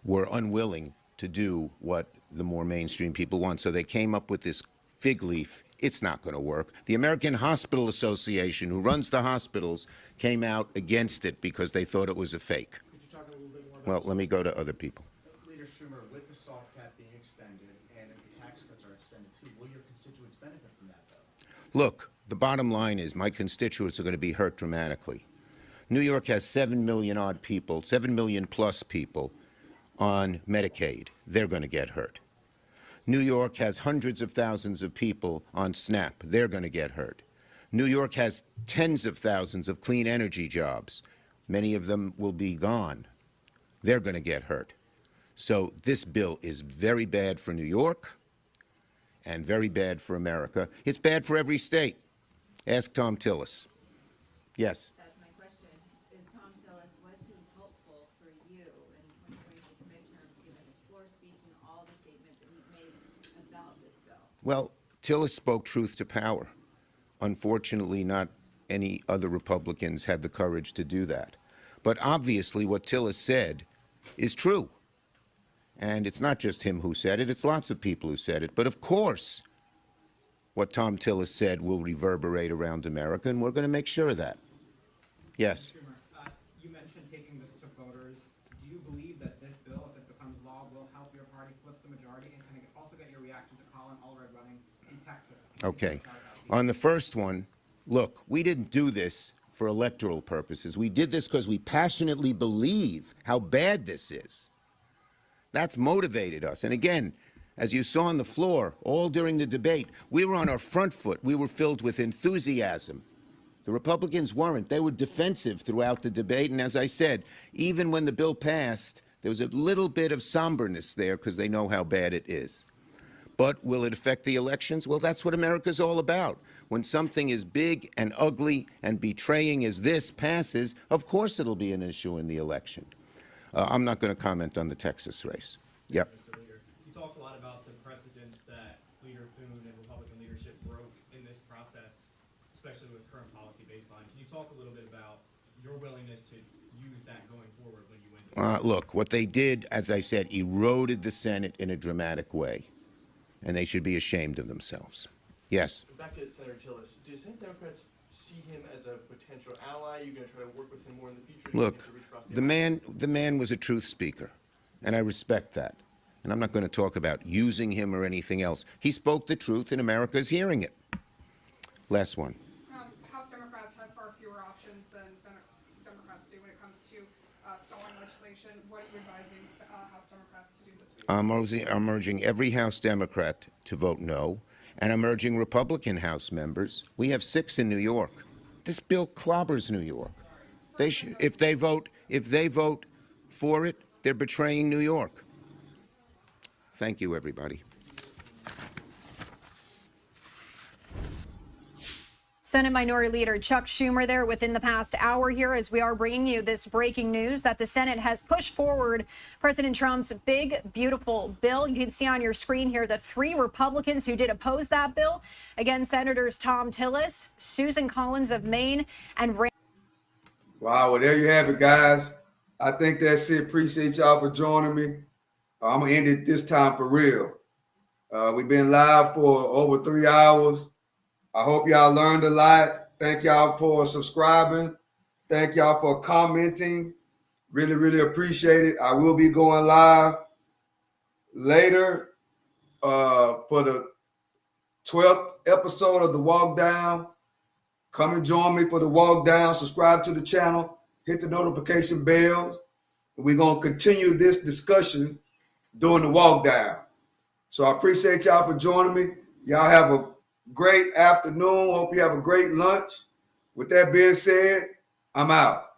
were unwilling to do what the more mainstream people want. So they came up with this fig leaf. It's not going to work. The American Hospital Association, who runs the hospitals, came out against it because they thought it was a fake. Could you talk a little bit more about Well, let me go to other people. Leader Schumer, with the SALT cap being extended and if the tax cuts are extended too, will your constituents benefit from that, though? Look, the bottom line is my constituents are going to be hurt dramatically. New York has 7 million odd people, 7 million plus people on Medicaid. They're going to get hurt. New York has hundreds of thousands of people on SNAP. They're going to get hurt. New York has tens of thousands of clean energy jobs. Many of them will be gone. They're going to get hurt. So this bill is very bad for New York and very bad for America. It's bad for every state. Ask Tom Tillis. Yes. That's my question. Is Tom Tillis, was he helpful for you in 2026 midterms, given his floor speech and all the statements that he's made about this bill? Well, Tillis spoke truth to power. Unfortunately, not any other Republicans had the courage to do that. But obviously what Tillis said is true. And it's not just him who said it, it's lots of people who said it. But of course, what Tom Tillis said will reverberate around America, and we're going to make sure of that. Yes. You mentioned taking this to voters. Do you believe that this bill, if it becomes law, will help your party flip the majority? And can I also get your reaction to Colin Allred running in Texas? Okay. On the first one, look, we didn't do this for electoral purposes. We did this because we passionately believe how bad this is. That's motivated us. And again, As you saw on the floor, all during the debate, we were on our front foot. We were filled with enthusiasm. The Republicans weren't. They were defensive throughout the debate. And as I said, even when the bill passed, there was a little bit of somberness there because they know how bad it is. But will it affect the elections? Well, that's what America's all about. When something as big and ugly and betraying as this passes, of course it'll be an issue in the election. I'm not going to comment on the Texas race. Yep. Mr. Leader, you talked a lot about the precedents that Leader Thune and Republican leadership broke in this process, especially with current policy baseline. Can you talk a little bit about your willingness to use that going forward when you win? Look, what they did, as I said, eroded the Senate in a dramatic way, and they should be ashamed of themselves. Yes? Back to Senator Tillis. Do Senate Democrats see him as a potential ally? Are you going to try to work with him more in the future? Look, the man was a truth speaker, and I respect that. And I'm not going to talk about using him or anything else. He spoke the truth, and America's hearing it. Last one. House Democrats have far fewer options than Senate Democrats do when it comes to stalling legislation. What are you advising House Democrats to do this week? I'm urging every House Democrat to vote no, and I'm urging Republican House members. We have 6 in New York. This bill clobbers New York. They should, if they vote for it, they're betraying New York. Thank you, everybody. Senate Minority Leader Chuck Schumer there within the past hour here as we are bringing you this breaking news that the Senate has pushed forward President Trump's big, beautiful bill. You can see on your screen here the 3 Republicans who did oppose that bill. Again, Senators Thom Tillis, Susan Collins of Maine, and Wow, well, there you have it, guys. I think that's it. Appreciate y'all for joining me. I'm going to end it this time for real. We've been live for over 3 hours. I hope y'all learned a lot. Thank y'all for subscribing. Thank y'all for commenting. Really, really appreciate it. I will be going live later for the 12th episode of The Walk Down. Come and join me for The Walk Down. Subscribe to the channel. Hit the notification bell. We're going to continue this discussion during the walk down. So I appreciate y'all for joining me. Y'all have a great afternoon. Hope you have a great lunch. With that being said, I'm out.